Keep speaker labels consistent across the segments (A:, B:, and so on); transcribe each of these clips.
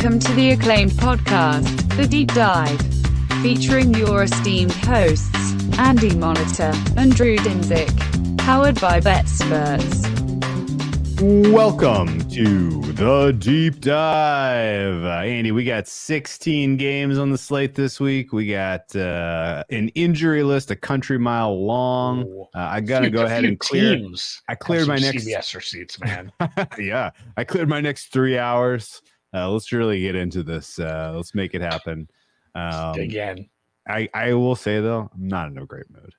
A: Welcome to the acclaimed podcast, The Deep Dive, featuring your esteemed hosts, Andy Monitor and Drew Dinzik, powered by BetSperts.
B: Welcome to The Deep Dive. Andy, we got 16 games on the slate this week. We got an injury list a country mile long. I got to go ahead and clear. I cleared my next
C: CBS receipts, man.
B: Yeah, I cleared my next 3 hours. Let's really get into this. Let's make it happen.
C: Again,
B: I will say though, I'm not in a great mood.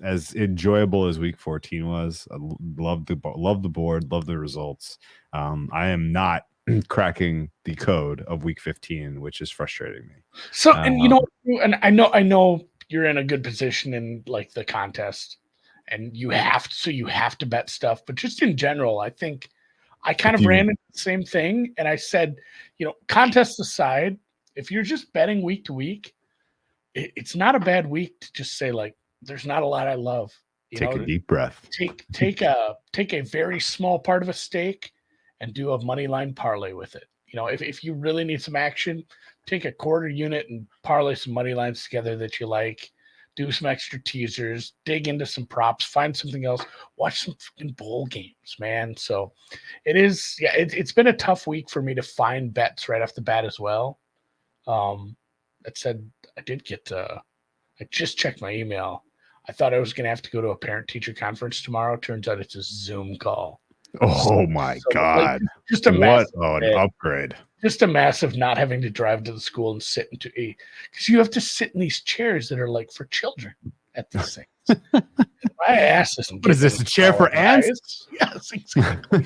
B: As enjoyable as week 14 was, I love the board, love the results. I am not cracking the code of week 15, which is frustrating me.
C: So, and you know, and I know you're in a good position in like the contest, and you have to bet stuff. But just in general, I think I kind of ran into the same thing, and I said, you know, contests aside, if you're just betting week to week, it's not a bad week to just say like, there's not a lot I love.
B: Take a deep breath.
C: Take a very small part of a stake and do a money line parlay with it. You know, if you really need some action, take a quarter unit and parlay some money lines together that you like. Do some extra teasers, dig into some props, find something else, watch some fucking bowl games, man. So it is, yeah, it's been a tough week for me to find bets right off the bat as well. That said, I just checked my email. I thought I was going to have to go to a parent-teacher conference tomorrow. Turns out it's a Zoom call.
B: Oh my God.
C: Like, just a massive
B: an upgrade.
C: Just a massive not having to drive to the school and sit into because you have to sit in these chairs that are like for children at these things. My ass isn't.
B: What is this, a chair for ants?
C: Yes, exactly.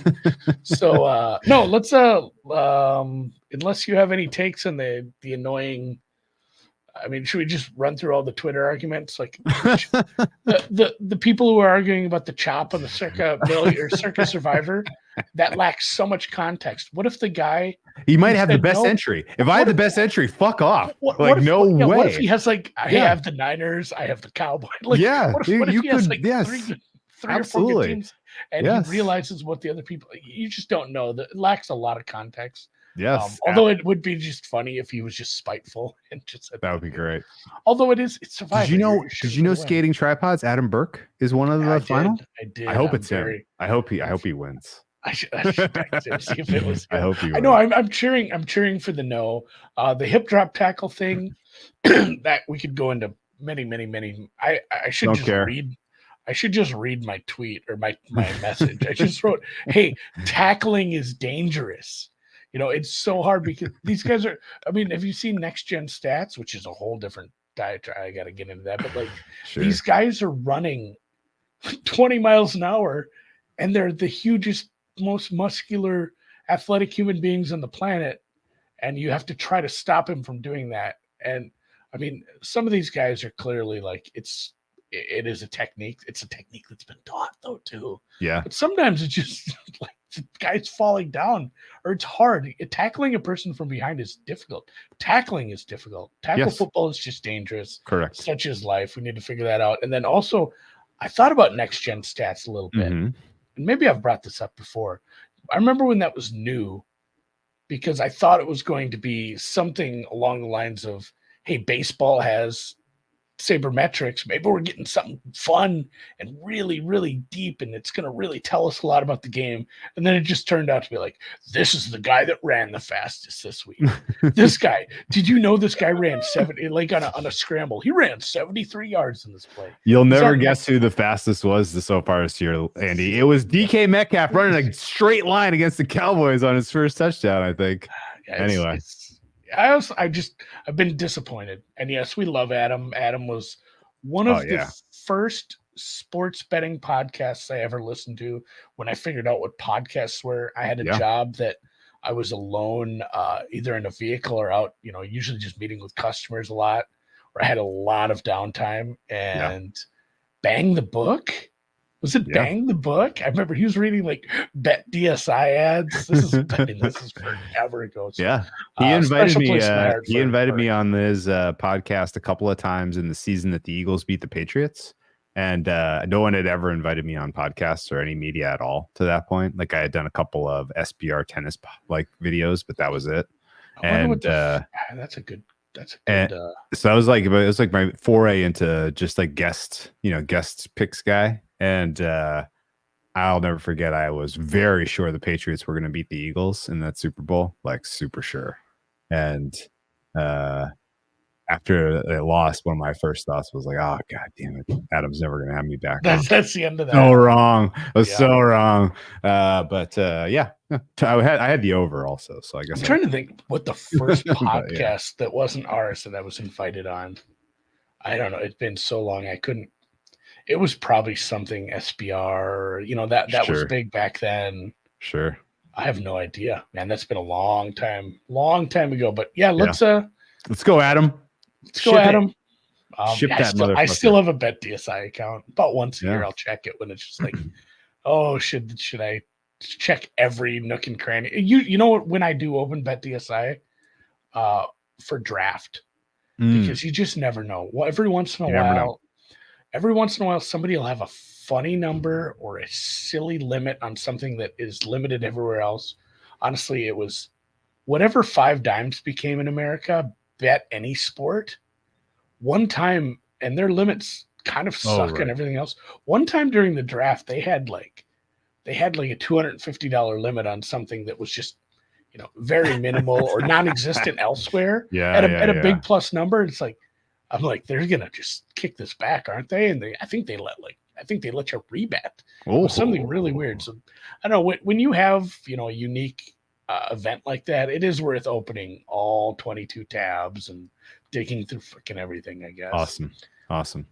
C: So no, let's unless you have any takes on the annoying. I mean, should we just run through all the Twitter arguments? Like the people who are arguing about the chop on the Circa Survivor, that lacks so much context. What if the guy
B: he might have the best entry? If I had the best entry, fuck off.
C: What
B: way.
C: What if he has like, hey, I have the Niners, I have the Cowboys. Like,
B: yeah,
C: what if he has like
B: yes,
C: three or four good teams, and he realizes what the other people? You just don't know. That it lacks a lot of context.
B: Yes.
C: Although it would be just funny if he was just spiteful and just said
B: that would be great.
C: Although it's Survivor.
B: Did you know Skating Tripods? Adam Burke is one of the final.
C: I did.
B: I hope it's him. I hope he wins.
C: I should text him, see if it was him.
B: I hope you.
C: I know. I'm cheering for the no. The hip drop tackle thing that we could go into many. I should
B: don't
C: just
B: care.
C: read. I should just read my tweet or my message. I just wrote, "Hey, tackling is dangerous." You know, it's so hard because these guys are, I mean, have you seen Next Gen Stats, which is a whole different diatribe? I got to get into that. But like These guys are running 20 miles an hour and they're the hugest, most muscular, athletic human beings on the planet. And you have to try to stop him from doing that. And I mean, some of these guys are clearly like, it is a technique. It's a technique that's been taught though, too.
B: Yeah.
C: But sometimes it's just like, the guy's falling down, or it's hard. Tackling a person from behind is difficult. Tackling is difficult. Tackle football is just dangerous.
B: Correct.
C: Such is life. We need to figure that out. And then also, I thought about Next Gen Stats a little bit.
B: Mm-hmm.
C: And maybe I've brought this up before. I remember when that was new because I thought it was going to be something along the lines of, hey, baseball has sabermetrics. Maybe we're getting something fun and really, really deep, and it's going to really tell us a lot about the game. And then it just turned out to be like, this is the guy that ran the fastest this week. This guy, did you know this guy ran 70, like on a scramble? He ran 73 yards in this play.
B: You'll never guess who the fastest was so far this year, Andy. It was DK Metcalf running a straight line against the Cowboys on his first touchdown, I think.
C: Yeah,
B: anyway.
C: I've been disappointed. And yes, we love Adam. Adam was one of the first sports betting podcasts I ever listened to. When I figured out what podcasts were, I had a job that I was alone, either in a vehicle or out, you know, usually just meeting with customers a lot, where I had a lot of downtime. And Bang the Book. Was it Bang the Book? I remember he was reading like Bet DSI ads. This is forever ago. So,
B: yeah, he invited me. He invited me on his podcast a couple of times in the season that the Eagles beat the Patriots, and no one had ever invited me on podcasts or any media at all to that point. Like I had done a couple of SBR tennis like videos, but that was it.
C: I wonder what
B: And
C: that's a good.
B: and so I was like, it was like my foray into just like guest picks guy. And I'll never forget, I was very sure the Patriots were going to beat the Eagles in that Super Bowl, like super sure. And after they lost, one of my first thoughts was like, oh, God damn it. Adam's never going to have me back on.
C: That's the end of that.
B: So wrong. I was so wrong. But yeah, I had the over also. So I guess
C: I'm trying to think what the first podcast that wasn't ours that I was invited on. I don't know. It's been so long. I couldn't. It was probably something SBR. That was big back then.
B: Sure.
C: I have no idea, man. That's been a long time ago. But yeah, let's
B: go, Adam.
C: Let's go, Adam.
B: Ship that motherfucker.
C: I still have a Bet DSI account. About once a year, I'll check it when it's just like, oh, should I check every nook and cranny? You know what? When I do open Bet DSI, for draft, because you just never know. Well, every once in a while, somebody will have a funny number or a silly limit on something that is limited everywhere else. Honestly, it was whatever 5 dimes became in America. Bet any sport one time, and their limits kind of suck and everything else. One time during the draft, they had like a $250 limit on something that was just very minimal or non-existent elsewhere. At a big plus number. It's like, I'm like, they're gonna just kick this back, aren't they? And I think they let you rebet. Something really weird. So I don't know, when you have a unique event like that, it is worth opening all 22 tabs and digging through freaking everything, I guess.
B: Awesome.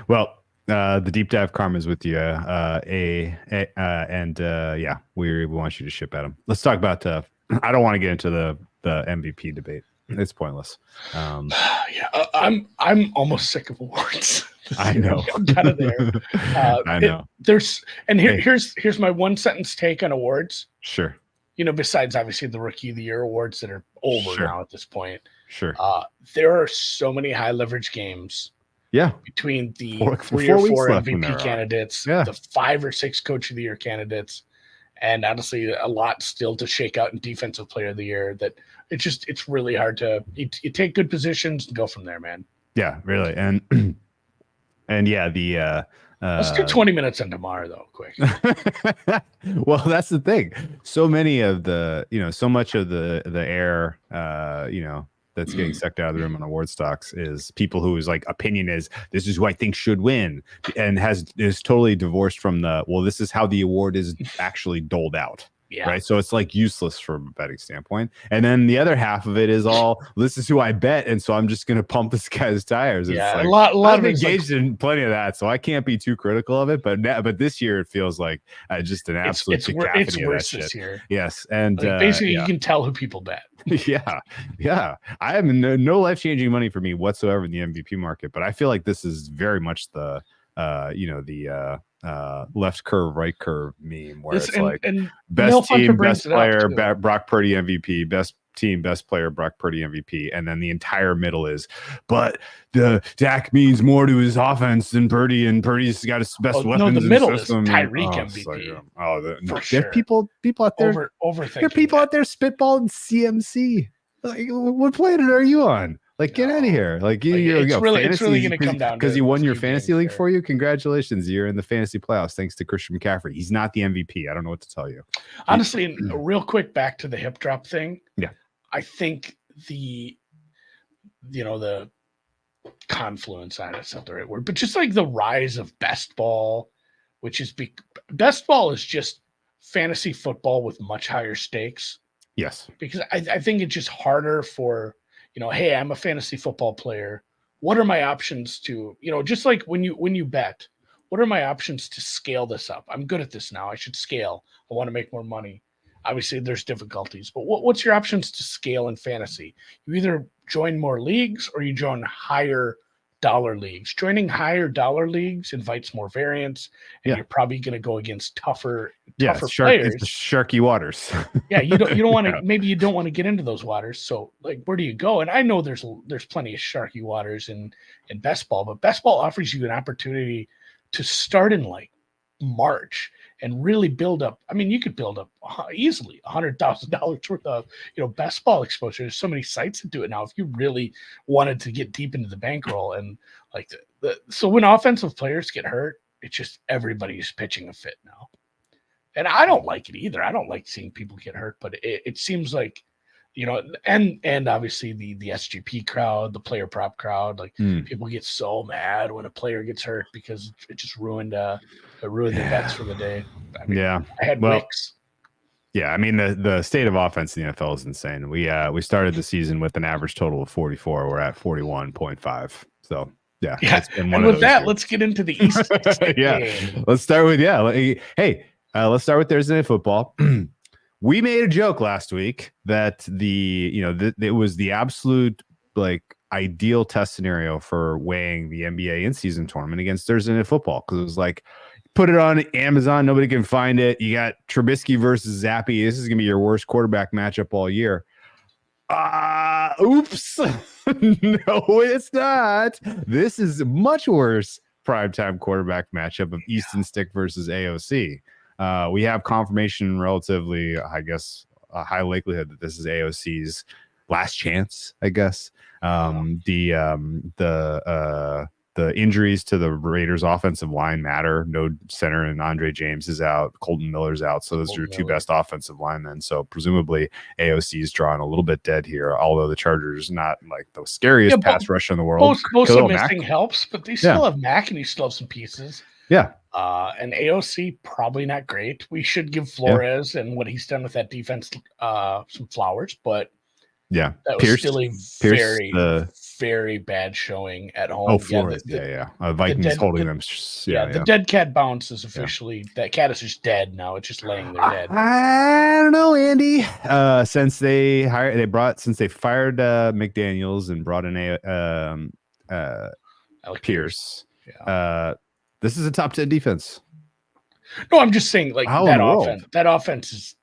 B: Well, the deep dive karma is with you. We want you to ship at him. Let's talk about. I don't want to get into the MVP debate. It's pointless.
C: I'm almost sick of awards.
B: I know.
C: I'm kind of there.
B: I know.
C: Here's my one sentence take on awards.
B: Sure.
C: Besides obviously the Rookie of the Year awards that are over now at this point.
B: Sure.
C: There are so many high leverage games.
B: Yeah.
C: Between the 3 or 4 MVP candidates, the 5 or 6 Coach of the Year candidates, and honestly, a lot still to shake out in Defensive Player of the Year. That it's really hard to you take good positions and go from there, man.
B: Yeah, really, and the.
C: Let's do 20 minutes on tomorrow, though, quick.
B: Well, that's the thing. So many of so much of the air, that's getting sucked out of the room on award stocks is people whose like opinion is this is who I think should win, and is totally divorced from this is how the award is actually doled out. Yeah. Right. So it's like useless from a betting standpoint. And then the other half of it is this is who I bet. And so I'm just going to pump this guy's tires. It's like, a lot of engaged in plenty of that. So I can't be too critical of it. But this year it feels like just an absolute
C: it's worse this year.
B: Yes. And
C: basically you can tell who people bet.
B: Yeah. I have no life-changing money for me whatsoever in the MVP market. But I feel like this is very much the left curve, right curve meme where it's best team, best player, Brock Purdy MVP, best team, best player, Brock Purdy MVP, and then the entire middle is, but the Dak means more to his offense than Purdy, and Purdy's got his best weapons.
C: No, the middle is
B: system.
C: Tyreek MVP.
B: There are people out there.
C: Overthinking.
B: There are people out there spitballing CMC. Like, what planet are you on? Like, get out of here. Like, it's really going to come down because you won your fantasy league for you. Congratulations. You're in the fantasy playoffs thanks to Christian McCaffrey. He's not the MVP. I don't know what to tell you.
C: Honestly, and real quick, back to the hip drop thing.
B: Yeah.
C: I think the confluence, that's not the right word, but just like the rise of best ball, which is best ball is just fantasy football with much higher stakes.
B: Yes.
C: Because I think it's just harder for, hey, I'm a fantasy football player. What are my options to, just like when you bet, what are my options to scale this up? I'm good at this now. I should scale. I want to make more money. Obviously, there's difficulties, but what's your options to scale in fantasy? You either join more leagues or you join higher dollar leagues. Joining higher dollar leagues invites more variance, and you're probably going to go against tougher players.
B: It's sharky waters.
C: Yeah, you don't want to. Maybe you don't want to get into those waters. So, like, where do you go? And I know there's plenty of sharky waters in best ball, but best ball offers you an opportunity to start in like March and really build up. I mean, you could build up easily $100,000 worth of, best ball exposure. There's so many sites that do it now. If you really wanted to get deep into the bankroll, and like so when offensive players get hurt, it's just everybody's pitching a fit now. And I don't like it either. I don't like seeing people get hurt, but it seems like, and obviously the SGP crowd, the player prop crowd, like people get so mad when a player gets hurt because it just ruined their bets for the day. I mean, I had Wicks.
B: Yeah, I mean the state of offense in the NFL is insane. We started the season with an average total of 44. We're at 41.5. So yeah.
C: And with that, let's get into the East.
B: Yeah, let's start with let's start with Thursday Night Football. We made a joke last week that it was the absolute ideal test scenario for weighing the NBA in-season tournament against Thursday Night Football, because it was like, put it on Amazon, nobody can find it. You got Trubisky versus Zappy. This is gonna be your worst quarterback matchup all year. Oops. No, it's not. This is a much worse primetime quarterback matchup of Easton Stick versus AOC. We have confirmation relatively, I guess, a high likelihood that this is AOC's last chance, I guess. The injuries to the Raiders offensive line matter. No center, and Andre James is out. Colton Miller's out. So those are your two best offensive linemen. So presumably AOC is drawing a little bit dead here, although the Chargers not like the scariest pass rush in the world.
C: Both of missing helps, but they still have Mack, and you still have some pieces.
B: Yeah.
C: And AOC probably not great. We should give Flores and what he's done with that defense some flowers, but that was still a very bad showing at home.
B: Oh, Flores, Vikings holding them.
C: The dead cat bounce is officially that cat is just dead now. It's just laying there dead.
B: I don't know, Andy. Since they fired McDaniels and brought in Pierce. This is a top 10 defense.
C: No, I'm just saying, that offense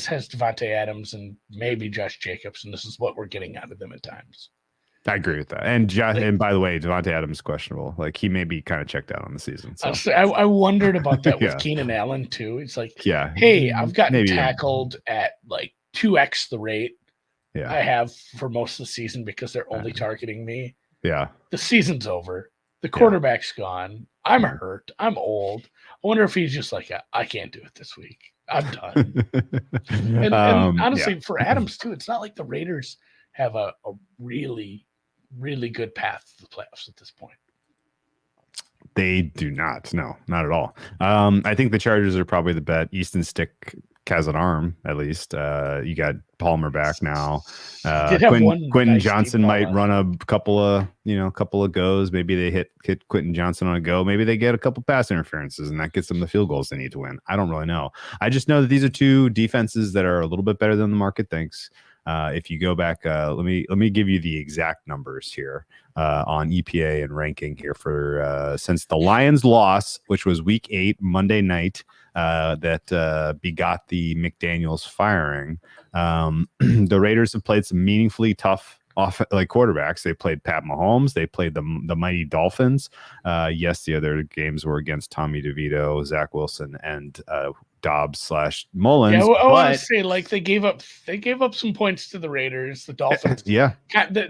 C: has Devontae Adams and maybe Josh Jacobs, and this is what we're getting out of them at times.
B: I agree with that. And and by the way, Devontae Adams is questionable. Like, he may be kind of checked out on the season. So.
C: I wondered about that with Keenan Allen too. It's like, hey, I've gotten tackled at like 2x the rate I have for most of the season because they're only targeting me.
B: Yeah.
C: The season's over. The quarterback's gone. I'm hurt. I'm old. I wonder if he's just like, I can't do it this week. I'm done. and honestly, for Adams too, it's not like the Raiders have a really, really good path to the playoffs at this point.
B: They do not. No, not at all. I think the Chargers are probably the bet. Easton Stick has an arm, at least. You got Palmer back now. Quentin Johnson might run a couple of goes. Maybe they hit Quentin Johnson on a go. Maybe they get a couple pass interferences, and that gets them the field goals they need to win. I don't really know. I just know that these are two defenses that are a little bit better than the market thinks. If you go back, let me give you the exact numbers here on EPA and ranking here for since the Lions loss, which was Week 8 Monday night, that begot the McDaniels firing. The Raiders have played some meaningfully tough quarterbacks. They played Pat Mahomes. They played the mighty Dolphins. Yes, the other games were against Tommy DeVito, Zach Wilson, and Dobbs/Mullins.
C: Yeah, I want to say they gave up some points to the Raiders. The Dolphins, the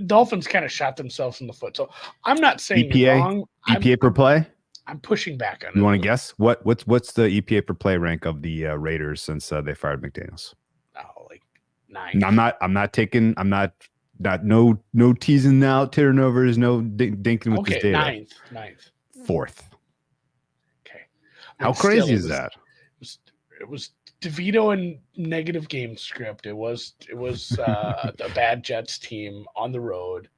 C: Dolphins kind of shot themselves in the foot. So I'm not saying
B: EPA,
C: wrong.
B: EPA per play.
C: I'm pushing back on it.
B: You want to guess what's the EPA per play rank of the Raiders since they fired McDaniels?
C: Oh, like 9.
B: No teasing out turnovers, no dinking with this data.
C: 9th.
B: 4th.
C: Okay.
B: How crazy is that?
C: It was DeVito and negative game script. It was a bad Jets team on the road.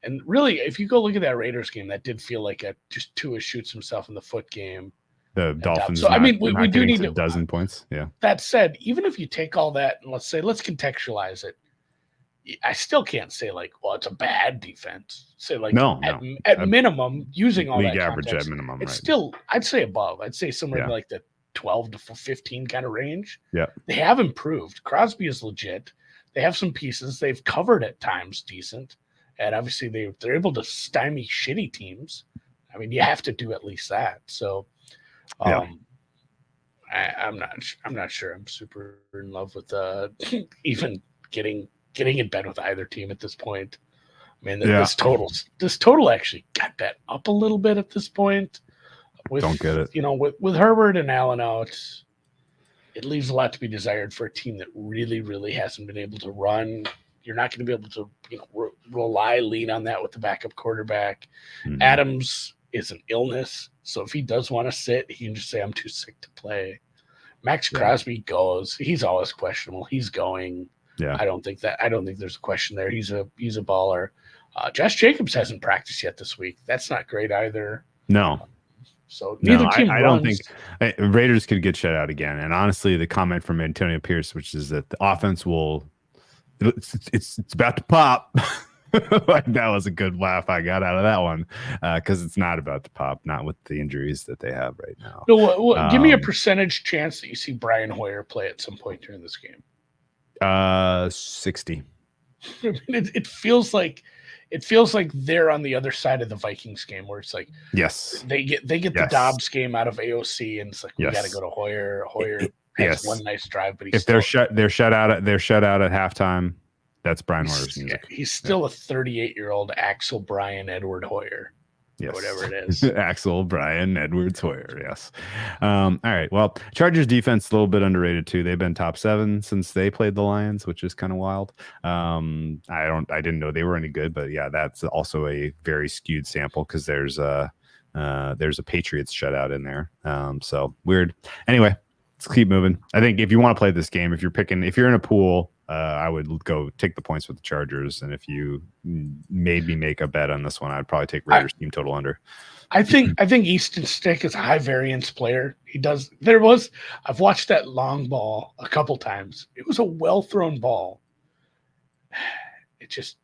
C: And really, if you go look at that Raiders game, that did feel like just Tua shoots himself in the foot game.
B: The Dolphins.
C: So we do need
B: a dozen points. Yeah.
C: That said, even if you take all that and let's contextualize it, I still can't say it's a bad defense. Say at minimum, using all
B: league
C: that
B: average
C: context,
B: at minimum,
C: it's
B: right?
C: Still, I'd say above. I'd say somewhere in like the 12 to 15 kind of range.
B: Yeah.
C: They have improved. Crosby is legit. They have some pieces. They've covered at times decent. And obviously they're able to stymie shitty teams. I mean, you have to do at least that. So I'm not sure. I'm super in love with even getting in bed with either team at this point. I mean, this total actually got bet up a little bit at this point.
B: Don't get it.
C: With Herbert and Allen out, it leaves a lot to be desired for a team that really, really hasn't been able to run. You're not going to be able to, lean on that with the backup quarterback. Mm-hmm. Adams is an illness, so if he does want to sit, he can just say, "I'm too sick to play." Max Crosby goes. He's always questionable. He's going.
B: Yeah.
C: I don't think there's a question there. He's a baller. Josh Jacobs hasn't practiced yet this week. That's not great either.
B: No.
C: So neither team
B: I don't think Raiders could get shut out again. And honestly, the comment from Antonio Pierce, which is that the offense it's about to pop. Like, that was a good laugh I got out of that one, because it's not about to pop, not with the injuries that they have right now.
C: No, give me a percentage chance that you see Brian Hoyer play at some point during this game.
B: 60.
C: I mean, it feels like they're on the other side of the Vikings game, where it's like,
B: yes,
C: they get the Dobbs game out of AOC, and it's like, we got to go to Hoyer. Hoyer has one nice drive, but
B: they're shut out at halftime. That's Brian Hoyer's music.
C: He's still a 38-year-old Axel Brian Edward Hoyer.
B: Yes.
C: Whatever it is.
B: Axel Brian Edwards Hoyer. Yes. All right. Well, Chargers defense a little bit underrated too. They've been top 7 since they played the Lions, which is kind of wild. I didn't know they were any good, but yeah, that's also a very skewed sample because there's a Patriots shutout in there. So weird. Anyway, let's keep moving. I think if you want to play this game, if you're in a pool, I would go take the points with the Chargers, and if you made me make a bet on this one, I'd probably take Raiders team total under.
C: I think Easton Stick is a high variance player. I've watched that long ball a couple times. It was a well thrown ball. It just,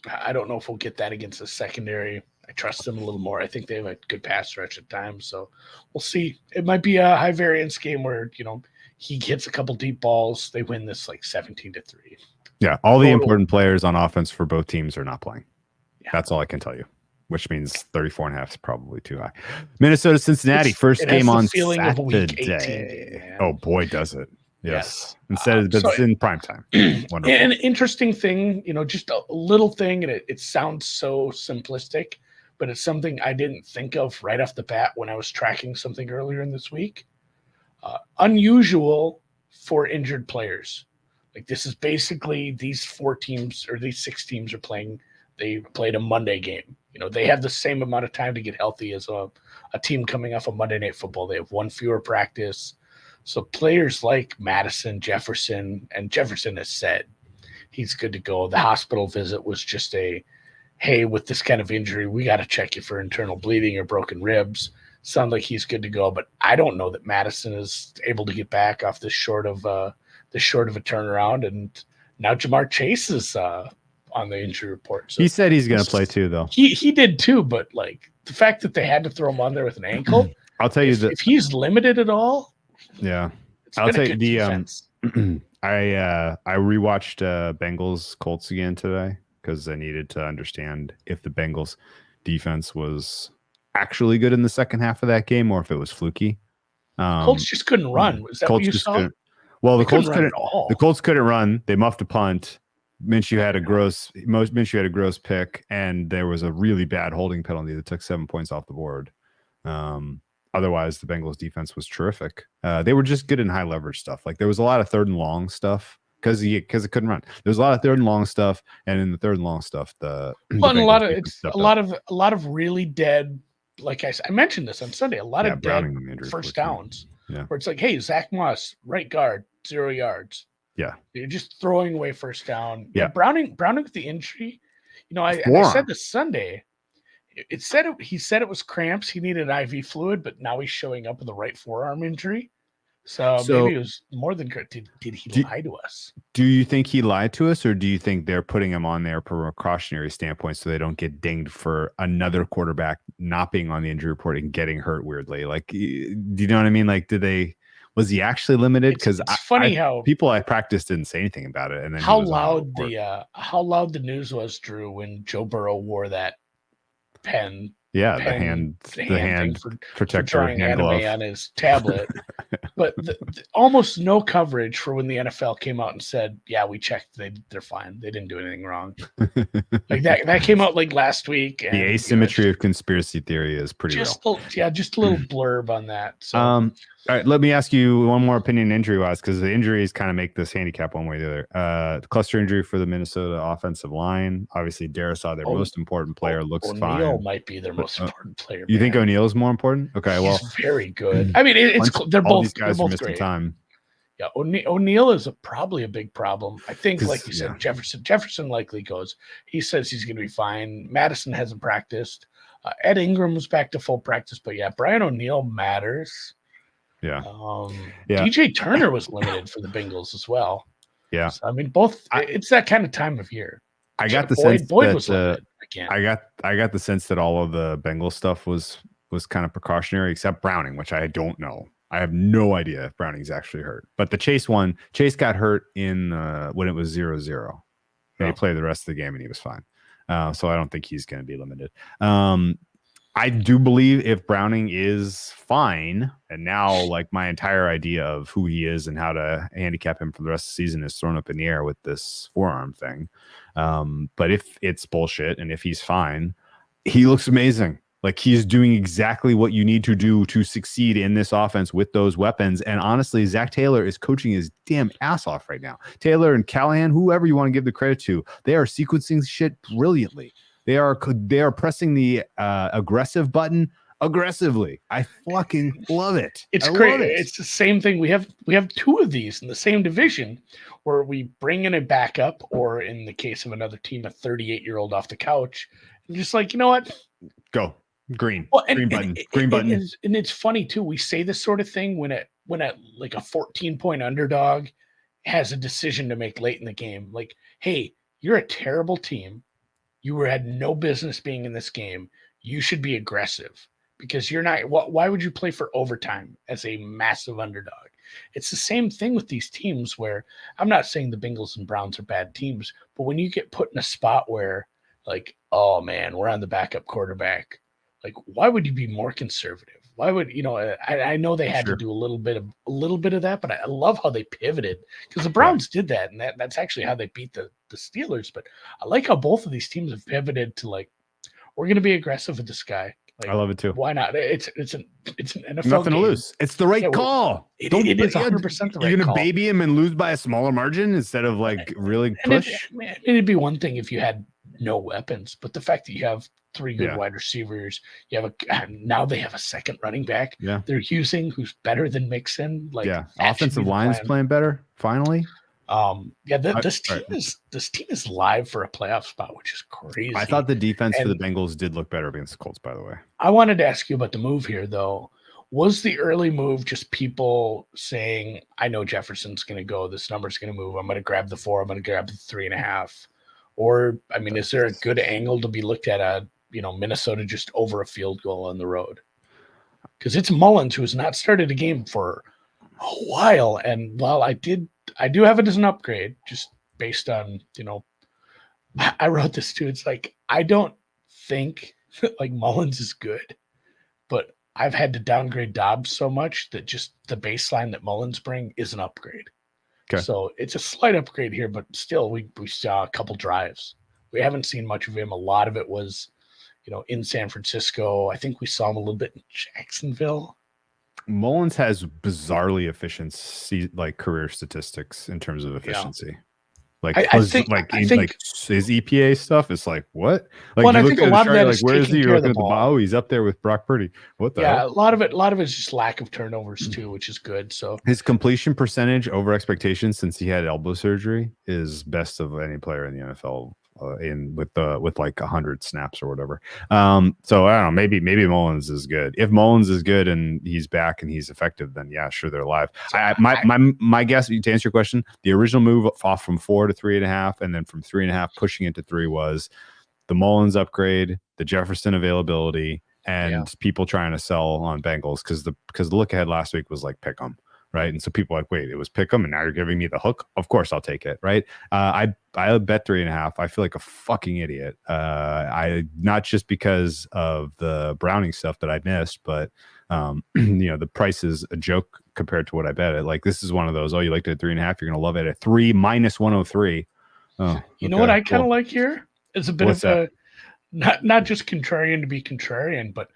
C: I don't know if we'll get that against the secondary. I trust them a little more. I think they have a good pass rush at times, so we'll see. It might be a high variance game where he hits a couple deep balls. They win this like 17-3.
B: Yeah, all the important players on offense for both teams are not playing. Yeah. That's all I can tell you, which means 34.5 is probably too high. Minnesota, Cincinnati, first game on Saturday. Oh, boy, does it. Yes. Instead, it's in prime time. Wonderful.
C: An interesting thing, just a little thing, and it sounds so simplistic, but it's something I didn't think of right off the bat when I was tracking something earlier in this week. Unusual for injured players. Like, this is basically these 4 teams or these 6 teams are playing. They played a Monday game. They have the same amount of time to get healthy as a team coming off of Monday Night Football. They have one fewer practice. So players like Madison, Jefferson has said he's good to go. The hospital visit was just hey, with this kind of injury, we got to check you for internal bleeding or broken ribs. Sounds like he's good to go, but I don't know that Madison is able to get back off this short of a turnaround. And now Jamar Chase is on the injury report. So
B: he said he's going to play too, though.
C: He did too, but like the fact that they had to throw him on there with an ankle,
B: I'll tell you that
C: if he's limited at all,
B: yeah, I'll tell you the I rewatched Bengals Colts again today because I needed to understand if the Bengals defense was actually good in the second half of that game or if it was fluky.
C: Colts just couldn't run. Was that Colts what you saw?
B: Well, the Colts couldn't run. They muffed a punt. Minshew had a gross pick, and there was a really bad holding penalty that took 7 points off the board. Otherwise, the Bengals defense was terrific. They were just good in high leverage stuff. Like, there was a lot of third and long stuff because it couldn't run. There was a lot of third and long stuff, and in the third and long stuff, a
C: lot of really dead. Like I mentioned this on Sunday, a lot of dead first downs.
B: Yeah.
C: Where it's like, hey, Zach Moss, right guard, 0 yards.
B: Yeah,
C: you're just throwing away first down.
B: Yeah,
C: Browning with the injury. I said this Sunday. He said it was cramps. He needed IV fluid, but now he's showing up with a right forearm injury. So maybe it was more than did he lie to us?
B: Do you think he lied to us, or do you think they're putting him on there from a precautionary standpoint so they don't get dinged for another quarterback not being on the injury report and getting hurt weirdly? Like, do you know what I mean? Like, was he actually limited? Because
C: it's funny how
B: people I practiced didn't say anything about it, and then
C: how loud the news was, Drew, when Joe Burrow wore that pen
B: Yeah,
C: pen,
B: the hand
C: thing for
B: protector,
C: drawing
B: hand
C: anime
B: glove.
C: on his tablet. But almost no coverage for when the NFL came out and said, "Yeah, we checked. They're fine. They didn't do anything wrong." Like that came out like last week. And,
B: The asymmetry of conspiracy theory is pretty real.
C: Just a little blurb on that. So,
B: all right, let me ask you one more opinion injury wise, because the injuries kind of make this handicap one way or the other. The cluster injury for the Minnesota offensive line. Obviously, Darisaw, their most important player, looks
C: O'Neal
B: fine.
C: might be their most important player.
B: You think O'Neal is more important? Okay, well,
C: he's very good. I mean, they're
B: all
C: both
B: these guys
C: they're
B: are
C: both
B: missing
C: great.
B: time.
C: Yeah, O'Neal is probably a big problem. I think, like you said,
B: yeah.
C: Jefferson likely goes. He says he's going to be fine. Madison hasn't practiced. Ed Ingram was back to full practice, but yeah, Brian O'Neal matters.
B: Yeah.
C: Yeah. DJ Turner was limited for the Bengals as well.
B: Yeah.
C: So, I mean, it's that kind of time of year.
B: I got the sense
C: Boyd
B: that
C: was limited again.
B: I got the sense that all of the Bengals stuff was kind of precautionary, except Browning, which I don't know. I have no idea if Browning's actually hurt. But the Chase one, Chase got hurt in when it was 0-0. And he played the rest of the game and he was fine. So I don't think he's going to be limited. I do believe if Browning is fine, and now like my entire idea of who he is and how to handicap him for the rest of the season is thrown up in the air with this forearm thing. But if it's bullshit and if he's fine, he looks amazing. Like he's doing exactly what you need to do to succeed in this offense with those weapons. And honestly, Zach Taylor is coaching his damn ass off right now. Taylor and Callahan, whoever you want to give the credit to, they are sequencing shit brilliantly. They are pressing the aggressive button aggressively. I fucking love it.
C: It's great. It's the same thing. We have two of these in the same division where we bring in a backup, or in the case of another team, a 38-year-old off the couch, and just like, you know what?
B: Go. Green.
C: Well,
B: green button.
C: And it's funny too. We say this sort of thing when like a 14-point underdog has a decision to make late in the game. Like, hey, you're a terrible team. You had no business being in this game. You should be aggressive because you're not. Why would you play for overtime as a massive underdog? It's the same thing with these teams where I'm not saying the Bengals and Browns are bad teams, but when you get put in a spot where like, oh man, we're on the backup quarterback. Like, why would you be more conservative? Why would I know they had to do a little bit of that, but I love how they pivoted because the Browns did that, and that's actually how they beat the Steelers. But I like how both of these teams have pivoted to like, we're going to be aggressive with this guy. Like,
B: I love it too.
C: Why not? It's an NFL
B: nothing
C: game.
B: to lose. It's the right call.
C: It is 100% the right call.
B: You're gonna baby him and lose by a smaller margin instead of like really push.
C: It'd be one thing if you had no weapons, but the fact that you have three good wide receivers, you have now they have a second running back.
B: Yeah,
C: they're using who's better than Mixon. Like,
B: offensive line is playing better finally.
C: This team is live for a playoff spot, which is crazy.
B: I thought the defense for the Bengals did look better against the Colts, by the way.
C: I wanted to ask you about the move here, though. Was the early move just people saying, I know Jefferson's going to go, this number's going to move, I'm going to grab the 4, I'm going to grab the 3.5? Or, I mean, is there a good angle to be looked at, Minnesota just over a field goal on the road? Because it's Mullins, who has not started a game for a while. And while I do have it as an upgrade, just based on, I wrote this too. It's like, I don't think like Mullins is good, but I've had to downgrade Dobbs so much that just the baseline that Mullins bring is an upgrade. Okay. So it's a slight upgrade here, but still we saw a couple drives. We haven't seen much of him. A lot of it was, in San Francisco. I think we saw him a little bit in Jacksonville.
B: Mullins has bizarrely efficient career statistics in terms of efficiency. Yeah. Like, I think his EPA stuff is like, what? Like,
C: well, I think a lot of that is
B: where is he? You're looking at the
C: ball.
B: Oh, he's up there with Brock Purdy. What the hell?
C: A lot of it is just lack of turnovers too, which is good. So
B: his completion percentage over expectation since he had elbow surgery is best of any player in the NFL. With like 100 snaps or whatever. So I don't know, maybe Mullins is good. If Mullins is good and he's back and he's effective, then yeah, sure, they're live. My guess, to answer your question, the original move off from 4 to 3.5, and then from 3.5 pushing it to 3 was the Mullins upgrade, the Jefferson availability, and people trying to sell on Bengals because the look ahead last week was like pick 'em. right? And so people are like, wait, it was pick 'em, and now you're giving me the hook. Of course, I'll take it, right? I bet 3.5. I feel like a fucking idiot. I not just because of the Browning stuff that I missed, but the price is a joke compared to what I bet it. Like this is one of those. Oh, you liked it at 3.5. You're gonna love it at 3 minus 103. Oh,
C: you know what I kind of like here? It's a bit
B: What's
C: of a not just contrarian to be contrarian, but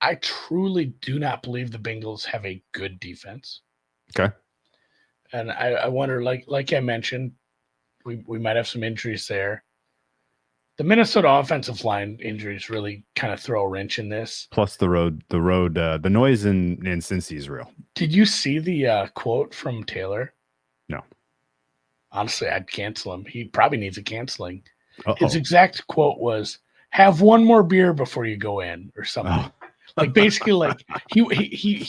C: I truly do not believe the Bengals have a good defense.
B: Okay.
C: And I wonder, like I mentioned, we might have some injuries there. The Minnesota offensive line injuries really kind of throw a wrench in this.
B: Plus the noise in Cincy is real.
C: Did you see the quote from Taylor?
B: No.
C: Honestly, I'd cancel him. He probably needs a canceling.
B: Uh-oh.
C: His exact quote was, "Have one more beer before you go in," or something.
B: Oh.
C: Like basically, like he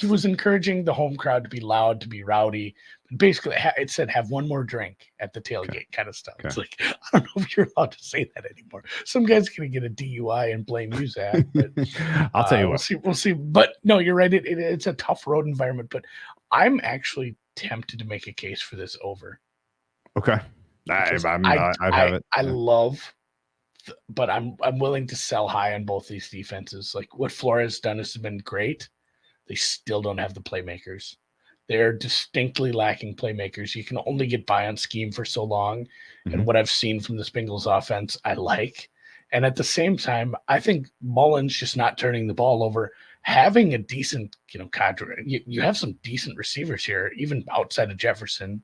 C: was encouraging the home crowd to be loud, to be rowdy. Basically, it said have one more drink at the tailgate, kind of stuff. Okay. It's like, I don't know if you're allowed to say that anymore. Some guy's gonna get a DUI and blame you, Zach. But
B: I'll tell you what.
C: We'll see. But no, you're right. It's a tough road environment. But I'm actually tempted to make a case for this over.
B: Okay, I
C: love. But I'm willing to sell high on both these defenses. Like what Flores done has been great. They still don't have the playmakers. They're distinctly lacking playmakers. You can only get by on scheme for so long. Mm-hmm. And what I've seen from this Bengals offense, I like. And at the same time, I think Mullen's just not turning the ball over. Having a decent, cadre, you have some decent receivers here, even outside of Jefferson.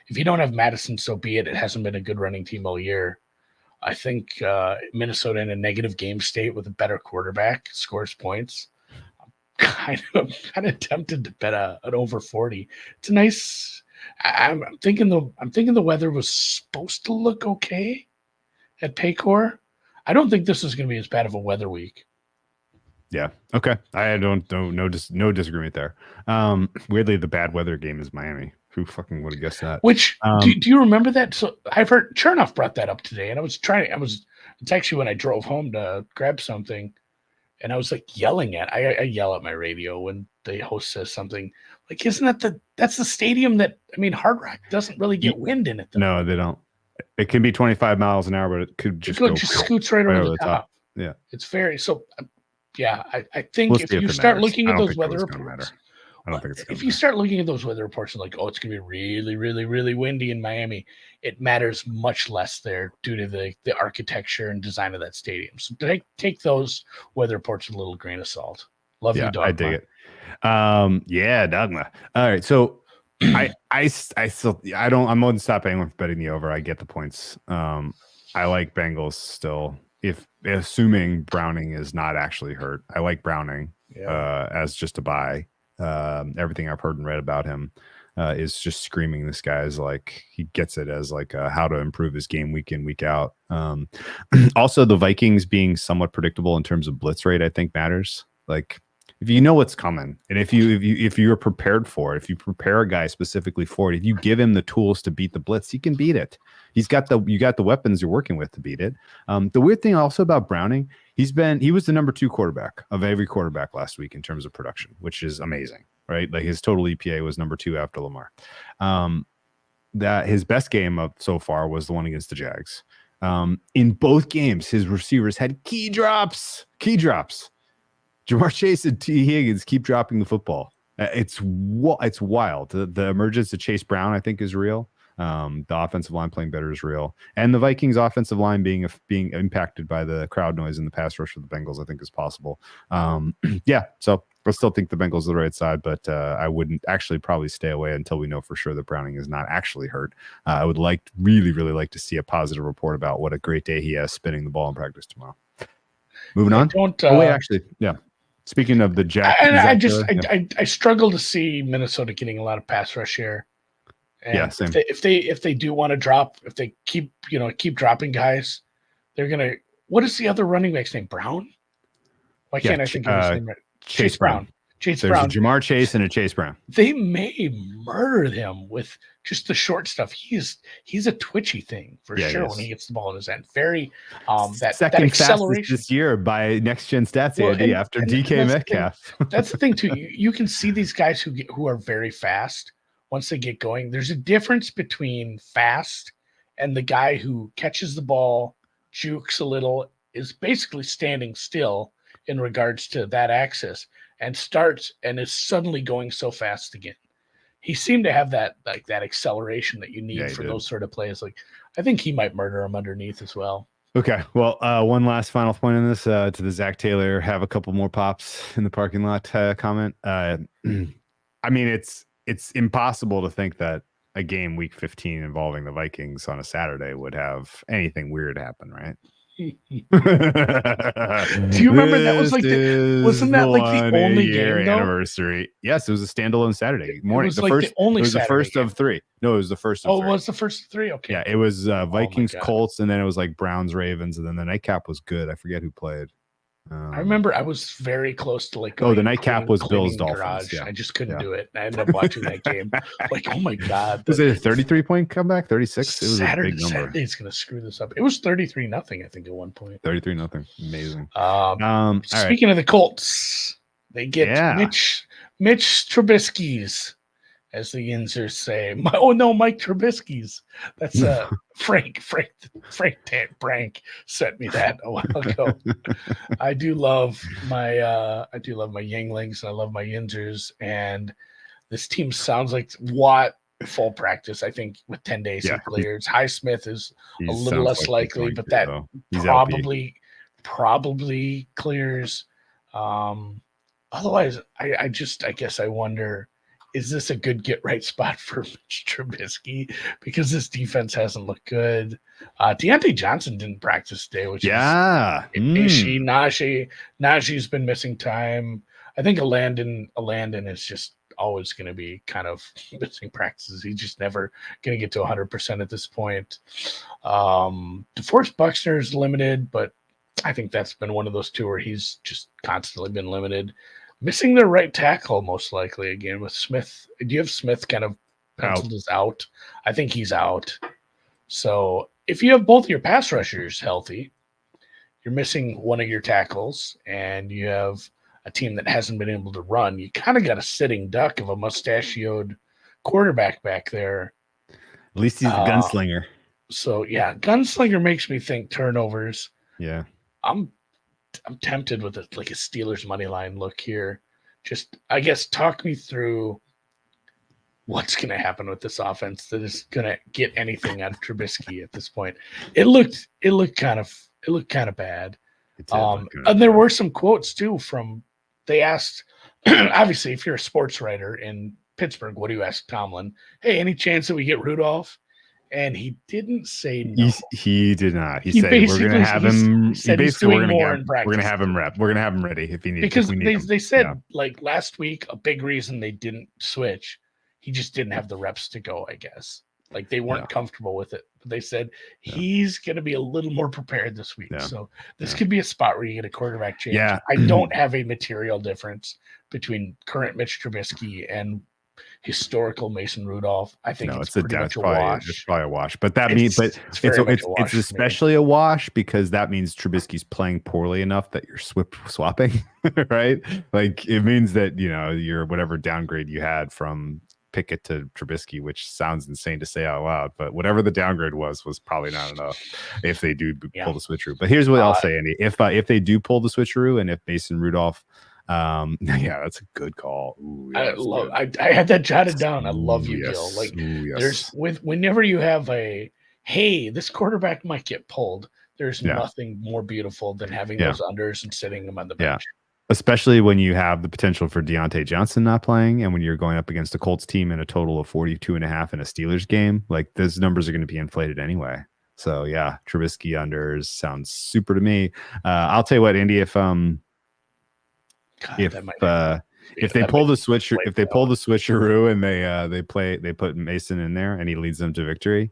C: If you don't have Madison, so be it. It hasn't been a good running team all year. I think Minnesota in a negative game state with a better quarterback scores points. I'm kind of tempted to bet an over 40. It's a nice. I'm thinking the weather was supposed to look okay at Paycor. I don't think this is going to be as bad of a weather week.
B: Yeah. Okay. I don't no disagreement there. Weirdly, the bad weather game is Miami. Who fucking would have guessed that?
C: Which do you remember that? So I've heard Chernoff brought that up today, and it's actually when I drove home to grab something, and I was like yelling at. I yell at my radio when the host says something like, "Isn't that's the stadium that Hard Rock doesn't really get wind in it?" Though.
B: No, they don't. It can be 25 miles an hour, but it could just
C: scoots right over the top.
B: Yeah,
C: it's very so. Yeah, I think if you start looking at those weather reports.
B: I don't think it's
C: if you start looking at those weather reports and like, oh, it's going to be really, really, really windy in Miami, it matters much less there due to the architecture and design of that stadium. So take those weather reports with a little grain of salt. Love you, Dogma.
B: I dig it. Yeah, Dogma. All right, so I still I wouldn't stop anyone from betting the over. I get the points. I like Bengals still. If assuming Browning is not actually hurt, I like Browning as just a buy. Everything I've heard and read about him is just screaming this guy is like he gets it as like how to improve his game week in, week out. Also, the Vikings being somewhat predictable in terms of blitz rate, I think matters. Like if you know what's coming, and if you're prepared for it, if you prepare a guy specifically for it, if you give him the tools to beat the blitz, he can beat it. You got the weapons you're working with to beat it. The weird thing also about Browning, he was the number 2 quarterback of every quarterback last week in terms of production, which is amazing, right? Like his total EPA was number 2 after Lamar. That his best game up so far was the one against the Jags. In both games, his receivers had key drops. Jamar Chase and T. Higgins keep dropping the football. It's wild. The emergence of Chase Brown, I think, is real. The offensive line playing better is real, and the Vikings offensive line being impacted by the crowd noise in the pass rush of the Bengals, I think, is possible. Yeah, so I still think the Bengals are the right side, but I wouldn't actually probably stay away until we know for sure that Browning is not actually hurt. I would really like to see a positive report about what a great day he has spinning the ball in practice tomorrow. Moving on. Yeah. Speaking of the Jack,
C: I struggle to see Minnesota getting a lot of pass rush here. And
B: yeah, same.
C: If they do want to drop, if they keep dropping guys, they're gonna. What is the other running back's name? Brown? Why can't I think of his name right? Chase Brown. There's a
B: Jamar Chase and a Chase Brown.
C: They may murder him with just the short stuff. He's a twitchy thing for sure when he gets the ball in his hand. Very that acceleration
B: this year by next gen stats after DK Metcalf.
C: That's the thing too. You can see these guys who are very fast once they get going. There's a difference between fast and the guy who catches the ball, jukes a little, is basically standing still in regards to that axis, and starts and is suddenly going so fast again. He seemed to have that acceleration that you need for those sort of plays. Like, I think he might murder him underneath as well.
B: Okay. Well, one last final point on this to the Zach Taylor have a couple more pops in the parking lot comment. I mean, it's impossible to think that a game week 15 involving the Vikings on a Saturday would have anything weird happen, right?
C: Do you remember that was like wasn't that like the only game though?
B: Anniversary? Yes, it was a standalone Saturday morning.
C: It was the
B: first of three. No, it was the first of three.
C: It was the first of three. Okay.
B: Yeah, it was Vikings, Colts, and then it was like Browns, Ravens, and then the nightcap was good. I forget who played.
C: I remember I was very close to like.
B: The nightcap was Bills Dolphins. Yeah.
C: I just couldn't do it. I ended up watching that game. Like, oh my god!
B: Was it a 33-point comeback? 36. It was a big number.
C: Saturday's gonna screw this up. It was 33-0. I think at one point.
B: 33-0. Amazing.
C: Speaking of the Colts, they get Mitch Trubisky's, as the Yinzers say. Mike Trubisky's. That's Frank sent me that a while ago. I do love my Yinglings. I love my Yinzers, and this team sounds like Watt full practice. I think with 10 days he clears. Highsmith is a little less likely, but that probably clears. Otherwise, I guess I wonder, is this a good get right spot for Mitch Trubisky? Because this defense hasn't looked good. Deontay Johnson didn't practice today, which is issue. Najee's been missing time. I think Landon is just always going to be kind of missing practices. He's just never going to get to 100% at this point. DeForest Buckner is limited, but I think that's been one of those two where he's just constantly been limited. Missing their right tackle, most likely, again, with Smith. Do you have Smith kind of penciled as out? I think he's out. So if you have both your pass rushers healthy, you're missing one of your tackles, and you have a team that hasn't been able to run, you kind of got a sitting duck of a mustachioed quarterback back there.
B: At least he's a gunslinger.
C: So, yeah, gunslinger makes me think turnovers.
B: Yeah.
C: I'm tempted with a Steelers money line look here. Just, I guess, talk me through what's going to happen with this offense that is going to get anything out of Trubisky at this point. It looked kind of bad. And there were some quotes too from, they asked, obviously, if you're a sports writer in Pittsburgh, what do you ask Tomlin? Hey, any chance that we get Rudolph? And he didn't say no.
B: He did not. He said we're going to have him. We're going to have him rep. We're going to have him ready if he needs.
C: Because they said like last week, a big reason they didn't switch, he just didn't have the reps to go. I guess like they weren't comfortable with it. But they said he's going to be a little more prepared this week. Yeah. So this could be a spot where you get a quarterback change.
B: Yeah.
C: I don't have a material difference between current Mitch Trubisky and historical Mason Rudolph. I think it's pretty much a wash.
B: It's probably a wash, but that means, it's especially a wash because that means Trubisky's playing poorly enough that you're swapping, right? Like it means that your whatever downgrade you had from Pickett to Trubisky, which sounds insane to say out loud, but whatever the downgrade was probably not enough if they do pull the switcheroo. But here's what I'll say, Andy: if they do pull the switcheroo, and if Mason Rudolph. That's a good call. Ooh,
C: I had that jotted down. I love you, Gil. Like there's whenever you have this quarterback might get pulled, there's nothing more beautiful than having those unders and sitting them on the bench.
B: Especially when you have the potential for Deontay Johnson not playing, and when you're going up against a Colts team in a total of 42.5 in a Steelers game, like those numbers are going to be inflated anyway. So Trubisky unders sounds super to me. I'll tell you what, Andy, if they pull the switcheroo and they put Mason in there and he leads them to victory,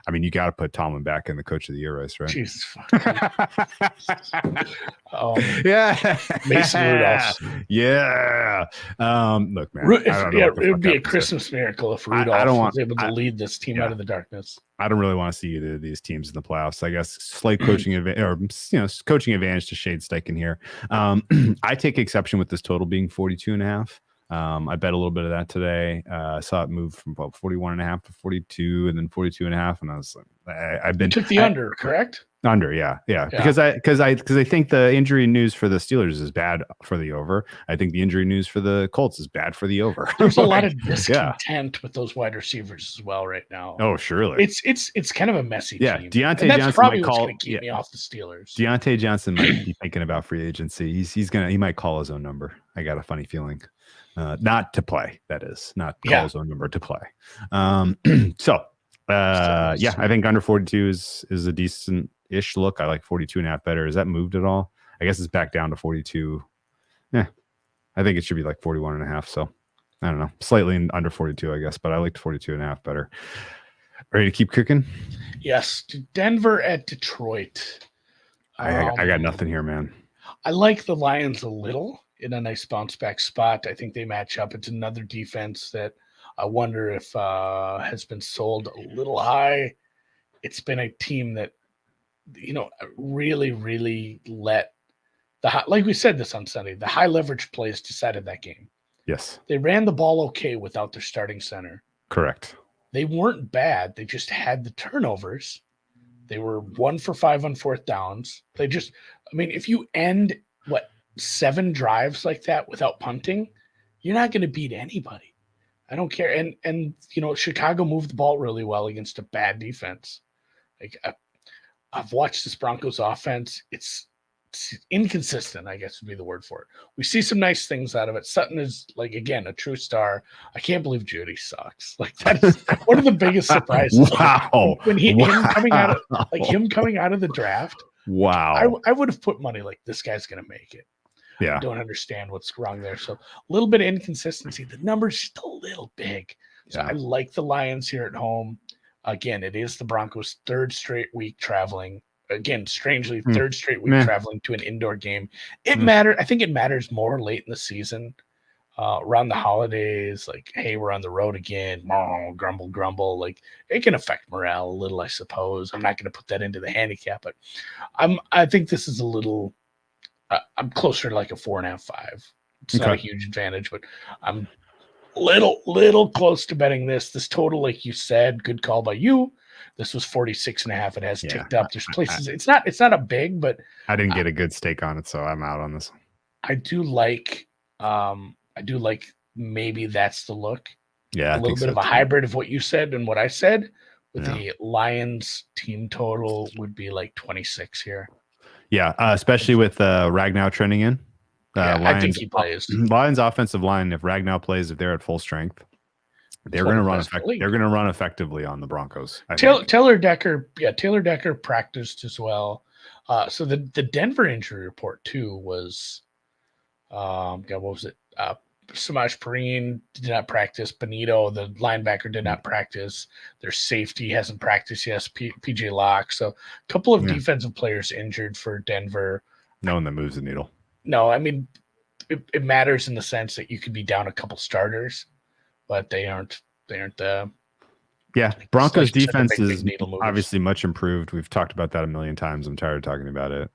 B: I mean, you got to put Tomlin back in the coach of the year race, right?
C: Jesus.
B: Mason
C: Rudolph.
B: Look, man.
C: It would be a Christmas miracle if Rudolph was able to lead this team out of the darkness.
B: I don't really want to see either of these teams in the playoffs. I guess slight coaching advantage to Shade Steichen here. I take exception with this total being 42.5. I bet a little bit of that today. I saw it move from about 41.5 to 42 and then 42.5. And I was like, I've been
C: You took the under, correct?
B: Under, yeah. Because I think the injury news for the Steelers is bad for the over. I think the injury news for the Colts is bad for the over.
C: There's a lot of discontent with those wide receivers as well right now.
B: Oh, surely.
C: It's kind of a messy team.
B: Deontay Johnson
C: probably what's going to keep me off the Steelers.
B: Deontay Johnson might be thinking about free agency. He might call his own number. I got a funny feeling. Not to play, that is. Not call his own number to play. I think under 42 is a decent ish look. I like 42.5 better. Is that moved at all? I guess it's back down to 42. Yeah, I think it should be like 41.5. So I don't know, slightly under 42, I guess, but I liked 42.5 better. Ready to keep kicking?
C: Yes, Denver at Detroit.
B: I got nothing here, man.
C: I like the Lions a little in a nice bounce back spot. I think they match up. It's another defense that I wonder if has been sold a little high. It's been a team that, really, really let like we said this on Sunday, the high leverage plays decided that game.
B: Yes.
C: They ran the ball okay without their starting center.
B: Correct.
C: They weren't bad. They just had the turnovers. They were 1 for 5 on fourth downs. If you end 7 drives like that without punting, you're not going to beat anybody. I don't care. And Chicago moved the ball really well against a bad defense. Like I've watched this Broncos offense. It's inconsistent, I guess would be the word for it. We see some nice things out of it. Sutton is again, a true star. I can't believe Judy sucks. That is one of the biggest surprises.
B: Wow.
C: When him coming out of the draft.
B: Wow.
C: I would have put money this guy's going to make it.
B: Yeah.
C: I don't understand what's wrong there. So a little bit of inconsistency. The number's just a little big. So I like the Lions here at home. Again, it is the Broncos' third straight week traveling. Again, strangely, third straight week traveling to an indoor game. It matters. I think it matters more late in the season, around the holidays. Hey, we're on the road again. Grumble. It can affect morale a little, I suppose. I'm not going to put that into the handicap, but I think this is a little. I'm closer to a 4.5, 5. It's not a huge advantage, but I'm little close to betting this. This total, like you said, good call by you. This was 46.5. It has ticked up. There's places. It's not a big, but
B: I didn't get a good stake on it, so I'm out on this.
C: I do like maybe that's the look.
B: Yeah,
C: a little bit of a hybrid of what you said and what I said. With the Lions team total would be 26 here.
B: Yeah, especially with Ragnow trending in.
C: I think he plays.
B: Lions offensive line, if Ragnow plays, if they're at full strength, they're going to run. They're going to run effectively on the Broncos.
C: Taylor Decker practiced as well. So the Denver injury report too was, what was it? Samaj Perine did not practice. Benito, the linebacker, did not practice. Their safety hasn't practiced. Yes, PJ Locke. So a couple of defensive players injured for Denver.
B: No one that moves the needle.
C: No, it matters in the sense that you could be down a couple starters, but they aren't.
B: Broncos defense is obviously much improved. We've talked about that a million times. I'm tired of talking about it.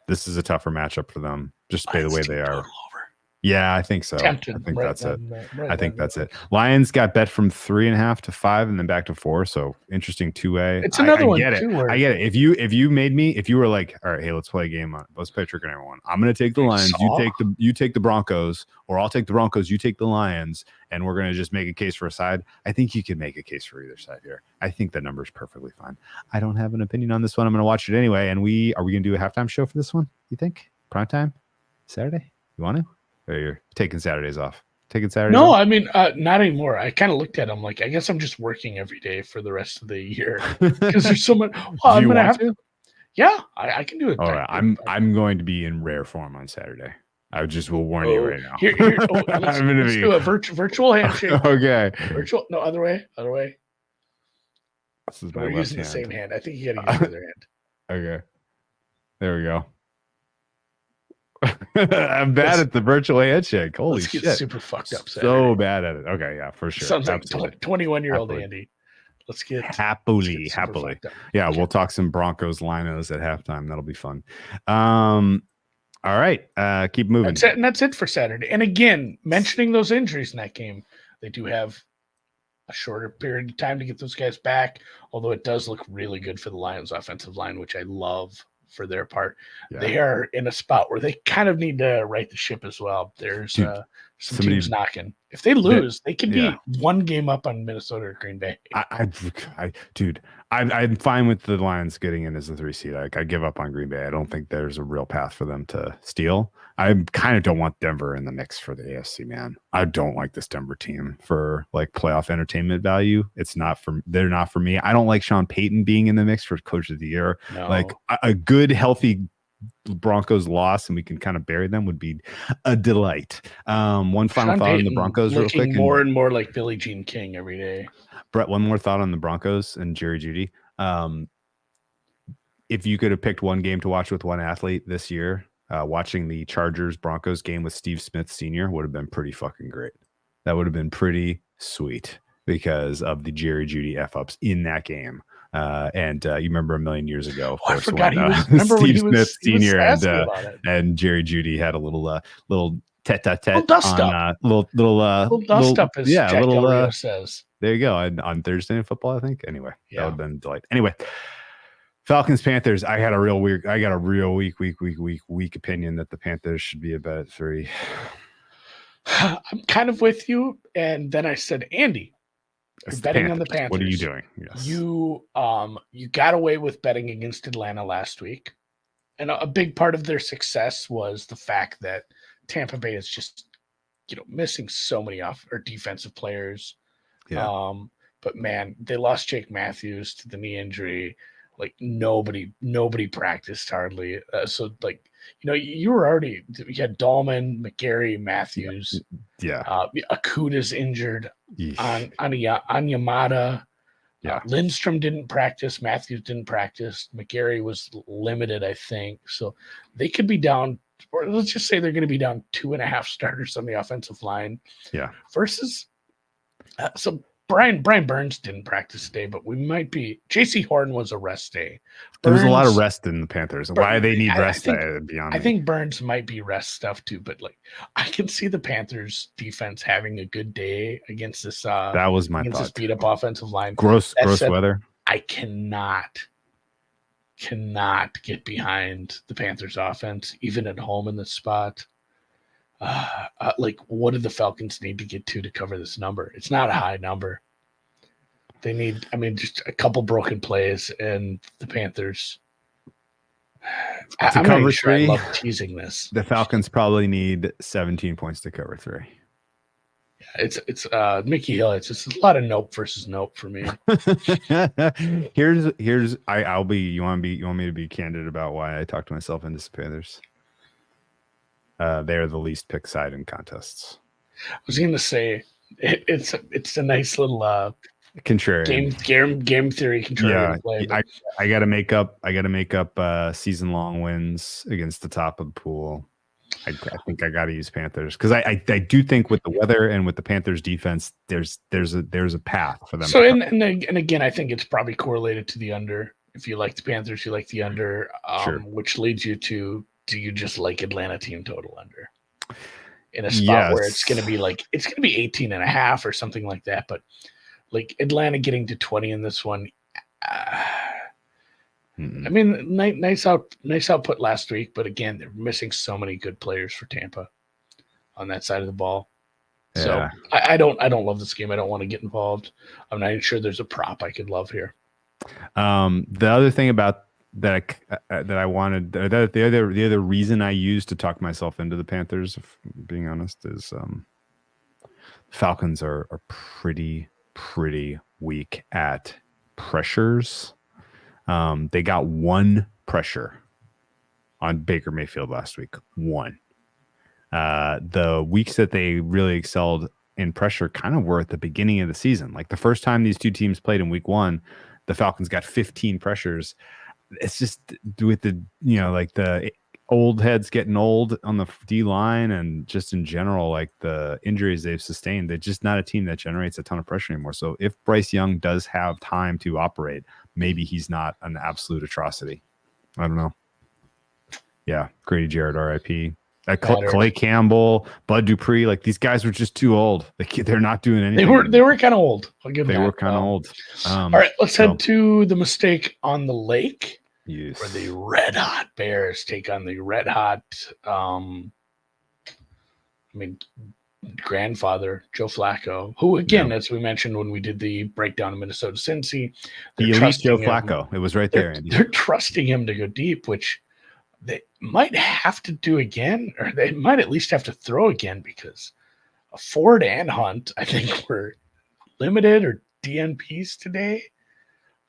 B: This is a tougher matchup for them, just by the way they are. Yeah, I think so.
C: Tempted.
B: I think that's it. Lions got bet from 3.5 to 5 and then back to 4. So interesting 2-way.
C: It's another one.
B: I get it. If you were like, all right, hey, let's play a game on. Let's play trick on everyone. I'm going to take the Lions. You take the Broncos, or I'll take the Broncos. You take the Lions, and we're going to just make a case for a side. I think you can make a case for either side here. I think the number's perfectly fine. I don't have an opinion on this one. I'm going to watch it anyway. And are we going to do a halftime show for this one? You think prime time Saturday? You want to? Or you're taking Saturdays off?
C: No, not anymore. I kind of looked at them I guess I'm just working every day for the rest of the year because there's so much. Well, I'm gonna have to. Yeah, I can do it.
B: All right, I'm going to be in rare form on Saturday. I just will warn you right now.
C: Let's do a virtual handshake.
B: Okay.
C: Virtual. No, other way.
B: This is my
C: We're using the same hand. I think you got to use the other hand.
B: Okay. There we go. I'm bad at the virtual handshake. Holy shit.
C: Super fucked up.
B: So bad at it. Okay, yeah, for sure.
C: Sounds like 21-year-old Andy. Let's get
B: happily. Yeah, we'll talk some Broncos Linos at halftime. That'll be fun. All right. Keep moving.
C: That's it, and that's it for Saturday. And again, mentioning those injuries in that game, they do have a shorter period of time to get those guys back, although it does look really good for the Lions offensive line, which I love for their part.
B: Yeah.
C: They are in a spot where they kind of need to right the ship as well. There's some teams knocking. If they lose, they could be one game up on Minnesota or Green Bay.
B: I'm fine with the Lions getting in as a 3 seed. I give up on Green Bay. I don't think there's a real path for them to steal. I kind of don't want Denver in the mix for the AFC, man. I don't like this Denver team for like playoff entertainment value. They're not for me. I don't like Sean Payton being in the mix for Coach of the Year.
C: No.
B: Like a good, healthy Broncos loss and we can kind of bury them would be a delight. One final thought on the Broncos real quick.
C: More and more like Billie Jean King every day.
B: Brett, one more thought on the Broncos and Jerry Jeudy. If you could have picked one game to watch with one athlete this year, watching the Chargers-Broncos game with Steve Smith Sr. would have been pretty fucking great. That would have been pretty sweet because of the Jerry Jeudy F-ups in that game. And you remember a million years ago, of course,
C: I forgot
B: when, Steve Smith Sr. and Jerry Jeudy had a little tete-a-tete
C: little dust
B: on
C: up.
B: Little
C: dust up, as Jack Del Rio says.
B: There you go. On Thursday Night Football, I think. Anyway, that would have been a delight. Anyway, Falcons Panthers. I got a real weak opinion that the Panthers should be a bet at 3.
C: I'm kind of with you, and then I said, Andy, you're betting on the Panthers.
B: What are you doing? Yes.
C: You got away with betting against Atlanta last week, and a big part of their success was the fact that Tampa Bay is just missing so many defensive players.
B: Yeah.
C: But man, they lost Jake Matthews to the knee injury. Like nobody practiced hardly. So like, you had Dahlman, McGarry, Matthews.
B: Yeah.
C: Akuda's injured. Anyamata.
B: Yeah.
C: Lindstrom didn't practice. Matthews didn't practice. McGarry was limited, I think. So they could be down, or let's just say they're going to be down 2.5 starters on the offensive line.
B: Yeah.
C: Versus, so Brian Burns didn't practice today, but we might be. J.C. Horn was a rest day.
B: There was a lot of rest in the Panthers. Why they need rest?
C: I think Burns might be rest stuff too, but like I can see the Panthers defense having a good day against this.
B: That was my thought.
C: This beat up offensive line.
B: Gross weather.
C: I cannot get behind the Panthers offense, even at home in this spot. Like, what do the Falcons need to get to cover this number? It's not a high number. They need, just a couple broken plays, and the Panthers. I'm
B: cover
C: sure
B: 3.
C: I love teasing this.
B: The Falcons probably need 17 points to cover 3.
C: It's Mickey Hill. It's just a lot of nope versus nope for me.
B: I'll be. You want me to be candid about why I talked myself into the Panthers? They're the least pick side in contests.
C: I was going to say it's a nice little
B: contrarian
C: game theory contrarian play.
B: I got to make up season long wins against the top of the pool. I think I got to use Panthers because I do think with the weather and with the Panthers defense, there's a path for them.
C: So and again, I think it's probably correlated to the under. If you like the Panthers, you like the under,
B: sure.
C: Which leads you to. Do you just like Atlanta team total under in a spot where it's going to be 18.5 or something like that? But like Atlanta getting to 20 in this one. Nice output last week, but again, they're missing so many good players for Tampa on that side of the ball. Yeah. So I don't love this game. I don't want to get involved. I'm not even sure there's a prop I could love here.
B: The other thing about that I wanted, the other reason I used to talk myself into the Panthers, if I'm being honest, is Falcons are pretty weak at pressures. They got 1 pressure on Baker Mayfield last week. 1. The weeks that they really excelled in pressure kind of were at the beginning of the season. Like the first time these two teams played in week 1, the Falcons got 15 pressures. It's just with the, the old heads getting old on the D line and just in general, like the injuries they've sustained, they're just not a team that generates a ton of pressure anymore. So if Bryce Young does have time to operate, maybe he's not an absolute atrocity. I don't know. Yeah, Grady Jarrett, R.I.P.
C: Mattered.
B: Clay Campbell, Bud Dupree, like these guys were just too old. They're not doing anything.
C: They were kind of old. I'll give them
B: They
C: that.
B: were kind of old.
C: All right, let's head to the mistake on the lake.
B: Yes.
C: Where the red hot Bears take on the red hot grandfather Joe Flacco, who again, as we mentioned when we did the breakdown of Minnesota Cincy,
B: the elite Joe Flacco. It was right there.
C: They're trusting him to go deep, which they might have to do again, or they might at least have to throw again, because Ford and Hunt, I think, were limited or DNPs today.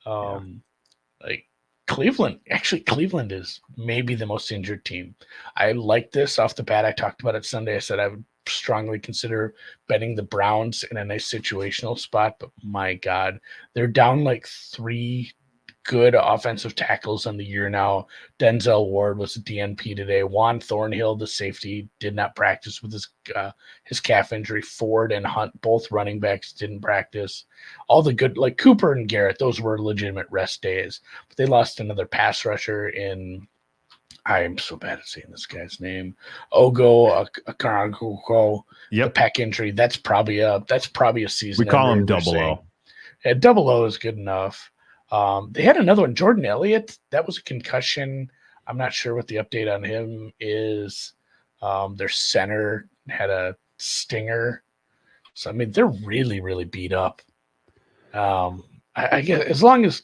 C: Like Cleveland is maybe the most injured team. I like this off the bat. I talked about it Sunday. I said I would strongly consider betting the Browns in a nice situational spot, but my God, they're down like 3 good offensive tackles on the year now. Denzel Ward was a DNP today. Juan Thornhill, the safety, did not practice with his calf injury. Ford and Hunt, both running backs, didn't practice. All the good, like Cooper and Garrett, those were legitimate rest days. But they lost another pass rusher in, I am so bad at saying this guy's name, Ogo Okoronkwo.
B: Yep.
C: The pec injury. That's probably a season.
B: We call him Double O.
C: Yeah, Double O is good enough. They had another one, Jordan Elliott. That was a concussion. I'm not sure what the update on him is. Their center had a stinger. So, I mean, they're really, really beat up. I guess as long as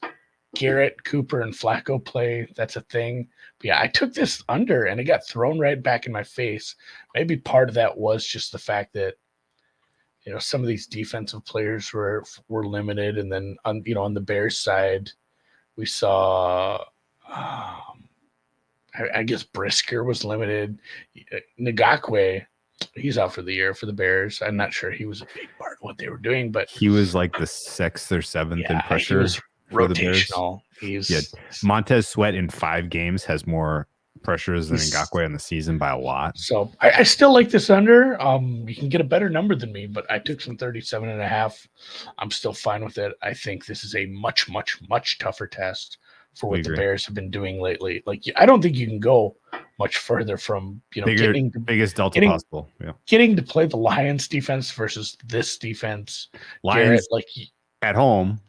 C: Garrett, Cooper, and Flacco play, that's a thing. But yeah, I took this under, and it got thrown right back in my face. Maybe part of that was just the fact that, you know, some of these defensive players were limited, and then on the Bears side, we saw, I guess Brisker was limited. Ngakwe, he's out for the year for the Bears. I'm not sure he was a big part of what they were doing, but
B: he was like the 6th or 7th in pressure.
C: He was rotational.
B: Montez Sweat in 5 games has more pressures than Ngakwe in the season by a lot.
C: So I still like this under. You can get a better number than me, but I took some 37.5. I'm still fine with it. I think this is a much, much, much tougher test for what the Bears have been doing lately. Like, I don't think you can go much further from,
B: biggest delta possible. Yeah.
C: Getting to play the Lions defense versus this defense.
B: Lions at home,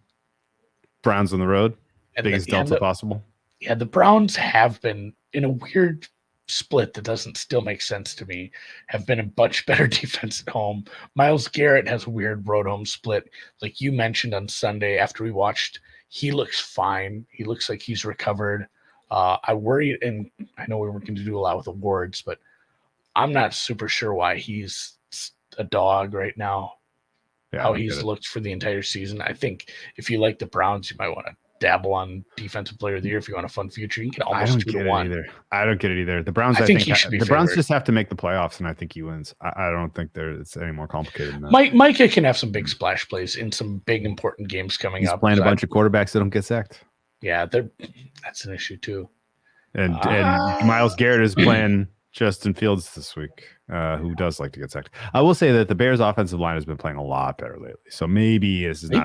B: Browns on the road, biggest delta possible.
C: Yeah, the Browns have been, in a weird split that doesn't still make sense to me, have been a much better defense at home. Myles Garrett has a weird road home split. Like you mentioned on Sunday after we watched, he looks fine. He looks like he's recovered. I worry, and I know we weren't going to do a lot with awards, but I'm not super sure why he's a dog right now. Yeah, how he's looked for the entire season. I think if you like the Browns, you might want to dabble on defensive player of the year if you want a fun future. You can get almost 2-1.
B: I don't get it either. The Browns, I think the Browns just have to make the playoffs, and I think he wins. I don't think it's any more complicated than that.
C: Micah can have some big splash plays in some big important games coming up.
B: He's playing a bunch of quarterbacks that don't get sacked.
C: Yeah, that's an issue too.
B: And Myles Garrett is playing Justin Fields this week, who does like to get sacked. I will say that the Bears' offensive line has been playing a lot better lately. So maybe this is
C: they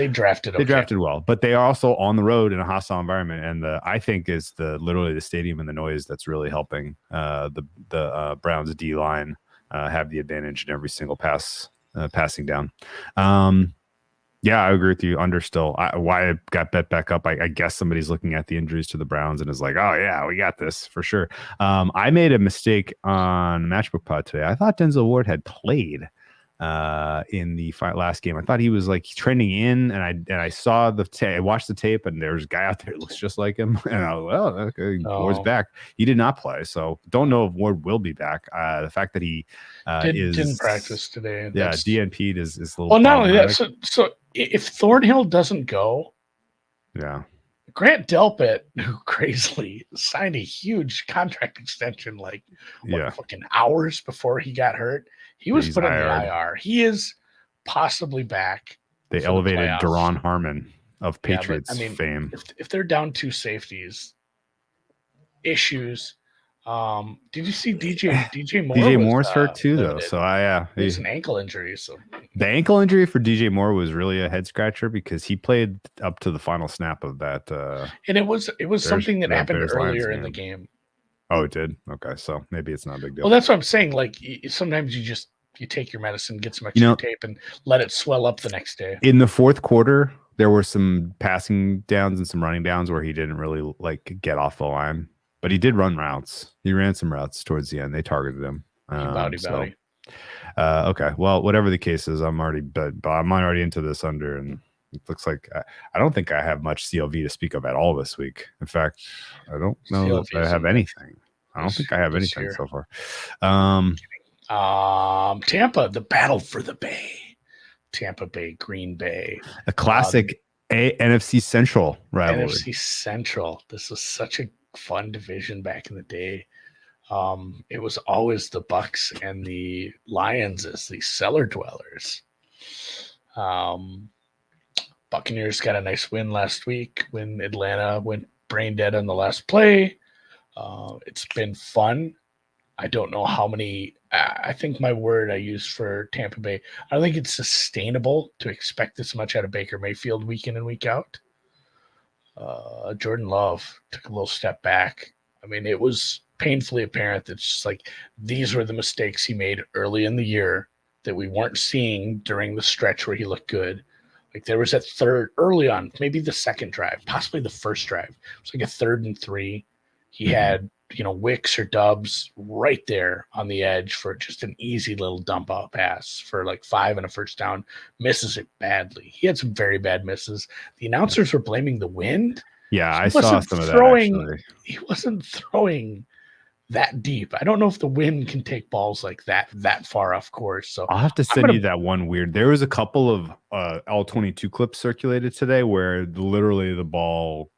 C: drafted
B: well, but they are also on the road in a hostile environment, and I think is literally the stadium and the noise that's really helping the Browns D line have the advantage in every single passing down. Yeah, I agree with you. Under still. Why I got bet back up, I guess somebody's looking at the injuries to the Browns and is like, oh, yeah, we got this for sure. I made a mistake on Matchbook Pod today. I thought Denzel Ward had played in the last game. I thought he was like trending in, and I saw I watched the tape, and there's a guy out there that looks just like him. And I was, well, okay, Ward's back. He did not play, so don't know if Ward will be back. The fact that he
C: didn't practice today.
B: Yeah, DNP'd is a little.
C: Well, not only that, so if Thornhill doesn't go,
B: yeah,
C: Grant Delpit, who crazily signed a huge contract extension fucking hours before he got hurt, he was put on the IR. He is possibly back.
B: They elevated Daron Harmon of Patriots fame.
C: If they're down 2 safeties, issues. Did you see DJ Moore?
B: DJ Moore's hurt too, though. So
C: he's an ankle injury. So
B: the ankle injury for DJ Moore was really a head scratcher because he played up to the final snap of that.
C: And it was something that happened earlier in the game.
B: Oh, it did. Okay, so maybe it's not a big deal.
C: Well, that's what I'm saying. Like sometimes you take your medicine, get some
B: You
C: extra
B: know,
C: tape, and let it swell up the next day.
B: in the fourth quarter, there were some passing downs and some running downs where he didn't really like get off the line, but he did run routes. He ran some routes towards the end. They targeted him.
C: Bowdy.
B: Okay. Well, whatever the case is, I'm already into this under, and it looks like I don't think I have much CLV to speak of at all this week. In fact, I don't know if I have anything. I don't think I have anything so far.
C: Tampa, the battle for the Bay. Tampa Bay, Green Bay.
B: A classic NFC Central rivalry.
C: NFC Central. This was such a fun division back in the day. It was always the Bucks and the Lions as the cellar dwellers. Buccaneers got a nice win last week when Atlanta went brain dead on the last play. It's been fun. I don't know how many. I think my word I used for Tampa Bay, I don't think it's sustainable to expect this much out of Baker Mayfield week in and week out. Jordan Love took a little step back. I mean, it was painfully apparent that it's just like these were the mistakes he made early in the year that we weren't seeing during the stretch where he looked good. Like there was that third early on, maybe the second drive, possibly the first drive. It was like a 3rd and 3. He had, Wicks or Dubs right there on the edge for just an easy little dump out pass for like 5 and a first down. Misses it badly. He had some very bad misses. The announcers were blaming the wind.
B: Yeah, I saw some of that actually.
C: He wasn't throwing that deep. I don't know if the wind can take balls like that far off course. So
B: I'll have to send you that one weird. There was a couple of L22 clips circulated today where literally the ball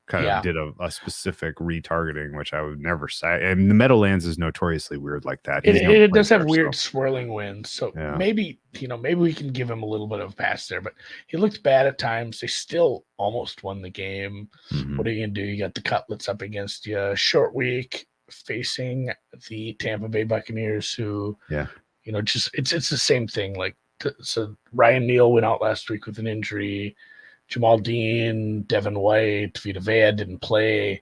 B: kind of did a specific retargeting, which I would never say. And the Meadowlands is notoriously weird like that.
C: It does have weird swirling winds. So maybe we can give him a little bit of a pass there, but he looked bad at times. They still almost won the game. Mm-hmm. What are you going to do? You got the Cutlets up against you. Short week facing the Tampa Bay Buccaneers who, just it's the same thing. Like, so Ryan Neal went out last week with an injury. Jamal Dean, Devin White, Vita Vea didn't play.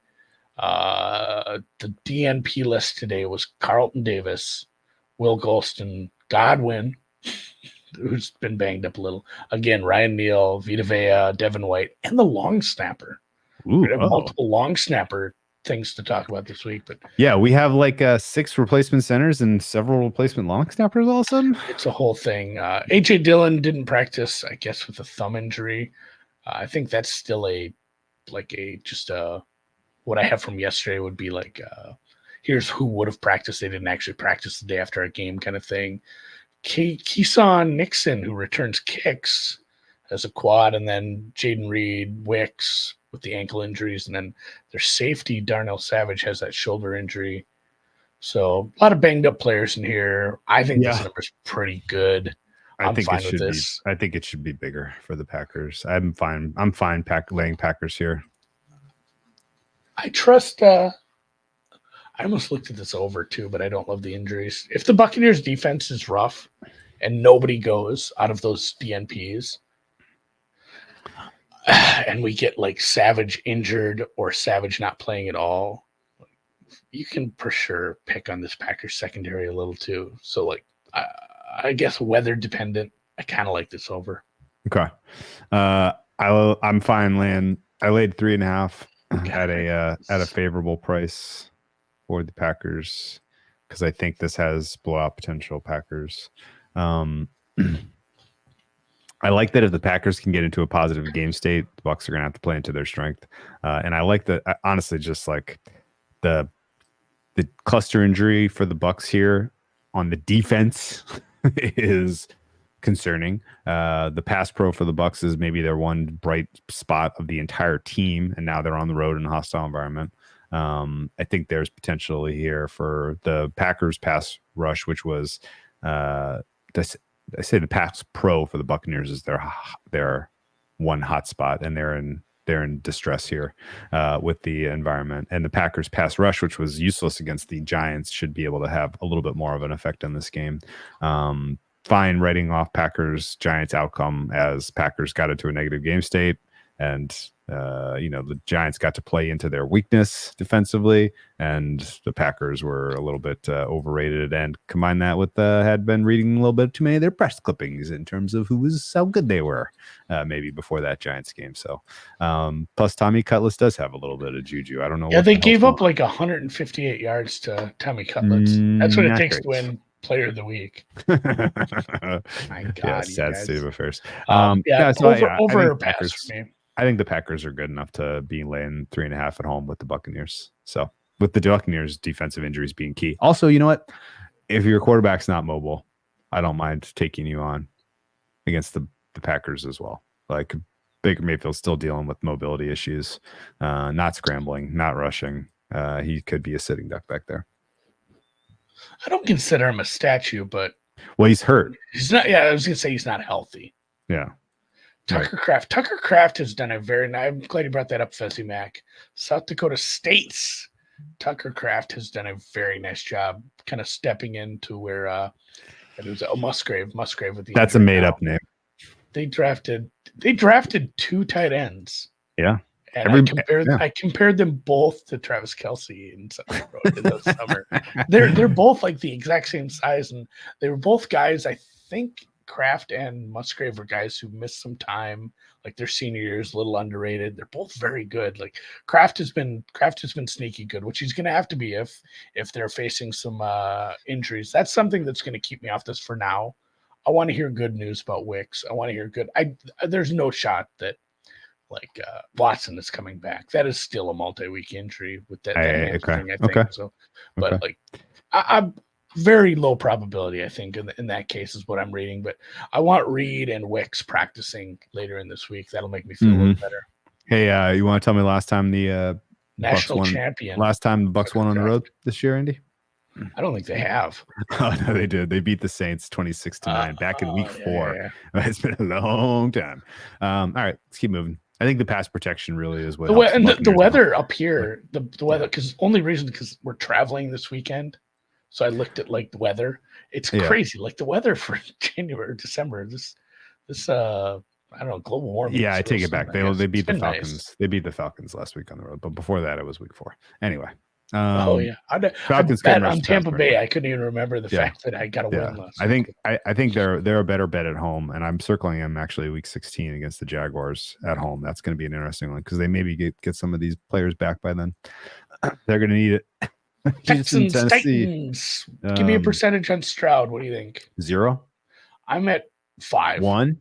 C: The DNP list today was Carlton Davis, Will Golston, Godwin, who's been banged up a little. Again, Ryan Neal, Vita Vea, Devin White, and the long snapper. We have multiple long snapper things to talk about this week. But
B: yeah, we have like 6 replacement centers and several replacement long snappers all of a sudden.
C: It's a whole thing. AJ Dillon didn't practice, I guess, with a thumb injury. I think that's still what I have from yesterday would be like, here's who would have practiced. They didn't actually practice the day after a game kind of thing. Keeson Nixon, who returns kicks as a quad, and then Jaden Reed, Wicks with the ankle injuries, and then their safety, Darnell Savage, has that shoulder injury. So a lot of banged up players in here. I think this number's pretty good. I think
B: it should be bigger for the Packers. I'm fine laying Packers here.
C: I trust. I almost looked at this over too, but I don't love the injuries. If the Buccaneers defense is rough and nobody goes out of those DNPs, and we get like Savage injured or Savage not playing at all, you can for sure pick on this Packers secondary a little too. So like, I guess weather dependent. I kind of like this over.
B: Okay. I'm fine laying. I laid 3.5 at a favorable price for the Packers because I think this has blowout potential. Packers. I like that if the Packers can get into a positive game state, the Bucs are going to have to play into their strength. And I like that. Honestly, just like the cluster injury for the Bucs here on the defense is concerning. The pass pro for the Bucs is maybe their one bright spot of the entire team, and now they're on the road in a hostile environment. I think there's potentially here for the Packers pass rush, which was I say the pass pro for the Buccaneers is their one hot spot, and they're in distress here with the environment. And the Packers pass rush, which was useless against the Giants, should be able to have a little bit more of an effect on this game. Fine writing off Packers Giants outcome as Packers got into a negative game state. And the Giants got to play into their weakness defensively, and the Packers were a little bit overrated. And combine that with had been reading a little bit too many of their press clippings in terms of how good they were, maybe before that Giants game. So, plus Tommy Cutlets does have a little bit of juju. I don't know.
C: Yeah, they gave up like 158 yards to Tommy Cutlets. That's what it takes to win Player of the Week. My God,
B: yeah, sad state of affairs.
C: Over or pass for me.
B: I think the Packers are good enough to be laying 3.5 at home with the Buccaneers. So with the Buccaneers defensive injuries being key. Also, you know what? If your quarterback's not mobile, I don't mind taking you on against the Packers as well. Like Baker Mayfield's still dealing with mobility issues, not scrambling, not rushing. He could be a sitting duck back there.
C: I don't consider him a statue, but
B: he's hurt.
C: He's not. Yeah, I was gonna say he's not healthy.
B: Yeah.
C: Tucker Kraft has done a very nice. I'm glad you brought that up, Fezzy Mac. South Dakota State's Tucker Kraft has done a very nice job, kind of stepping into where it was Musgrave with the.
B: That's a made up name.
C: They drafted 2 tight ends.
B: Yeah.
C: And I compared them both to Travis Kelce in the summer. They're both like the exact same size, and they were both guys. I think Kraft and Musgrave were guys who missed some time, like their senior years, a little underrated. They're both very good. Like Kraft has been sneaky good, which he's going to have to be if they're facing some injuries. That's something that's going to keep me off this for now. I want to hear good news about Wicks. I want to hear good. There's no shot that Watson is coming back. That is still a multi-week injury with that hamstring, I think. Okay. So, but I'm very low probability, I think, in that case is what I'm reading. But I want Reed and Wicks practicing later in this week. That'll make me feel a little better.
B: Hey, you want to tell me last time the
C: national champion?
B: Last time the Bucs won on the road this year, Andy?
C: I don't think they have.
B: Oh, no, they did. They beat the Saints 26-9 back in week 4.
C: Yeah.
B: It's been a long time. All right, let's keep moving. I think the pass protection really is what.
C: The weather up here, the weather, because we're traveling this weekend. So I looked at the weather. It's crazy. Like the weather for January or December. This I don't know, global warming.
B: Yeah, I take it back. They beat the Falcons. Nice. They beat the Falcons last week on the road, but before that it was week 4. Anyway.
C: I bet on Tampa Bay. I couldn't even remember the fact that I got a win last week.
B: I think they're a better bet at home, and I'm circling them actually week 16 against the Jaguars at home. That's going to be an interesting one because they maybe get some of these players back by then. They're going to need it.
C: Texans, Titans. Give me a percentage on Stroud. What do you think?
B: 0.
C: I'm at 5.
B: 1.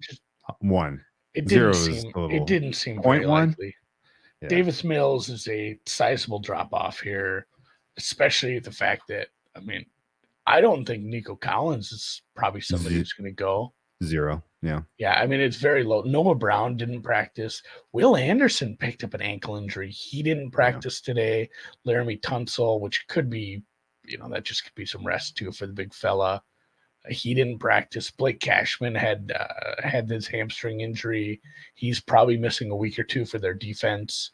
C: It didn't seem very likely. Yeah. Davis Mills is a sizable drop off here, especially the fact that I don't think Nico Collins is probably somebody who's going to go.
B: 0. Yeah.
C: Yeah. It's very low. Noah Brown didn't practice. Will Anderson picked up an ankle injury. He didn't practice today. Laramie Tunsil, which could be, that just could be some rest too for the big fella. He didn't practice. Blake Cashman had this hamstring injury. He's probably missing a week or 2 for their defense.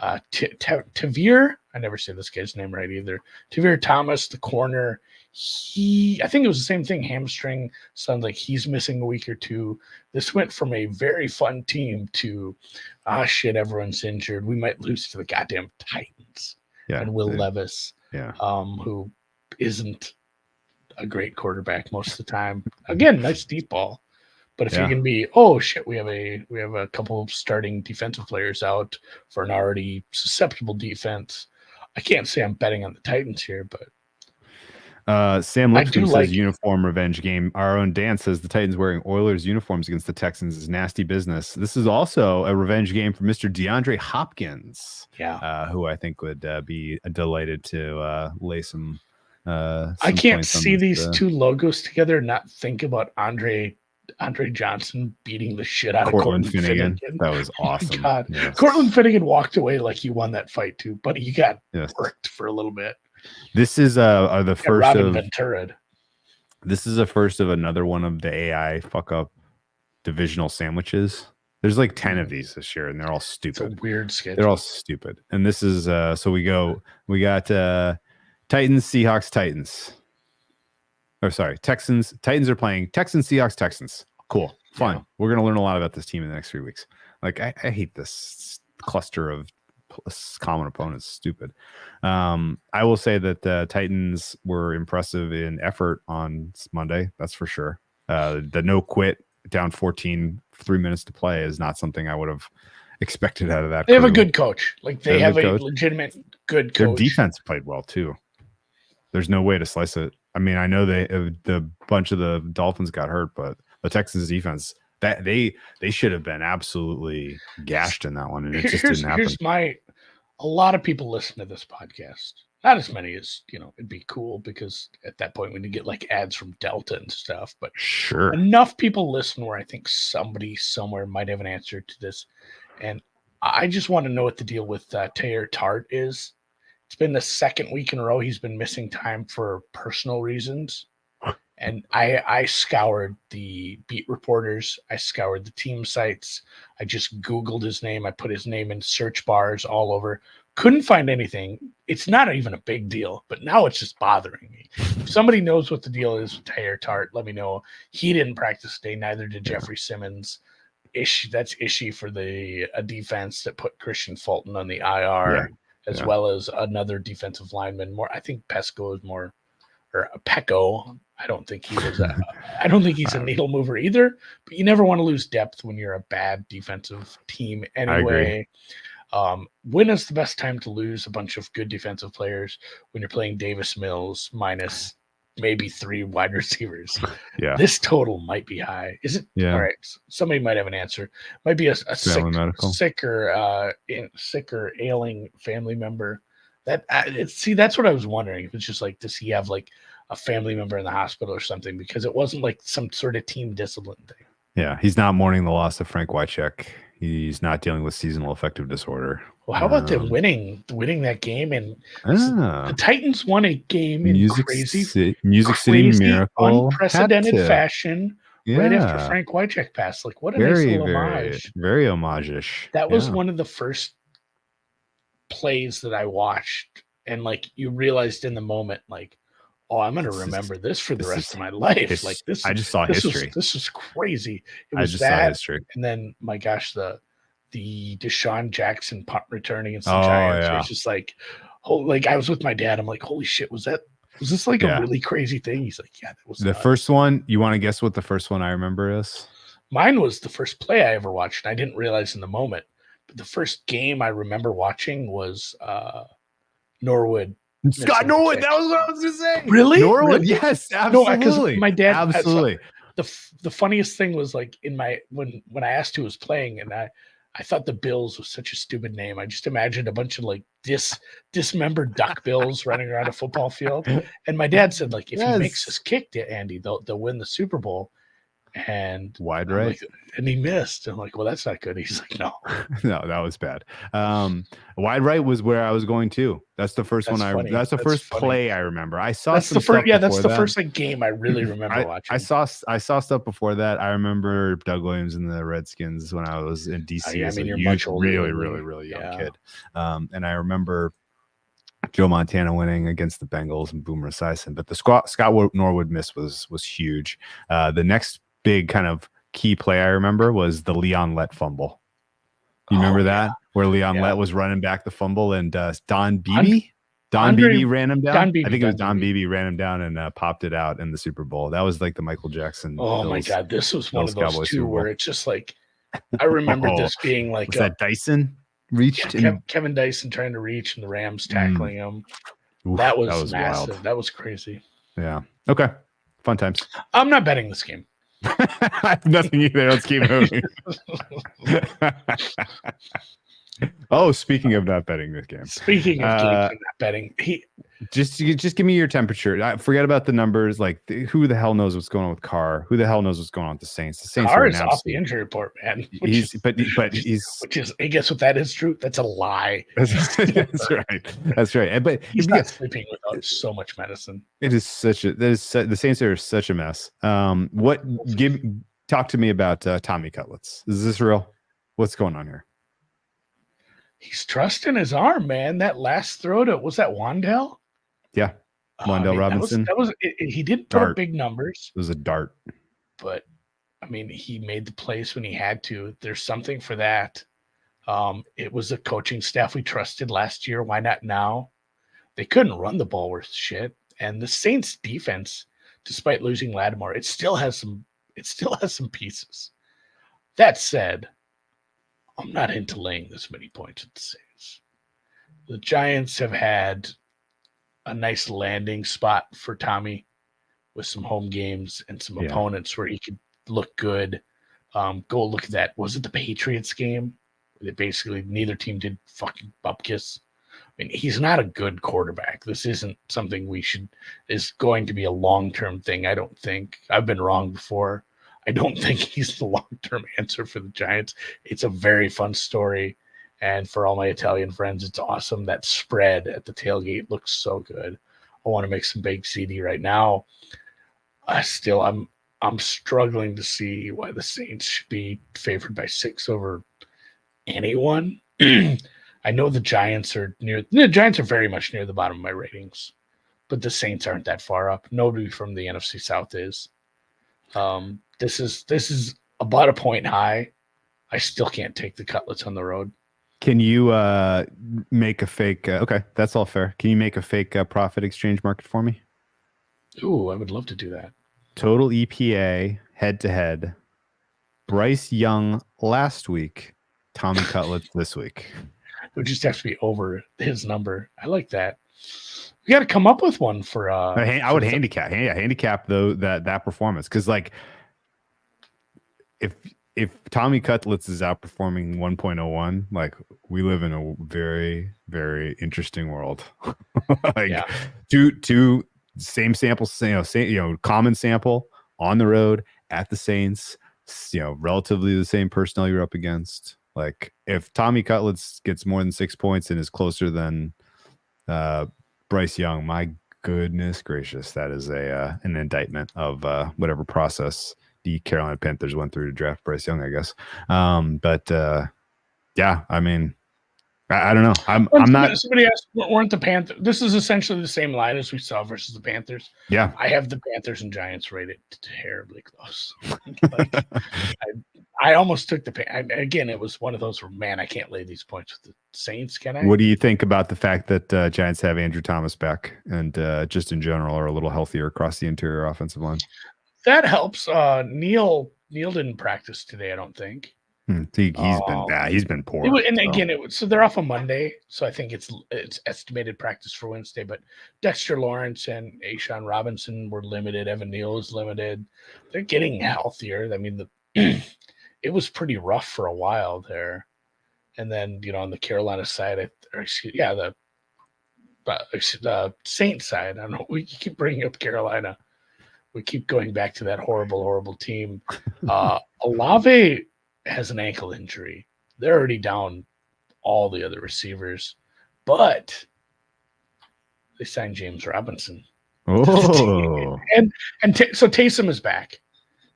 C: Tavir, I never say this guy's name right either. Tavir Thomas, the corner. I think it was the same thing. Hamstring. Sounds like he's missing a week or 2. This went from a very fun team to, shit, everyone's injured. We might lose to the goddamn Titans.
B: Yeah,
C: and Will Levis.
B: Yeah.
C: Who isn't a great quarterback most of the time. Again, nice deep ball. But if you can be, we have a couple of starting defensive players out for an already susceptible defense. I can't say I'm betting on the Titans here, but
B: Sam Lipscomb says uniform revenge game. Our own Dan says the Titans wearing Oilers uniforms against the Texans is nasty business. This is also a revenge game for Mr. DeAndre Hopkins.
C: Yeah.
B: Who I think would be delighted to lay some.
C: I can't see these 2 logos together and not think about Andre Johnson beating the shit out of Cortland Finnegan.
B: That was awesome.
C: God. Yes. Cortland Finnegan walked away like he won that fight too, but he got worked for a little bit.
B: This is the first
C: Robin
B: of
C: Ventura.
B: This is the first of another one of the AI fuck up divisional sandwiches. There's like 10 of these this year, and they're all stupid.
C: It's a weird schedule.
B: They're all stupid. And this is so we got Titans, Seahawks, Titans. Or sorry, Titans are playing Texans, Seahawks, Texans. Cool. Fun. Yeah. We're going to learn a lot about this team in the next 3 weeks. Like I hate this cluster of common opponents. Stupid. I will say that the Titans were impressive in effort on Monday. That's for sure. The no quit down 14, 3 minutes to play is not something I would have expected out of that.
C: They have a good coach. Like they have a legitimate good coach.
B: Their defense played well too. There's no way to slice it. I mean, I know the bunch of the Dolphins got hurt, but the Texans defense that they should have been absolutely gashed in that one, and it just didn't happen.
C: A lot of people listen to this podcast. Not as many as, it'd be cool because at that point we need to get like ads from Delta and stuff. But
B: sure,
C: enough people listen where I think somebody somewhere might have an answer to this. And I just want to know what the deal with Taylor Tart is. It's been the second week in a row he's been missing time for personal reasons. And I scoured the beat reporters. I scoured the team sites. I just Googled his name. I put his name in search bars all over. Couldn't find anything. It's not even a big deal, but now it's just bothering me. If somebody knows what the deal is with Taylor Tart, let me know. He didn't practice today. Neither did Jeffrey Simmons. That's issue for a defense that put Christian Fulton on the IR, as well as another defensive lineman. I think Pesco is more, or Pecco. I don't think he was. I don't think he's a needle mover either. But you never want to lose depth when you're a bad defensive team anyway. When is the best time to lose a bunch of good defensive players? When you're playing Davis Mills minus maybe 3 wide receivers. Yeah, this total might be high. Is it?
B: Yeah.
C: All right. Somebody might have an answer. Might be a sick or ailing family member. That's what I was wondering. If it's just like, does he have like a family member in the hospital or something? Because it wasn't like some sort of team discipline thing.
B: Yeah, he's not mourning the loss of Frank Wycheck. He's not dealing with seasonal affective disorder.
C: Well, how about them winning that game? And the Titans won a game in Music City Miracle, unprecedented fashion, right after Frank Wycheck passed. Like, what a nice little homage.
B: Very homage-ish.
C: That was one of the first plays that I watched, and like you realized in the moment, like, oh, I'm going to remember this for the rest of my life. Like this,
B: I just saw history.
C: This is crazy. It was saw history. And then, my gosh, the Deshaun Jackson punt returning against the Giants. Yeah. It's just like, I was with my dad. I'm like, holy shit, was this like a really crazy thing? He's like, yeah, that was
B: the first one. You want to guess what the first one I remember is?
C: Mine was the first play I ever watched. And I didn't realize in the moment, but the first game I remember watching was Norwood.
B: Scott Norwood. That was what I was going to say.
C: Really?
B: Norwood. Really? Yes, absolutely.
C: No, my dad.
B: Absolutely.
C: The funniest thing was like when I asked who was playing, and I thought the Bills was such a stupid name. I just imagined a bunch of like dismembered duck bills running around a football field. And my dad said, like, if he makes this kick to Andy, they'll win the Super Bowl. And
B: wide right,
C: like, and he missed. I'm like, well, that's not good. He's like, no,
B: that was bad. Wide right was where I was going to. That's the first one. That's the first play I remember. I saw.
C: That's the first. Yeah, that's the first like game I really remember watching.
B: I saw stuff before that. I remember Doug Williams and the Redskins when I was in DC as a really young kid. And I remember Joe Montana winning against the Bengals and Boomer Esiason. But the Scott Norwood miss was huge. The next big kind of key play I remember was the Leon Lett fumble. You remember that? Where Leon Lett was running back the fumble and Don Beebe ran him down. I think it was Don Beebe ran him down and popped it out in the Super Bowl. That was like the Michael Jackson.
C: Oh my God. This was one of those Cowboys two where it's just like, I remember this being like,
B: was that Dyson reached?
C: Kevin Dyson trying to reach and the Rams tackling him. Oof, that was massive. Wild. That was crazy.
B: Yeah. Okay. Fun times.
C: I'm not betting this game.
B: I have nothing either. Let's keep moving. Oh, speaking of not betting this game.
C: Speaking of not betting,
B: just give me your temperature. Forget about the numbers. Like, who the hell knows what's going on with Carr? Who the hell knows what's going on with the Saints? The Saints
C: Carr is off the injury report, man.
B: But
C: I guess what that is true. That's a lie.
B: That's right. That's right. But
C: he's not sleeping without so much medicine.
B: It is the Saints are such a mess. Talk to me about Tommy Cutlets. Is this real? What's going on here?
C: He's trusting his arm, man. That last throw was that Wandell?
B: Yeah. Wandell Robinson.
C: He did put up big numbers.
B: It was a dart.
C: But I mean, he made the plays when he had to. There's something for that. It was a coaching staff we trusted last year. Why not now? They couldn't run the ball worth shit. And the Saints defense, despite losing Lattimore, it still has some pieces. That said, I'm not into laying this many points at the Saints. The Giants have had a nice landing spot for Tommy with some home games and some opponents where he could look good. Go look at that. Was it the Patriots game? Where they basically neither team did fucking bupkis. I mean, he's not a good quarterback. This isn't something is going to be a long-term thing. I don't think. I've been wrong before. I don't think he's the long-term answer for the Giants. It's a very fun story. And for all my Italian friends, it's awesome. That spread at the tailgate looks so good. I want to make some baked CD right now. I'm struggling to see why the Saints should be favored by 6 over anyone. I know the Giants are very much near the bottom of my ratings, but the Saints aren't that far up. Nobody from the NFC South is. This is about a point high. I still can't take the Cutlets on the road.
B: Can you make a fake? Okay, that's all fair. Can you make a fake profit exchange market for me?
C: Ooh, I would love to do that.
B: Total EPA head to head. Bryce Young last week. Tommy Cutlets this week.
C: It would just have to be over his number. I like that. We got to come up with one for.
B: I would handicap though that performance, because like if Tommy Cutlets is outperforming 1.01, like we live in a very, very interesting world. Two same sample, common sample on the road at the Saints, relatively the same personnel you're up against. Like if Tommy Cutlets gets more than 6 points and is closer than Bryce Young, my goodness gracious, that is an indictment of whatever process the Carolina Panthers went through to draft Bryce Young, I guess. I mean, I don't know. I'm not.
C: Somebody asked, weren't the Panthers? This is essentially the same line as we saw versus the Panthers.
B: Yeah,
C: I have the Panthers and Giants rated terribly close. I almost took again. It was one of those where, man, I can't lay these points with the Saints. Can I?
B: What do you think about the fact that Giants have Andrew Thomas back and just in general are a little healthier across the interior offensive line?
C: That helps. Neil didn't practice today, I don't think.
B: He's been bad. He's been poor.
C: So they're off on Monday, so I think it's estimated practice for Wednesday. But Dexter Lawrence and Ashawn Robinson were limited. Evan Neal is limited. They're getting healthier. I mean, it was pretty rough for a while there. And then on the Carolina side, the Saints side. I don't know. We keep bringing up Carolina. We keep going back to that horrible, horrible team. Olave has an ankle injury. They're already down all the other receivers, but they signed James Robinson.
B: Oh,
C: so Taysom is back.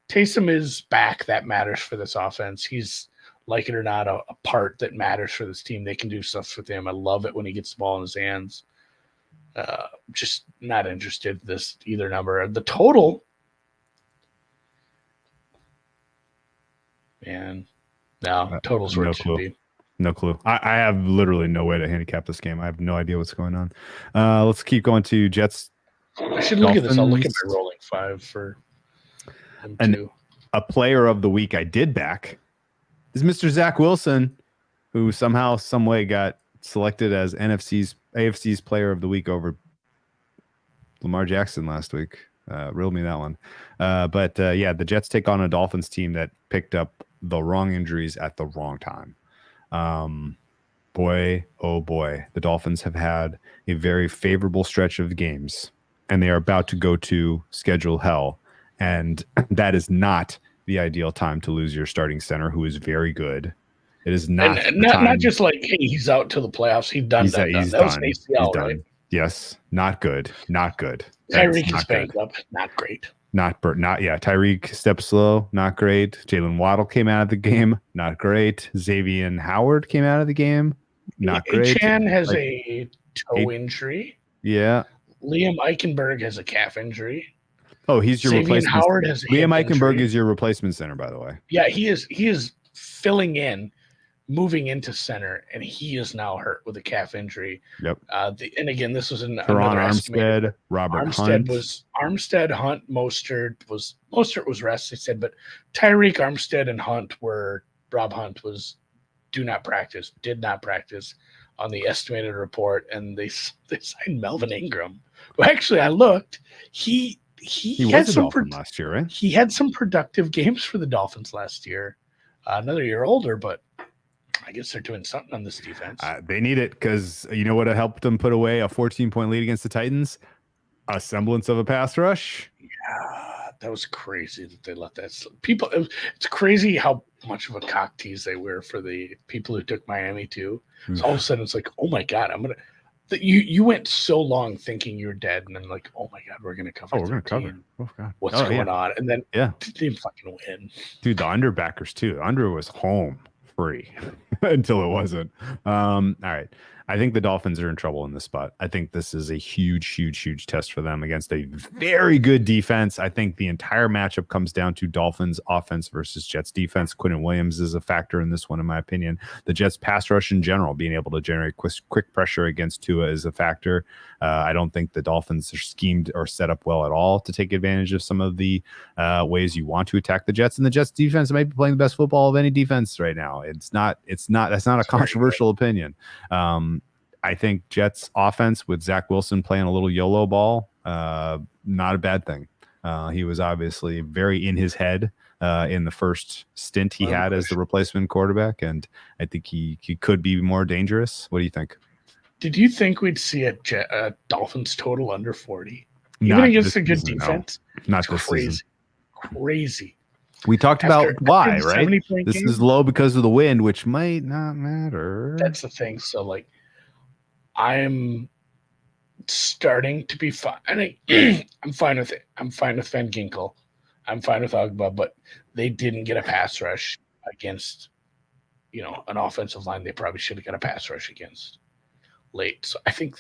C: Taysom is back. That matters for this offense. He's, like it or not, a part that matters for this team. They can do stuff with him. I love it when he gets the ball in his hands. Just not interested in this either number. The total, man, total's where it should be.
B: No clue. I have literally no way to handicap this game. I have no idea what's going on. Let's keep going to Jets.
C: I should look at this. I'll look at my rolling 5 for them too.
B: A player of the week I did back is Mr. Zach Wilson, who somehow, some way got selected as AFC's player of the week over Lamar Jackson last week. Reeled me that one. But the Jets take on a Dolphins team that picked up the wrong injuries at the wrong time. Boy, oh boy, the Dolphins have had a very favorable stretch of games, and they are about to go to schedule hell. And that is not the ideal time to lose your starting center, who is very good. It is not.
C: Not just like, hey, he's out to the playoffs. He's done. That was an ACL, right?
B: Yes, not good. Not good.
C: Tyreek is banged up. Not great.
B: Tyreek stepped slow. Not great. Jalen Waddle came out of the game. Not great. Xavier Howard came out of the game. Not great.
C: Chan has a toe injury.
B: Yeah.
C: Liam Eichenberg has a calf injury.
B: Oh, he's your
C: Xavier
B: replacement.
C: Howard has a
B: Liam
C: hip
B: Eichenberg
C: injury.
B: is your replacement center, by the way.
C: Yeah, he is filling in, moving into center, and he is now hurt with a calf injury.
B: Yep.
C: And again, this was
B: Teron
C: another estimated.
B: Armstead, Robert Hunt.
C: Armstead, Hunt, Mostert was rest, they said, but Tyreek, Armstead, and Rob Hunt did not practice on the estimated report, and they signed Melvin Ingram. Well, actually, I looked. He had
B: was a Dolphin last year, right?
C: He had some productive games for the Dolphins last year. Another year older, but I guess they're doing something on this defense.
B: They need it because you know what helped them put away a 14-point lead against the Titans? A semblance of a pass rush.
C: Yeah, that was crazy that they let that slip. It's crazy how much of a cock tease they were for the people who took Miami too. So all of a sudden it's like, oh my God, you went so long thinking you were dead, and then like, oh my God, we're gonna cover.
B: Oh, we're gonna cover. Oh God,
C: what's going on? And then didn't fucking win.
B: Dude, the underbackers too. The under was home free until it wasn't. All right. I think the Dolphins are in trouble in this spot. I think this is a huge test for them against a very good defense. I think the entire matchup comes down to Dolphins offense versus Jets defense. Quinton Williams is a factor in this one, in my opinion. The Jets pass rush in general, being able to generate quick pressure against Tua is a factor. I don't think the Dolphins are schemed or set up well at all to take advantage of some of the ways you want to attack the Jets. And the Jets defense might be playing the best football of any defense right now. That's not a controversial opinion. I think Jets offense with Zach Wilson playing a little YOLO ball, not a bad thing. He was obviously very in his head in the first stint he had as the replacement quarterback, and I think he could be more dangerous. What do you think?
C: Did you think we'd see a Dolphins total under 40? Even against a good defense?
B: No. Not this season.
C: Crazy.
B: We talked about why, right? This
C: game?
B: Is low because of the wind, which might not matter.
C: That's the thing. So, like, I'm starting to be fine. I'm fine with it. I'm fine with Van Ginkel. I'm fine with Ogba, but they didn't get a pass rush against, an offensive line they probably should have got a pass rush against late. So I think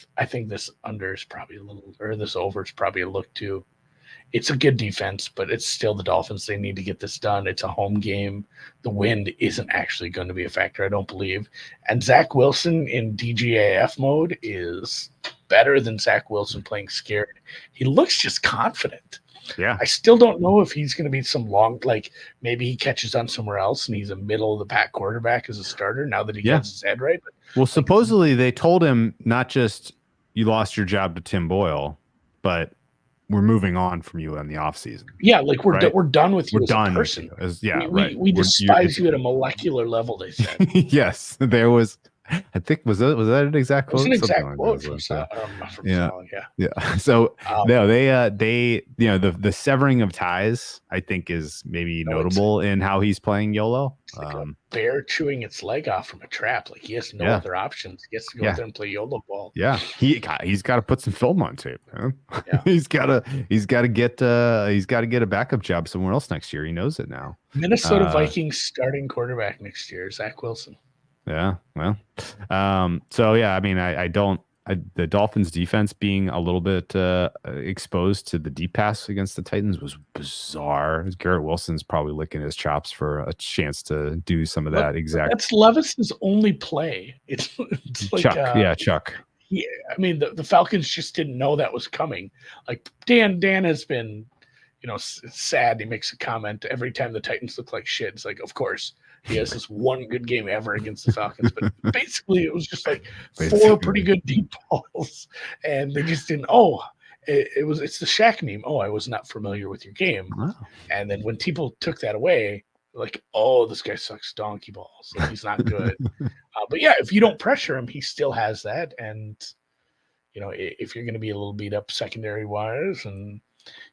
C: this under is probably this over is probably a look too. It's a good defense, but it's still the Dolphins. They need to get this done. It's a home game. The wind isn't actually going to be a factor, I don't believe. And Zach Wilson in DGAF mode is better than Zach Wilson playing scared. He looks just confident.
B: Yeah.
C: I still don't know if he's going to be some long, like maybe he catches on somewhere else and he's a middle of the pack quarterback as a starter now that he gets his head right.
B: Well, supposedly they told him not just you lost your job to Tim Boyle, but we're moving on from you in the offseason.
C: Yeah, like we're done with you as a person. We despise you at a molecular level, they said.
B: Yes, there was. I think was that an exact quote?
C: It was an exact quote from Sal.
B: Yeah. So no, they the severing of ties I think is maybe notable in how he's playing YOLO.
C: It's like a bear chewing its leg off from a trap. Like he has no other options. He gets to go out there and play YOLO ball.
B: Yeah, he's got to put some film on tape. Man. Yeah. he's got to get a backup job somewhere else next year. He knows it now.
C: Minnesota Vikings starting quarterback next year, Zach Wilson.
B: Yeah, well, so yeah, I mean, the Dolphins defense being a little bit exposed to the deep pass against the Titans was bizarre. Garrett Wilson's probably licking his chops for a chance to do some of that exact.
C: That's Levis's only play. It's like
B: Chuck. Chuck.
C: Yeah, I mean, the Falcons just didn't know that was coming. Like Dan has been, sad. He makes a comment every time the Titans look like shit. It's like, of course. He has this one good game ever against the Falcons, but basically it was just like 4 pretty good deep balls, and they just didn't. It's the Shaq meme. I was not familiar with your game, and then when people took that away, like, this guy sucks donkey balls. Like, he's not good. But yeah, if you don't pressure him, he still has that, and if you're going to be a little beat up secondary wise, and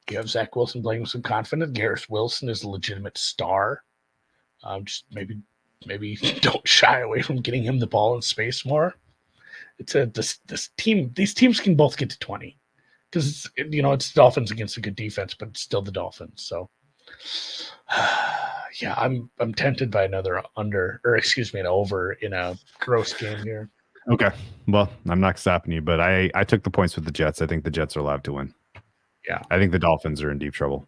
C: you have Zach Wilson playing with some confidence, Garrett Wilson is a legitimate star. Just maybe don't shy away from getting him the ball in space more. These teams can both get to 20 because it's Dolphins against a good defense, but it's still the Dolphins. So yeah, I'm tempted by an over in a gross game here.
B: Okay, well, I'm not stopping you, but I took the points with the Jets. I think the Jets are allowed to win.
C: Yeah.
B: I think the Dolphins are in deep trouble.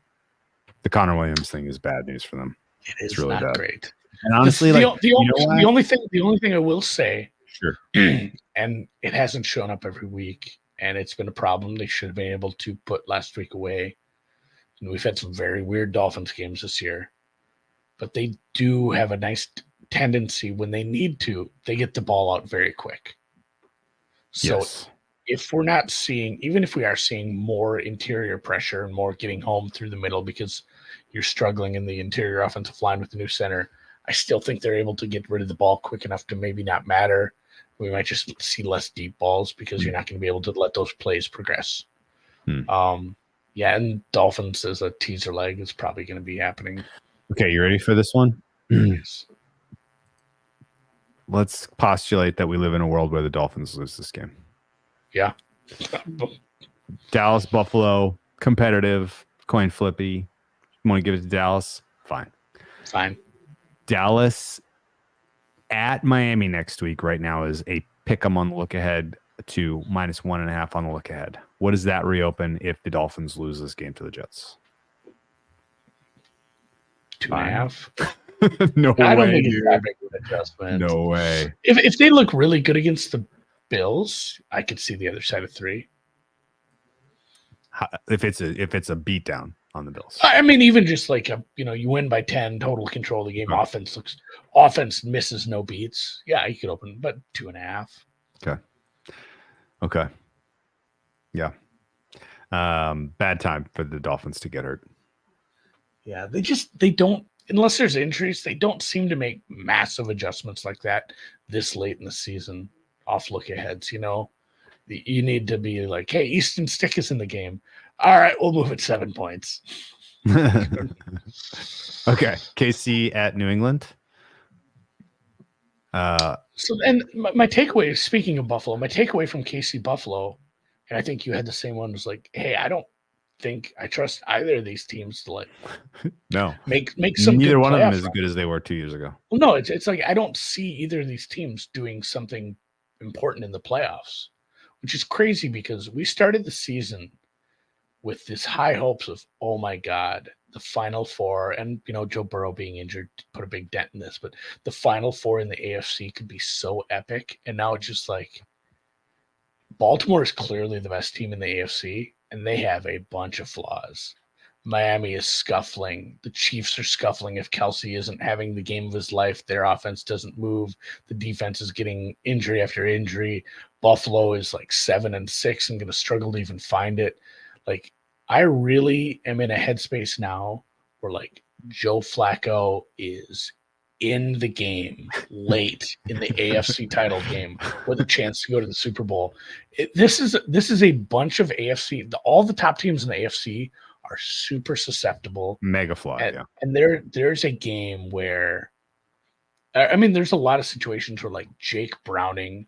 B: The Connor Williams thing is bad news for them.
C: It's
B: really
C: not
B: bad.
C: great.
B: And honestly,
C: the only thing I will say,
B: sure,
C: and it hasn't shown up every week, and it's been a problem. They should have been able to put last week away. And we've had some very weird Dolphins games this year, but they do have a nice tendency when they need to, they get the ball out very quick. So if we're not seeing, even if we are seeing more interior pressure and more getting home through the middle because you're struggling in the interior offensive line with the new center, I still think they're able to get rid of the ball quick enough to maybe not matter. We might just see less deep balls because you're not going to be able to let those plays progress. Yeah, and Dolphins as a teaser leg is probably going to be happening.
B: Okay, you ready for this one?
C: Yes.
B: Let's postulate that we live in a world where the Dolphins lose this game.
C: Yeah.
B: Dallas, Buffalo, competitive, coin flippy. You want to give it to Dallas? Fine. Dallas at Miami next week right now is a pick 'em on the look ahead to -1.5 on the look ahead. What does that reopen if the Dolphins lose this game to the Jets?
C: 2.5.
B: No way.
C: I don't think it's that big of an adjustment.
B: No way.
C: If they look really good against the Bills, I could see the other side of 3.
B: If it's a beatdown on the Bills.
C: I mean, even just like you win by 10, total control of the game.
B: Right.
C: Offense misses no beats. Yeah, you could open, but 2.5.
B: Okay. Yeah. Bad time for the Dolphins to get hurt.
C: Yeah, they don't, unless there's injuries, they don't seem to make massive adjustments like that this late in the season off look aheads. You need to be like, hey, Easton Stick is in the game. All right, we'll move it 7 points.
B: Okay. KC at New England.
C: And my takeaway, speaking of Buffalo, my takeaway from KC Buffalo, and I think you had the same one, was like, hey, I don't think I trust either of these teams to make some.
B: Neither one of them is as good as they were 2 years ago.
C: Well, no, it's like I don't see either of these teams doing something important in the playoffs, which is crazy because we started the season with this high hopes of, oh my God, the Final Four, and Joe Burrow being injured put a big dent in this, but the Final Four in the AFC could be so epic. And now it's just like Baltimore is clearly the best team in the AFC, and they have a bunch of flaws. Miami is scuffling. The Chiefs are scuffling. If Kelsey isn't having the game of his life, their offense doesn't move. The defense is getting injury after injury. Buffalo is like 7-6 and going to struggle to even find it. Like, I really am in a headspace now where like Joe Flacco is in the game late in the AFC title game with a chance to go to the Super Bowl. This is a bunch of AFC. All the top teams in the AFC are super susceptible.
B: Mega flawed, yeah.
C: And there's a game where, I mean, there's a lot of situations where like Jake Browning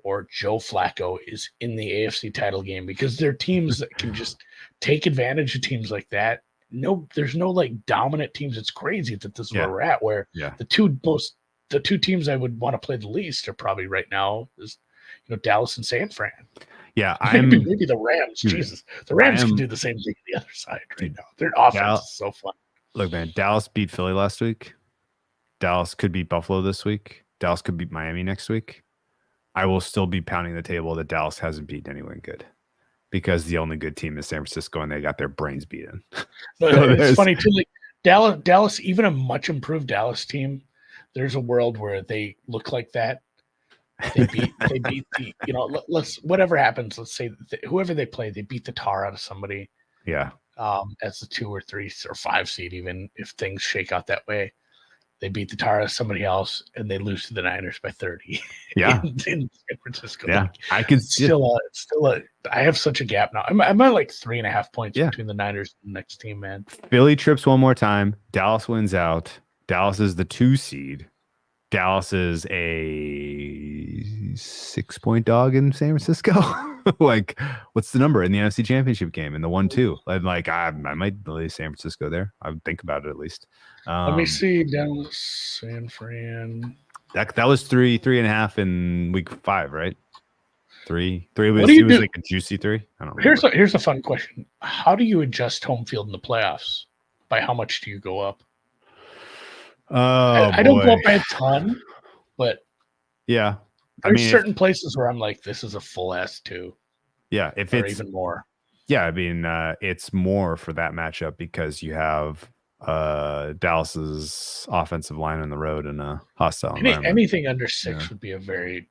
C: or Joe Flacco is in the AFC title game because they're teams that can just take advantage of teams like that. No, there's no like dominant teams. It's crazy that this is where we're at, where the two teams I would want to play the least are probably right now is, Dallas and San Fran.
B: Yeah.
C: Maybe the Rams. Jesus. The Rams can do the same thing on the other side right now. Their offense is so fun.
B: Look, man, Dallas beat Philly last week. Dallas could beat Buffalo this week. Dallas could beat Miami next week. I will still be pounding the table that Dallas hasn't beaten anyone good because the only good team is San Francisco and they got their brains beaten.
C: It's funny too. Like Dallas, even a much improved Dallas team, there's a world where they look like that. They beat the, let's, whatever happens, let's say whoever they play, they beat the tar out of somebody.
B: Yeah.
C: As the 2 or 3 or 5 seed, even if things shake out that way. They beat the tar out of somebody else, and they lose to the Niners by 30.
B: Yeah,
C: in San Francisco.
B: Yeah,
C: like,
B: I can
C: still. I have such a gap now. I'm at like 3.5 points between the Niners and the next team, man.
B: Philly trips one more time. Dallas wins out. Dallas is the 2 seed. Dallas is a 6-point dog in San Francisco. Like, what's the number in the NFC Championship game in the 1-2? Like, I might lay San Francisco there. I would think about it at least.
C: Let me see. Dallas, San Fran.
B: That was 3.5 in week 5, right? Three
C: What
B: was
C: do you do?
B: like a juicy 3. I don't remember.
C: Here's a fun question. How do you adjust home field in the playoffs? By how much do you go up?
B: Oh
C: I don't go
B: boy.
C: up by a ton, but
B: Yeah.
C: there's certain places where I'm like, this is a full S2.
B: Yeah, if
C: or
B: it's
C: even more.
B: Yeah, I mean, it's more for that matchup because you have Dallas's offensive line on the road in a hostile environment.
C: Anything under 6 would be a very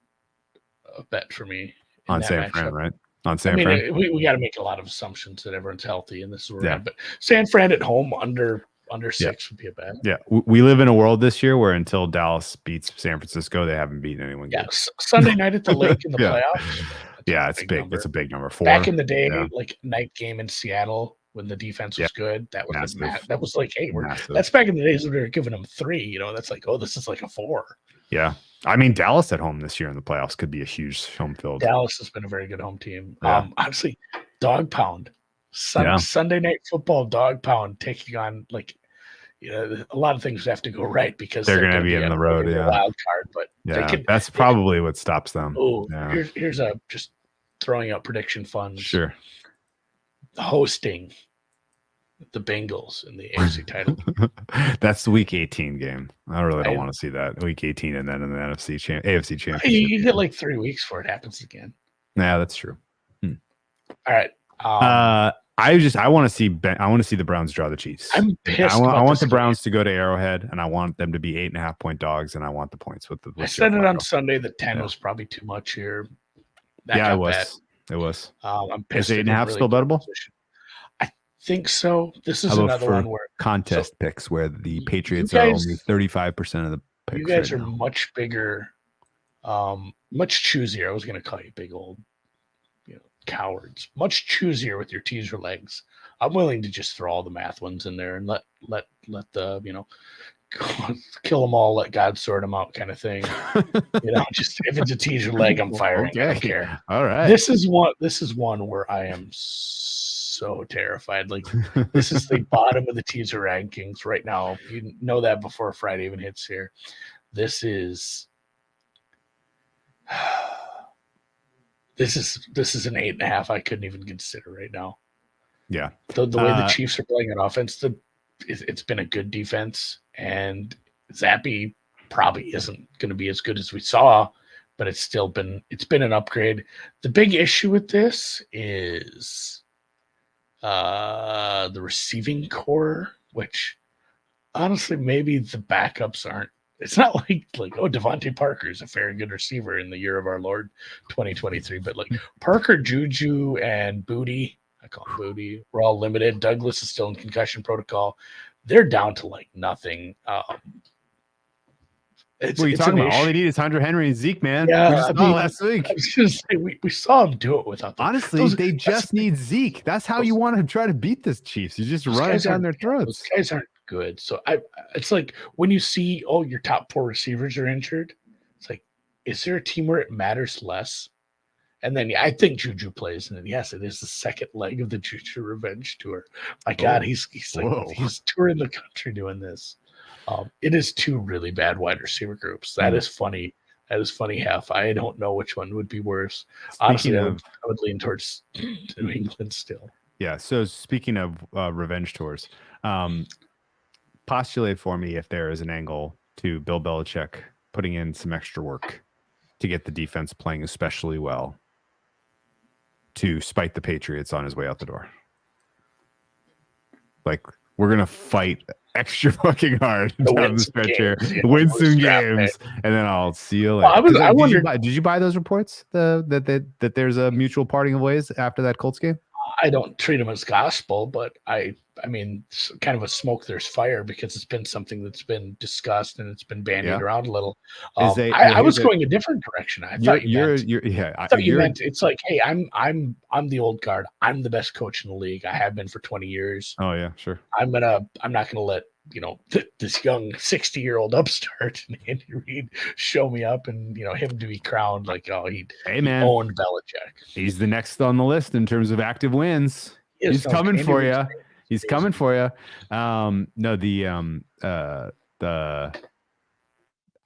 C: bet for me in
B: on
C: that
B: San
C: matchup.
B: Fran, right? On San Fran.
C: We got to make a lot of assumptions that everyone's healthy, and this is where we're at. But San Fran at home under 6 would be a bet.
B: Yeah, we live in a world this year where until Dallas beats San Francisco, they haven't beaten anyone.
C: Yeah, Sunday night at the Lake in the playoffs.
B: Yeah, it's big. It's a big number. 4.
C: Back in the day, like night game in Seattle when the defense was good, that was that was like, hey, that's back in the days when we were giving them 3. That's like, oh, this is like a 4.
B: Yeah, I mean, Dallas at home this year in the playoffs could be a huge home field.
C: Dallas has been a very good home team. Honestly, dog pound. Sunday night football dog pound taking on a lot of things have to go right because
B: they're going to be in the road. Yeah,
C: wild card, but
B: that's probably what stops them.
C: Oh, here's a just throwing out prediction funds.
B: Sure,
C: hosting the Bengals in the AFC title.
B: That's the Week 18 game. I really don't want to see that Week 18 and then in the AFC championship.
C: You get like 3 weeks before it happens again.
B: Yeah, that's true.
C: All right.
B: I want to see the Browns draw the Chiefs.
C: I'm pissed.
B: I want the Browns to go to Arrowhead, and I want them to be 8.5-point dogs, and I want the points with the.
C: I said it on Sunday that 10 was probably too much here.
B: It was. It was.
C: I'm pissed.
B: Is 8.5 still bettable?
C: I think so. This is another one where
B: contest picks where the Patriots are only 35% of the picks.
C: You guys are much bigger, much choosier. I was going to call you big old, cowards. Much choosier with your teaser legs. I'm willing to just throw all the math ones in there and let the kill them all, let God sort them out kind of thing. Just if it's a teaser leg, I'm firing. Okay. I don't care.
B: All right.
C: This is one where I am so terrified. Like this is the bottom of the teaser rankings right now. You know that before Friday even hits here. This is this is an 8.5. I couldn't even consider right now.
B: Yeah.
C: The way the Chiefs are playing an offense, it's been a good defense, and Zappy probably isn't going to be as good as we saw, but it's been an upgrade. The big issue with this is the receiving core, which honestly maybe the backups aren't. It's not like Devontae Parker is a very good receiver in the year of our Lord 2023, but like Parker, Juju, and Booty, I call him Booty, we're all limited. Douglas is still in concussion protocol. They're down to like nothing.
B: What are you talking about? All they need is Hunter Henry and Zeke, man.
C: Yeah,
B: we just saw last week.
C: I was going to say, we saw him do it without them.
B: Honestly, they just need Zeke. That's how you want to try to beat this Chiefs. You just run it down their throats.
C: Those guys aren't good. So it's like when you see, your top 4 receivers are injured, it's like, is there a team where it matters less? And then I think Juju plays, and then yes, it is the second leg of the Juju revenge tour. My God, he's touring the country doing this. It is 2 really bad wide receiver groups. That is funny. That is funny half. I don't know which one would be worse. Honestly, I would lean towards New England still.
B: Yeah. So speaking of revenge tours, postulate for me if there is an angle to Bill Belichick putting in some extra work to get the defense playing especially well to spite the Patriots on his way out the door. Like, we're going to fight extra fucking hard down the stretch here, win some games, and then I'll see you later.
C: I wondered,
B: did you buy those reports that there's a mutual parting of ways after that Colts game?
C: I don't treat them as gospel, but I mean, it's kind of a smoke, there's fire, because it's been something that's been discussed and it's been bandied around a little. I was going a different direction. I thought you meant it's like, hey, I'm the old guard. I'm the best coach in the league. I have been for 20 years.
B: Oh yeah, sure.
C: I'm not gonna let this young 60-year-old upstart and Andy Reid show me up and him to be crowned like, he owned Belichick.
B: He's the next on the list in terms of active wins. He's coming for you. He's coming for you. I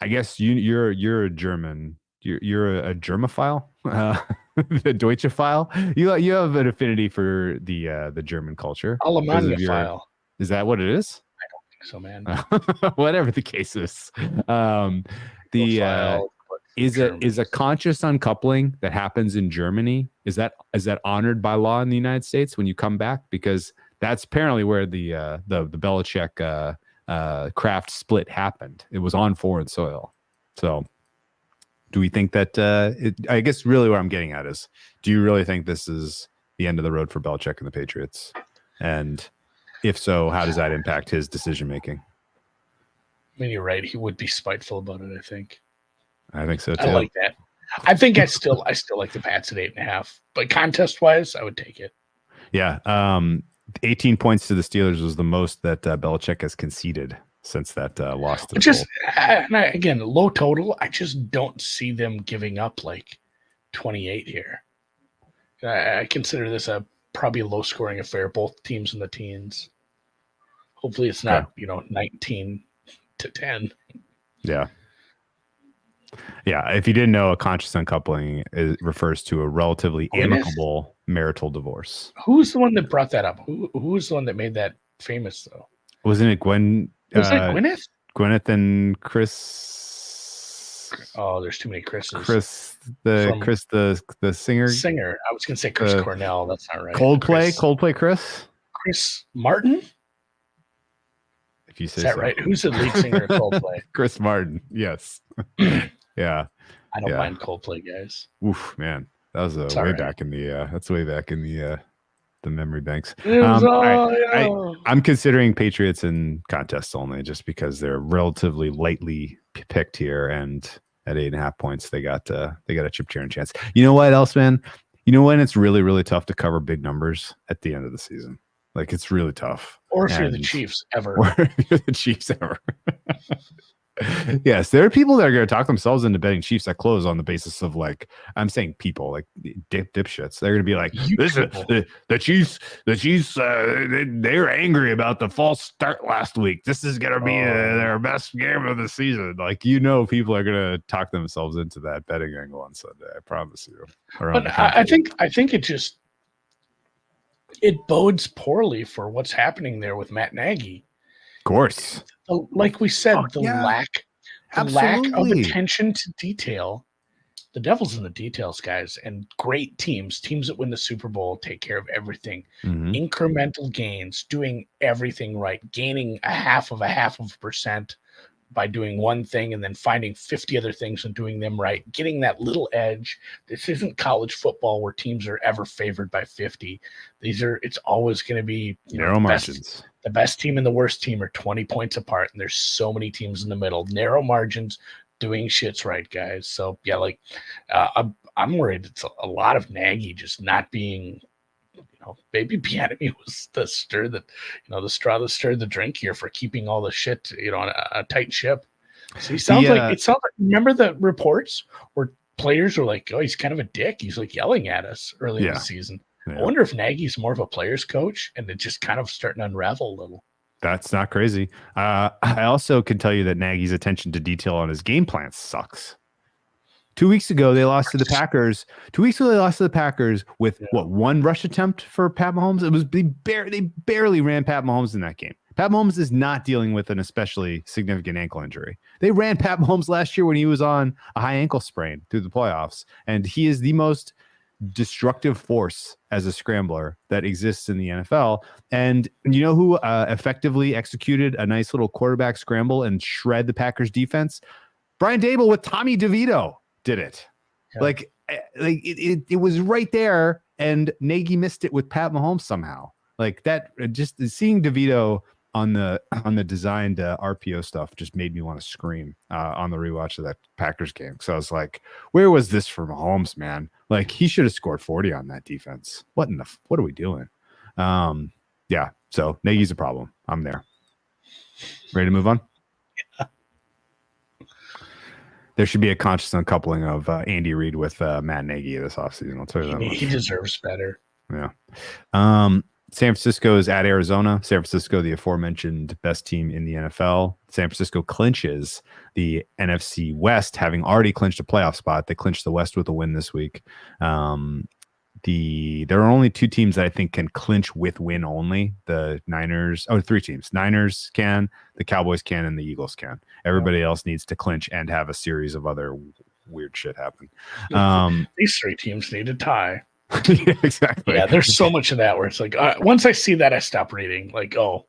B: guess you're a German. You're a Germophile. The Deutsche file. You have an affinity for the German culture.
C: Alemannia file.
B: Is that what it is?
C: I don't think so, man.
B: Whatever the case is. Is a conscious uncoupling that happens in Germany, is that honored by law in the United States when you come back? Because that's apparently where the Belichick Kraft split happened. It was on foreign soil. So do we think that I guess really what I'm getting at is, do you really think this is the end of the road for Belichick and the Patriots? And if so, how does that impact his decision making?
C: I mean, you're right. He would be spiteful about it, I think.
B: I think so too.
C: I like that. I think I still like the Pats at 8.5, but contest wise, I would take it.
B: Yeah. 18 points to the Steelers was the most that Belichick has conceded since that loss to the
C: Just
B: Colts.
C: again, low total. I just don't see them giving up like 28 here. I consider this probably a low scoring affair. Both teams in the teens. Hopefully, it's not 19-10.
B: Yeah. Yeah, if you didn't know, a conscious uncoupling refers to a relatively amicable marital divorce.
C: Who's the one that brought that up? Who's the one that made that famous, though?
B: Wasn't it Gwen?
C: Was it Gwyneth?
B: Gwyneth and Chris.
C: Oh, there's too many Chris's.
B: Chris, the singer.
C: Singer. I was going to say Chris Cornell. That's not right.
B: Coldplay Chris.
C: Chris Martin?
B: If you say
C: Is that
B: so.
C: right? Who's the lead singer of Coldplay?
B: Chris Martin. Yes. Yeah.
C: I don't mind Coldplay, guys.
B: Oof, man, that was way back in the. That's way back in the memory banks. I'm considering Patriots in contests only, just because they're relatively lightly picked here, and at 8.5 points, they got a chip cheering chance. You know what else, man? You know when it's really, really tough to cover big numbers at the end of the season. Like, it's really tough.
C: Or if you're the Chiefs ever.
B: Yes, there are people that are going to talk themselves into betting Chiefs that close on the basis of, like, I'm saying people, like dipshits. They're going to be like, the Chiefs, they're angry about the false start last week. This is going to be their best game of the season. Like, people are going to talk themselves into that betting angle on Sunday. I promise you.
C: But I think it bodes poorly for what's happening there with Matt Nagy.
B: Of course.
C: Like we said, the lack of attention to detail. The devil's in the details, guys. And great teams that win the Super Bowl, take care of everything. Mm-hmm. Incremental gains, doing everything right, gaining a half of a percent by doing one thing and then finding 50 other things and doing them right, getting that little edge. This isn't college football where teams are ever favored by 50. It's always going to be
B: narrow margins.
C: The best team and the worst team are 20 points apart, and there's so many teams in the middle. Narrow margins, doing shit's right, guys. So yeah, I'm worried it's a lot of Nagy just not being. Maybe Bieniemy was the straw that stirred the drink here for keeping all the shit, on a tight ship. So it sounds like, remember the reports where players were like, oh, he's kind of a dick. He's like yelling at us early in the season. Yeah. I wonder if Nagy's more of a player's coach and it's just kind of starting to unravel a little.
B: That's not crazy. I also can tell you that Nagy's attention to detail on his game plan sucks. 2 weeks ago, they lost to the Packers. 2 weeks ago, they lost to the Packers with one rush attempt for Pat Mahomes. It was they barely ran Pat Mahomes in that game. Pat Mahomes is not dealing with an especially significant ankle injury. They ran Pat Mahomes last year when he was on a high ankle sprain through the playoffs, and he is the most destructive force as a scrambler that exists in the NFL. And you know who effectively executed a nice little quarterback scramble and shred the Packers defense? Brian Daboll with Tommy DeVito did it. Yeah. It was right there, and Nagy missed it with Pat Mahomes somehow. Like that, just seeing DeVito on the designed RPO stuff just made me want to scream on the rewatch of that Packers game. So I was like, where was this for Mahomes, man? Like, he should have scored 40 on that defense. What are we doing? Yeah. So Nagy's a problem. I'm there. Ready to move on? Yeah. There should be a conscious uncoupling of Andy Reid with Matt Nagy this offseason. I'll tell you that much.
C: He deserves better.
B: Yeah. San Francisco is at Arizona. San Francisco, the aforementioned best team in the NFL. San Francisco clinches the NFC West, having already clinched a playoff spot. They clinched the West with a win this week. There are only two teams that I think can clinch with win only. The Niners, three teams. Niners can, the Cowboys can, and the Eagles can. Everybody else needs to clinch and have a series of other weird shit happen.
C: These three teams need a tie.
B: Yeah, exactly.
C: Yeah, there's so much of that where it's like, once I see that, I stop reading. Like, oh,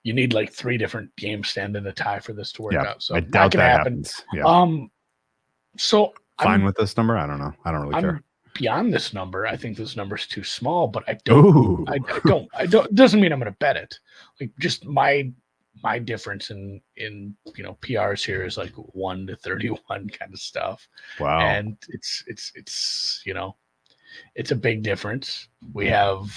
C: you need like three different games stand in a tie for this to work out. So
B: I doubt that happens. Yeah.
C: So
B: fine with this number? I don't know. I don't really care.
C: Beyond this number, I think this number is too small, but I don't. I don't. Doesn't mean I'm going to bet it. Like just my difference in PRs here is like 1 to 31 kind of stuff.
B: Wow.
C: And it's it's a big difference. We have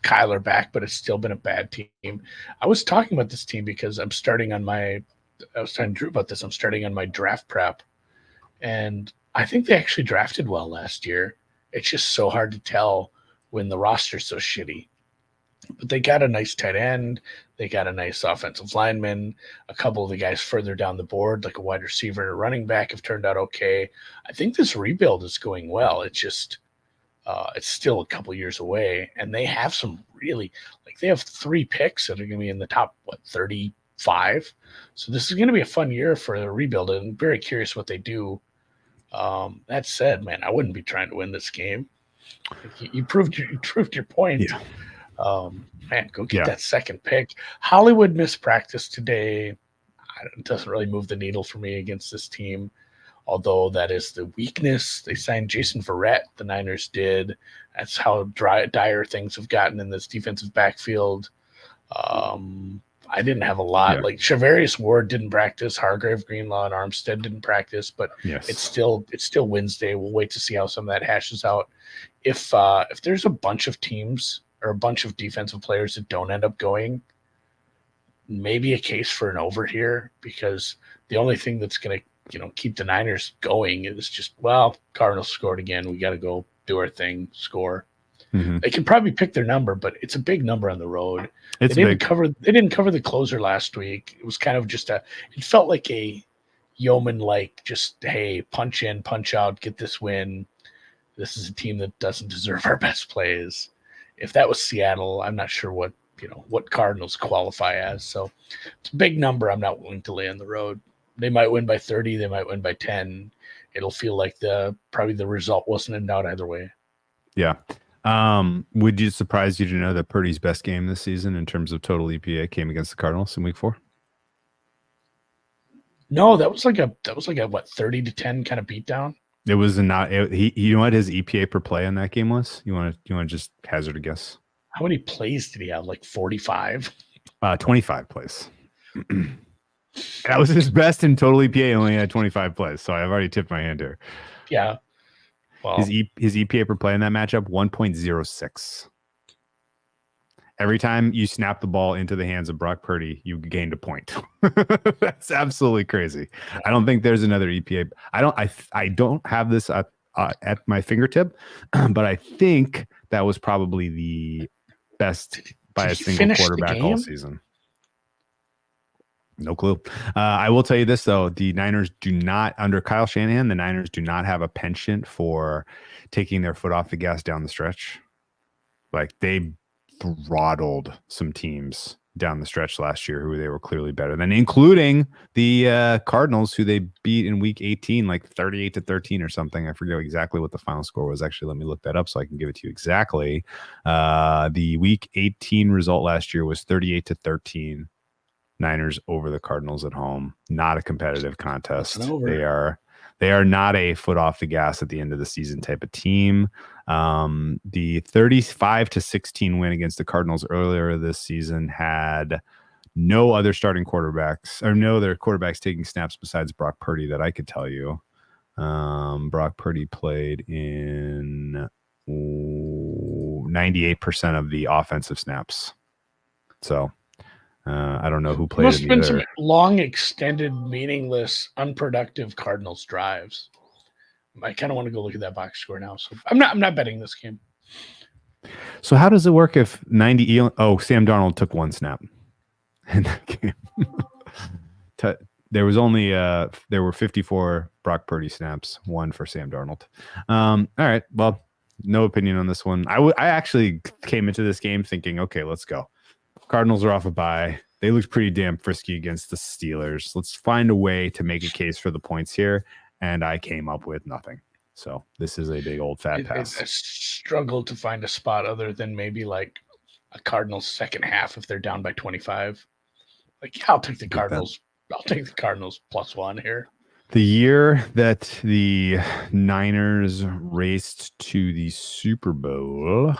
C: Kyler back, but it's still been a bad team. I was talking about this team because I was telling Drew about this. I'm starting on my draft prep, and I think they actually drafted well last year. It's just so hard to tell when the roster's so shitty. But they got a nice tight end. They got a nice offensive lineman. A couple of the guys further down the board, like a wide receiver and a running back, have turned out okay. I think this rebuild is going well. It's just it's still a couple years away. And they have some really – they have 3 picks that are going to be in the top, 35? So this is going to be a fun year for the rebuild. And I'm very curious what they do. That said, man, I wouldn't be trying to win this game. You proved your point.
B: Yeah.
C: Man, go get that second pick. Hollywood missed practice today. It doesn't really move the needle for me against this team, although that is the weakness. They signed Jason Verrett, the Niners did. That's how dire things have gotten in this defensive backfield. I didn't have a lot.
B: Yeah.
C: Like Charvarius Ward didn't practice. Hargrave, Greenlaw, and Armstead didn't practice, but it's still Wednesday. We'll wait to see how some of that hashes out. If there's a bunch of teams or a bunch of defensive players that don't end up going, maybe a case for an over here, because the only thing that's going to keep the Niners going is just, Cardinals scored again. We got to go do our thing, score. Mm-hmm. They can probably pick their number, but it's a big number on the road. They didn't cover the closer last week. It was kind of just it felt like a yeoman, like just, hey, punch in, punch out, get this win. This is a team that doesn't deserve our best plays. If that was Seattle, I'm not sure what Cardinals qualify as. So it's a big number. I'm not willing to lay on the road. They might win by 30. They might win by 10. It'll feel like probably the result wasn't in doubt either way.
B: Yeah. Would you surprise you to know that Purdy's best game this season in terms of total EPA came against the Cardinals in week 4?
C: No, that was like a 30 to 10 kind of beatdown.
B: It was not. You know what his EPA per play in that game was? You want to just hazard a guess?
C: How many plays did he have? Like 45?
B: 25 plays. That was his best in total EPA. Only had 25 plays, so I've already tipped my hand here.
C: Yeah. Well,
B: his EPA per play in that matchup 1.06. Every time you snap the ball into the hands of Brock Purdy, you gained a point. That's absolutely crazy. I don't think there's another EPA. I don't have this at my fingertip, but I think that was probably the best by a single quarterback all season. No clue. I will tell you this, though. The Niners do not, under Kyle Shanahan, the Niners do not have a penchant for taking their foot off the gas down the stretch. Like, they throttled some teams down the stretch last year who they were clearly better than, including the Cardinals, who they beat in week 18, like 38-13 or something. I forget exactly what the final score was. Actually, let me look that up so I can give it to you exactly. The week 18 result last year was 38-13. Niners over the Cardinals at home. Not a competitive contest. They are not a foot off the gas at the end of the season type of team. The 35-16 win against the Cardinals earlier this season had no other starting quarterbacks, or no other quarterbacks taking snaps besides Brock Purdy that I could tell you. Brock Purdy played in 98% of the offensive snaps. So I don't know who played.
C: Must have been some long, extended, meaningless, unproductive Cardinals drives. I kind of want to go look at that box score now. So I'm not betting this game.
B: So how does it work if 90? Sam Darnold took one snap in that game. There was only there were 54 Brock Purdy snaps, one for Sam Darnold. All right, well, no opinion on this one. I actually came into this game thinking, okay, let's go. Cardinals are off a bye. They looked pretty damn frisky against the Steelers. Let's find a way to make a case for the points here, and I came up with nothing. So this is a big old fat pass.
C: I struggled to find a spot other than maybe like a Cardinals second half if they're down by 25. Like, I'll take the Cardinals. I'll take the Cardinals +1 here.
B: The year that the Niners raced to the Super Bowl,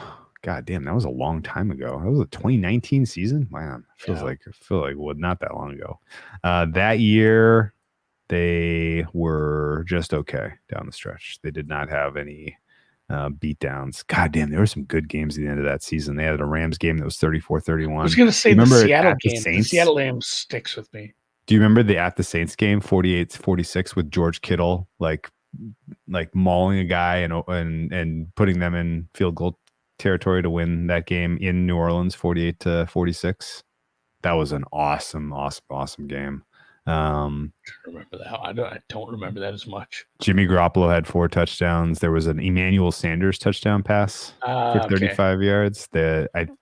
B: God damn, that was a long time ago. That was a 2019 season. Man, I feel like well, not that long ago. That year, they were just okay down the stretch. They did not have any beatdowns. God damn, there were some good games at the end of that season. They had a Rams game that was 34-31.
C: I was going to say the Seattle game. The Seattle Rams sticks with me.
B: Do you remember the at the Saints game, 48-46, with George Kittle like mauling a guy and putting them in field goal territory to win that game in New Orleans, 48-46? That was an awesome game.
C: I remember that. I don't remember that as much.
B: Jimmy Garoppolo had 4 touchdowns. There was an Emmanuel Sanders touchdown pass for 35 yards.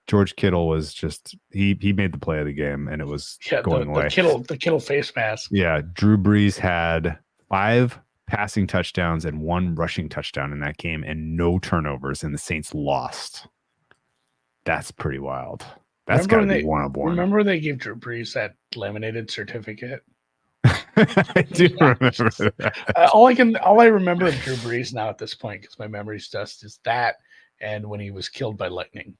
B: George Kittle was just he made the play of the game, and it was going away.
C: The Kittle face mask.
B: Yeah, Drew Brees had 5 passing touchdowns and 1 rushing touchdown in that game, and no turnovers, and the Saints lost. That's pretty wild. That's got to be one of one.
C: Remember they gave Drew Brees that laminated certificate?
B: I do remember that.
C: All I remember of Drew Brees now at this point, because my memory's dust, is that and when he was killed by lightning.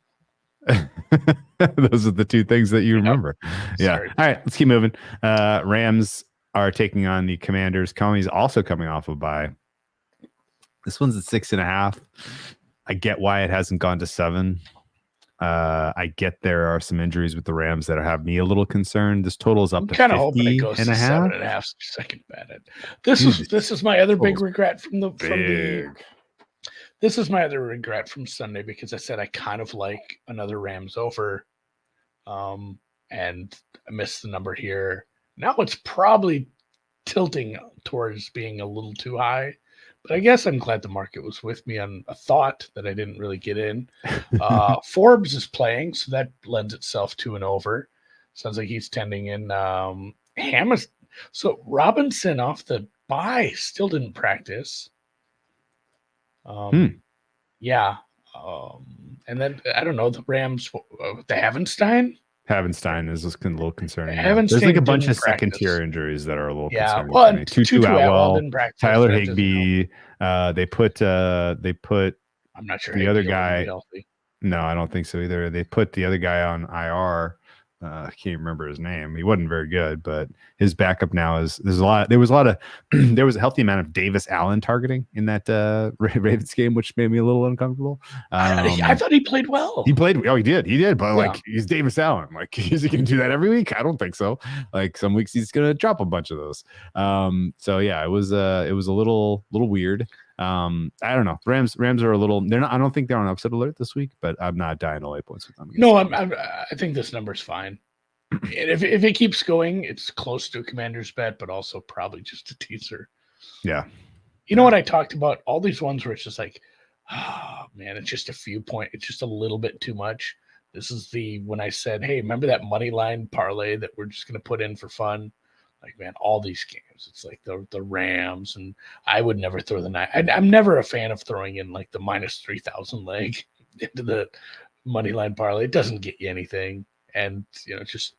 B: Those are the 2 things that you remember. Yeah.
C: Sorry.
B: All right, let's keep moving. Rams are taking on the Commanders. Comey's also coming off a bye. This one's at 6.5. I get why it hasn't gone to 7. I get there are some injuries with the Rams that have me a little concerned. This total is up to 50 and a half.
C: 7.5. Second bet it. This is my other big regret This is my other regret from Sunday, because I said I kind of like another Rams over, and I missed the number here. Now it's probably tilting towards being a little too high. But I guess I'm glad the market was with me on a thought that I didn't really get in. Forbes is playing, so that lends itself to an over. Sounds like he's tending in. So Robinson off the bye still didn't practice. Yeah. And then, I don't know, the Rams, the Havenstein
B: is just a little concerning.
C: Havenstein
B: There's like a bunch of
C: didn't practice.
B: second-tier injuries that are a little concerning.
C: Well,
B: to me.
C: Tutu Atwell didn't practice.
B: Tyler Higbee. They put.
C: I'm not sure
B: the
C: Higbee
B: other
C: will
B: guy.
C: be healthy.
B: No, I don't think so either. They put the other guy on IR. I can't remember his name. He wasn't very good, but his backup now is there was a healthy amount of Davis Allen targeting in that Ravens game, which made me a little uncomfortable.
C: I thought he played well.
B: He did, but like, he's Davis Allen. Like, is he gonna do that every week? I don't think so. Like, some weeks he's gonna drop a bunch of those. So yeah, it was a little weird. I don't know. Rams are a little. They're not. I don't think they're on upset alert this week, but I'm not dying to lay points with them.
C: No, I think this number's fine. And if it keeps going, it's close to a Commander's bet, but also probably just a teaser.
B: Yeah.
C: You know what I talked about? All these ones where it's just like, oh man, it's just a few points. It's just a little bit too much. This is when I said, hey, remember that money line parlay that we're just going to put in for fun? Like, man, all these games, it's like the Rams, and I would never throw the nine. I'm never a fan of throwing in like the minus 3,000 leg into the money line parlay. It doesn't get you anything, and just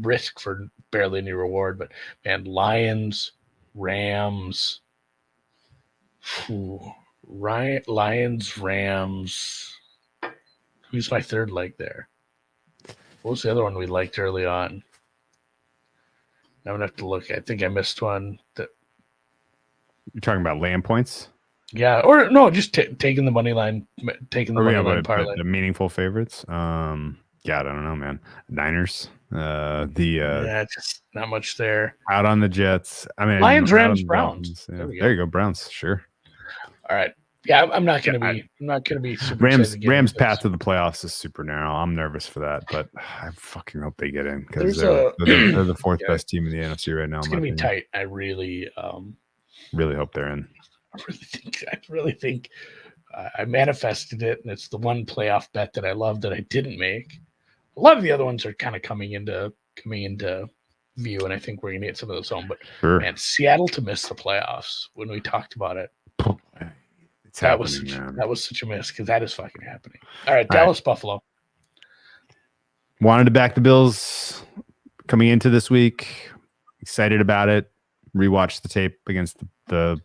C: risk for barely any reward. But man, Lions, Rams, Lions, Rams. Who's my third leg there? What was the other one we liked early on? I'm gonna have to look. I think I missed one.
B: You're talking about land points?
C: Yeah, or no, just taking the money line, taking the money line parlay.
B: The meaningful favorites. Yeah, I don't know, man. Niners.
C: Just not much there.
B: Out on the Jets. I mean,
C: Lions, Rams, Browns.
B: Yeah. There you go, Browns. Sure.
C: All right. Yeah, I'm not going to be. I'm not going to be super
B: Rams
C: excited to get into
B: path
C: this.
B: to the playoffs is super narrow. I'm nervous for that, but I fucking hope they get in because
C: There's
B: they're the fourth
C: yeah,
B: best team in the NFC right now.
C: it's
B: In my
C: going to be
B: opinion.
C: tight. I really
B: Hope they're in.
C: I really think I manifested it, and it's the one playoff bet that I love that I didn't make. A lot of the other ones are kind of coming into view, and I think we're going to get some of those home. But
B: Sure.
C: man, Seattle to miss the playoffs when we talked about it.
B: It's
C: That
B: happening,
C: was such a miss because that is fucking happening. All right,
B: All
C: Dallas, Buffalo.
B: Wanted to back the Bills coming into this week. Excited about it. Rewatched the tape against the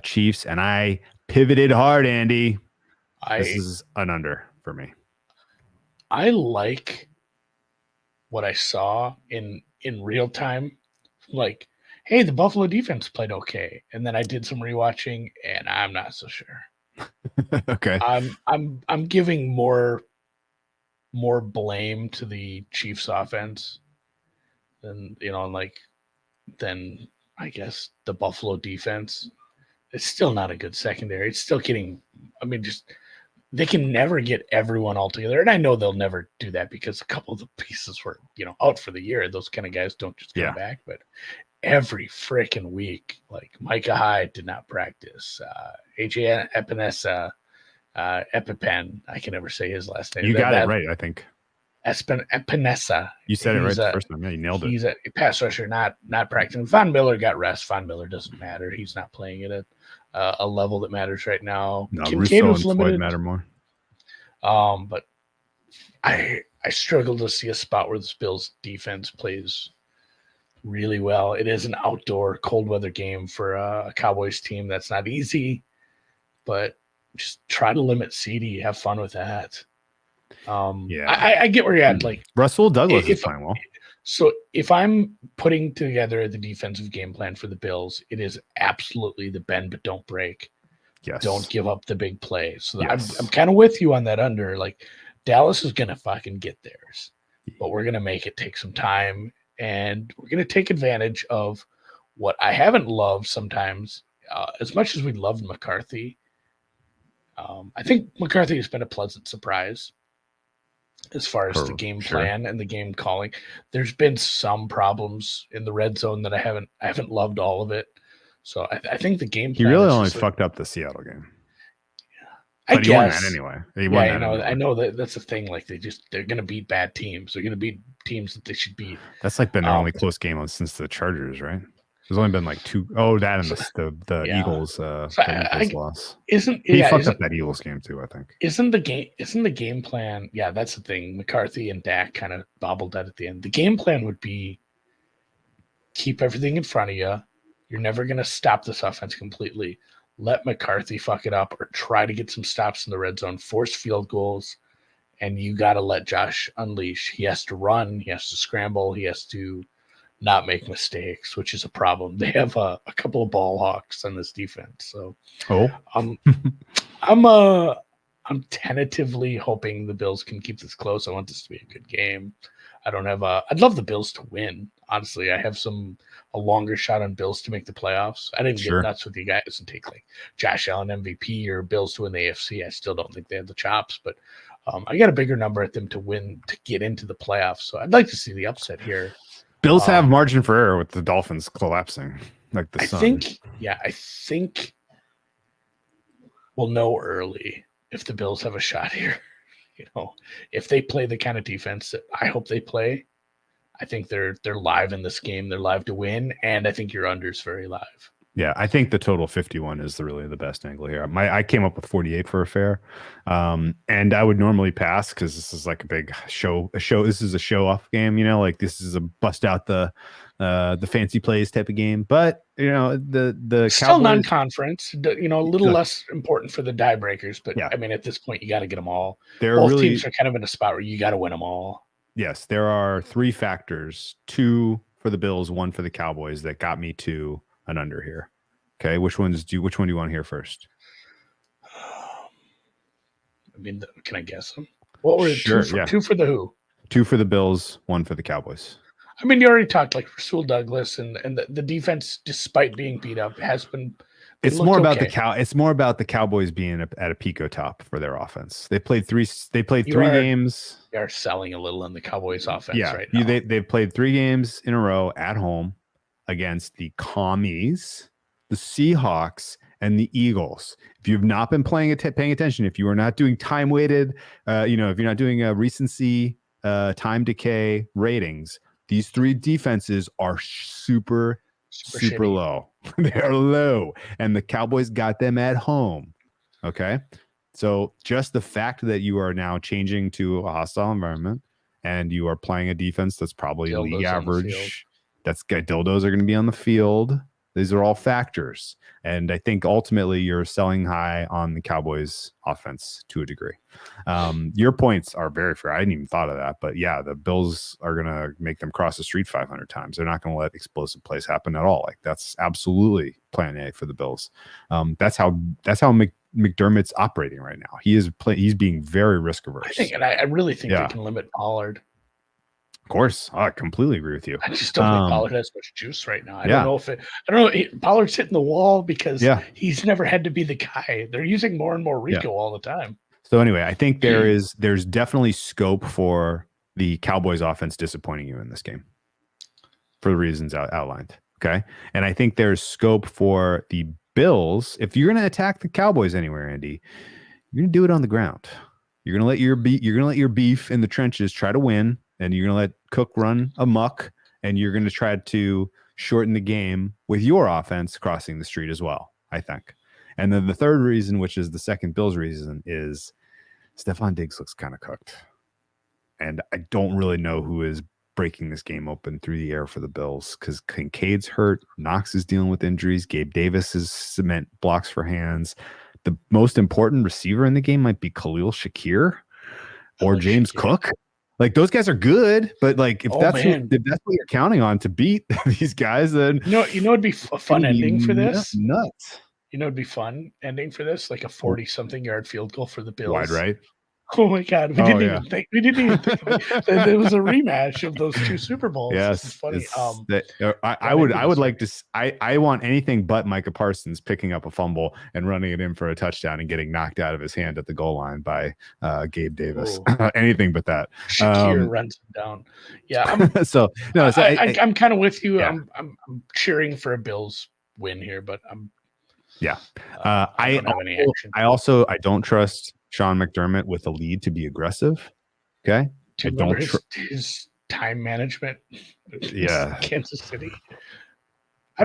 B: Chiefs, and I pivoted hard, Andy. This is an under for me.
C: I like what I saw in real time. Like, hey, the Buffalo defense played okay, and then I did some rewatching, and I'm not so sure.
B: Okay.
C: I'm giving more blame to the Chiefs offense than than I guess the Buffalo defense. It's still not a good secondary. It's still getting. I mean, just they can never get everyone all together, and I know they'll never do that because a couple of the pieces were out for the year. Those kind of guys don't just come back, but every freaking week, like Micah Hyde did not practice. AJ Epipen, I can never say his last name.
B: You got it right, I think.
C: Epinesa.
B: You said it right the first time. Yeah, you nailed it.
C: He's a pass rusher, not practicing. Von Miller got rest. Von Miller doesn't matter. He's not playing it at a level that matters right now.
B: No,
C: Kincaid
B: Russo
C: was
B: and
C: limited.
B: Floyd matter more.
C: But I struggle to see a spot where this Bills defense plays really well. It is an outdoor cold weather game for a Cowboys team. That's not easy, but just try to limit CD. Have fun with that. I get where you're at. Like
B: Russell Douglas is playing well.
C: So if I'm putting together the defensive game plan for the Bills, it is absolutely the bend but don't break.
B: Yes.
C: Don't give up the big play. So I'm kind of with you on that under. Like Dallas is gonna fucking get theirs, but we're gonna make it take some time, and we're gonna take advantage of what I haven't loved sometimes. As much as we loved McCarthy, I think McCarthy has been a pleasant surprise as far as the game plan and the game calling. There's been some problems in the red zone that I haven't loved all of it. So I think the game plan.
B: He really only fucked up the Seattle game.
C: Yeah,
B: but he won that anyway.
C: I know that's the thing. Like they're gonna beat bad teams. They're gonna beat teams that they should beat.
B: That's like been their only close game since the Chargers, right? There's only been like two. Oh, that and the Eagles. Eagles loss.
C: He
B: fucked up that Eagles game too, I think.
C: Isn't the game plan? Yeah, that's the thing. McCarthy and Dak kind of bobbled that at the end. The game plan would be keep everything in front of you. You're never going to stop this offense completely. Let McCarthy fuck it up or try to get some stops in the red zone, force field goals, and you got to let Josh unleash. He has to run. He has to scramble. He has to not make mistakes, which is a problem. They have a couple of ball hawks on this defense. So I'm tentatively hoping the Bills can keep this close. I want this to be a good game. I'd love the Bills to win. Honestly, I have a longer shot on Bills to make the playoffs. I didn't get nuts with you guys and take like Josh Allen MVP or Bills to win the AFC. I still don't think they have the chops, but I got a bigger number at them to win to get into the playoffs. So I'd like to see the upset here.
B: Bills have margin for error with the Dolphins collapsing like the sun.
C: I think we'll know early if the Bills have a shot here. If they play the kind of defense that I hope they play, I think they're live in this game. They're live to win, and I think your under's very live.
B: Yeah, I think the total 51 is really the best angle here. I came up with 48 for a fair, and I would normally pass because this is like a big show. This is a show off game, like this is a bust out the fancy plays type of game. But the
C: still
B: Cowboys,
C: non-conference, a little less important for the die breakers. But I mean, at this point, you got to get them all. Both teams are kind of in a spot where you got to win them all.
B: Yes, there are three factors: 2 for the Bills, 1 for the Cowboys, that got me to an under here. Okay, which one do you want to hear first?
C: I mean, can I guess them? What were two for the who?
B: 2 for the Bills, 1 for the Cowboys.
C: I mean, you already talked like Rasul Douglas and the defense, despite being beat up, has been
B: It's
C: looked
B: more about
C: okay.
B: It's more about the Cowboys being at a pico top for their offense. They played three
C: You are
B: games.
C: you are selling a little on the Cowboys offense
B: Yeah,
C: right now.
B: they've played 3 games in a row at home against the Commies, the Seahawks, and the Eagles. If you've not been paying attention, if you are not doing time weighted, if you're not doing a recency, time decay ratings, these 3 defenses are super
C: Super shitty.
B: low. They're low, and the Cowboys got them at home. Okay, so just the fact that you are now changing to a hostile environment and you are playing a defense that's probably league
C: Dildos on the field.
B: average. That's good. Dildos are going to be on the field. These are all factors. And I think ultimately you're selling high on the Cowboys offense to a degree. Your points are very fair. I hadn't even thought of that. But yeah, the Bills are going to make them cross the street 500 times. They're not going to let explosive plays happen at all. Like that's absolutely plan A for the Bills. That's how McDermott's operating right now. He's being very risk averse.
C: I really think they can limit Pollard.
B: Of course, I completely agree with you.
C: I just don't think Pollard has much juice right now. I don't know. Pollard's hitting the wall because he's never had to be the guy. They're using more and more Rico all the time.
B: So anyway, I think there's definitely scope for the Cowboys offense disappointing you in this game for the reasons outlined. Okay, and I think there's scope for the Bills. If you're going to attack the Cowboys anywhere, Andy, you're going to do it on the ground. You're going to let your beef in the trenches try to win. And you're going to let Cook run amok, and you're going to try to shorten the game with your offense crossing the street as well, I think. And then the third reason, which is the second Bills reason, is Stephon Diggs looks kind of cooked. And I don't really know who is breaking this game open through the air for the Bills because Kincaid's hurt. Knox is dealing with injuries. Gabe Davis is cement blocks for hands. The most important receiver in the game might be Khalil Shakir or James Cook. Like those guys are good, but like if that's what you're counting on to beat these guys, then
C: it'd be a fun ending for this.
B: Nuts.
C: It'd be fun ending for this, like a 40-something yard field goal for the Bills.
B: Wide right.
C: Oh my God, we didn't even think of it. There was a rematch of those 2 Super Bowls.
B: Yes,
C: it's funny.
B: I would like to. I want anything but Micah Parsons picking up a fumble and running it in for a touchdown and getting knocked out of his hand at the goal line by Gabe Davis. Anything but that.
C: Shakir runs him down. Yeah. I'm kind of with you. Yeah. I'm cheering for a Bills win here, but I'm.
B: Yeah.
C: I don't have any action.
B: I don't trust Sean McDermott with a lead to be aggressive. Okay.
C: I don't his time management.
B: Yeah.
C: Kansas City. I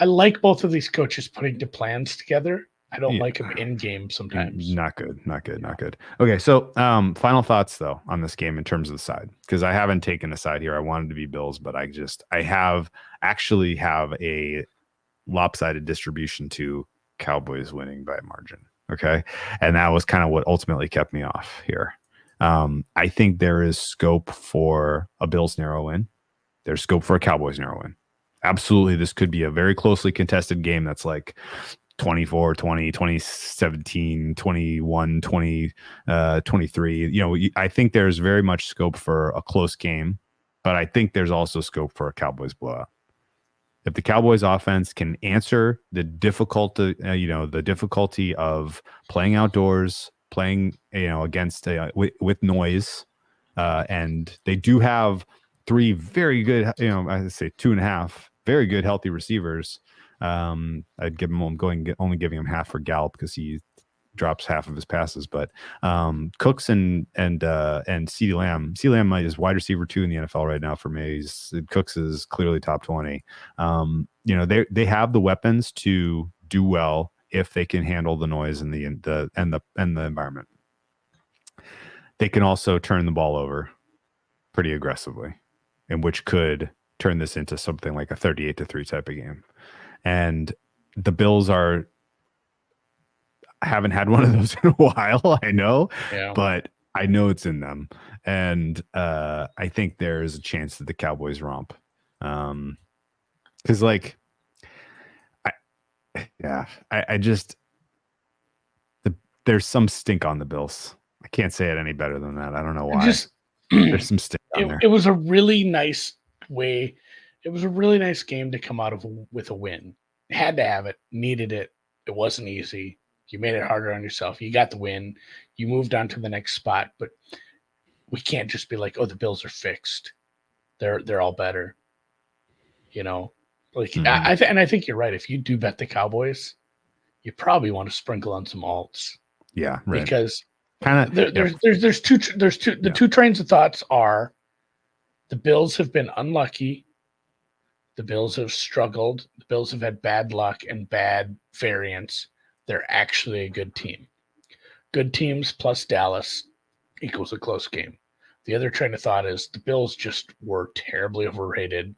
C: like both of these coaches putting the plans together. I don't like them in game sometimes.
B: Not good. Okay. So final thoughts though on this game in terms of the side, because I haven't taken a side here. I wanted to be Bills, but I have a lopsided distribution to Cowboys winning by margin. Okay. And that was kind of what ultimately kept me off here. I think there is scope for a Bills narrow win. There's scope for a Cowboys narrow win. Absolutely. This could be a very closely contested game that's like 24-20, 2017, 21, 20, 23. I think there's very much scope for a close game, but I think there's also scope for a Cowboys blowout. If the Cowboys offense can answer the difficulty of playing outdoors, playing, against with noise, and they do have 3 very good, I say 2.5 very good healthy receivers. I'd give him only giving him half for Gallup because he drops half of his passes, but Cooks and CeeDee Lamb. CeeDee Lamb is wide receiver 2 in the NFL right now for me. Cooks is clearly top 20. They have the weapons to do well if they can handle the noise and the environment. They can also turn the ball over pretty aggressively, and which could turn this into something like a 38-3 type of game. And the Bills haven't had one of those in a while, I know, but I know it's in them. And I think there's a chance that the Cowboys romp. Because there's some stink on the Bills. I can't say it any better than that. I don't know why. There's some stink on there.
C: It was a really nice way. It was a really nice game to come out of with a win. had to have it, needed it. It wasn't easy. You made it harder on yourself. You got the win. You moved on to the next spot, but we can't just be like, oh, the Bills are fixed. They're all better. You know, like I think you're right. If you do bet the Cowboys, you probably want to sprinkle on some alts.
B: Yeah, right.
C: Because
B: kind of
C: there's two the two trains of thoughts are the Bills have been unlucky. The Bills have struggled. The Bills have had bad luck and bad variance. They're actually a good team. Good teams plus Dallas equals a close game. The other train of thought is the Bills just were terribly overrated.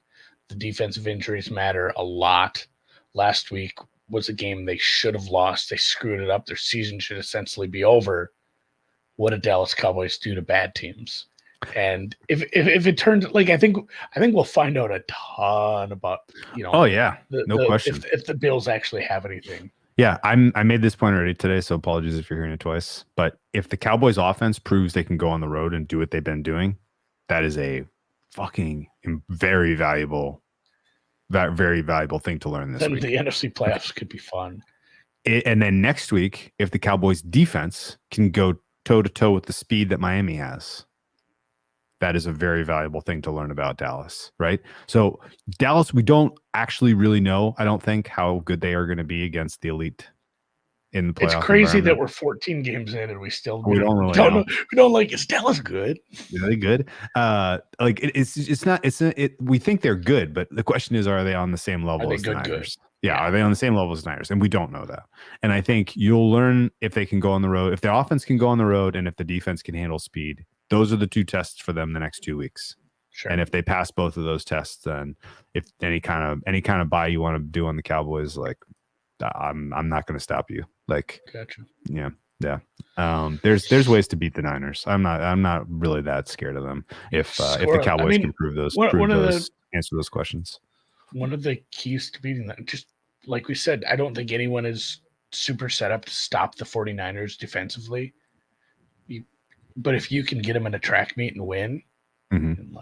C: The defensive injuries matter a lot. Last week was a game they should have lost. They screwed it up. Their season should essentially be over. What did Dallas Cowboys do to bad teams? And if it turns like I think we'll find out a ton about
B: Oh yeah, no question.
C: If the Bills actually have anything.
B: Yeah, I made this point already today, so apologies if you're hearing it twice. But if the Cowboys offense proves they can go on the road and do what they've been doing, that is a fucking very valuable thing to learn this week.
C: The NFC playoffs could be fun.
B: And then next week, if the Cowboys defense can go toe to toe with the speed that Miami has, that is a very valuable thing to learn about Dallas, right? So Dallas, we don't actually really know, I don't think, how good they are going to be against the elite in the playoff.
C: It's crazy that we're 14 games in and we still
B: don't really
C: know. We don't like, is Dallas good?
B: Are they good? We think they're good, but the question is, are they on the same level as the Niners? Yeah, are they on the same level as the Niners? And we don't know that. And I think you'll learn if they can go on the road, if their offense can go on the road, and if the defense can handle speed. Those are the two tests for them the next 2 weeks.
C: Sure.
B: And if they pass both of those tests, then if any kind of buy you want to do on the Cowboys, like I'm not going to stop you. Like,
C: gotcha.
B: Yeah. There's ways to beat the Niners. I'm not really that scared of them if the Cowboys can prove those, answer those questions.
C: One of the keys to beating that, just like we said, I don't think anyone is super set up to stop the 49ers defensively. But if you can get them in a track meet and win, and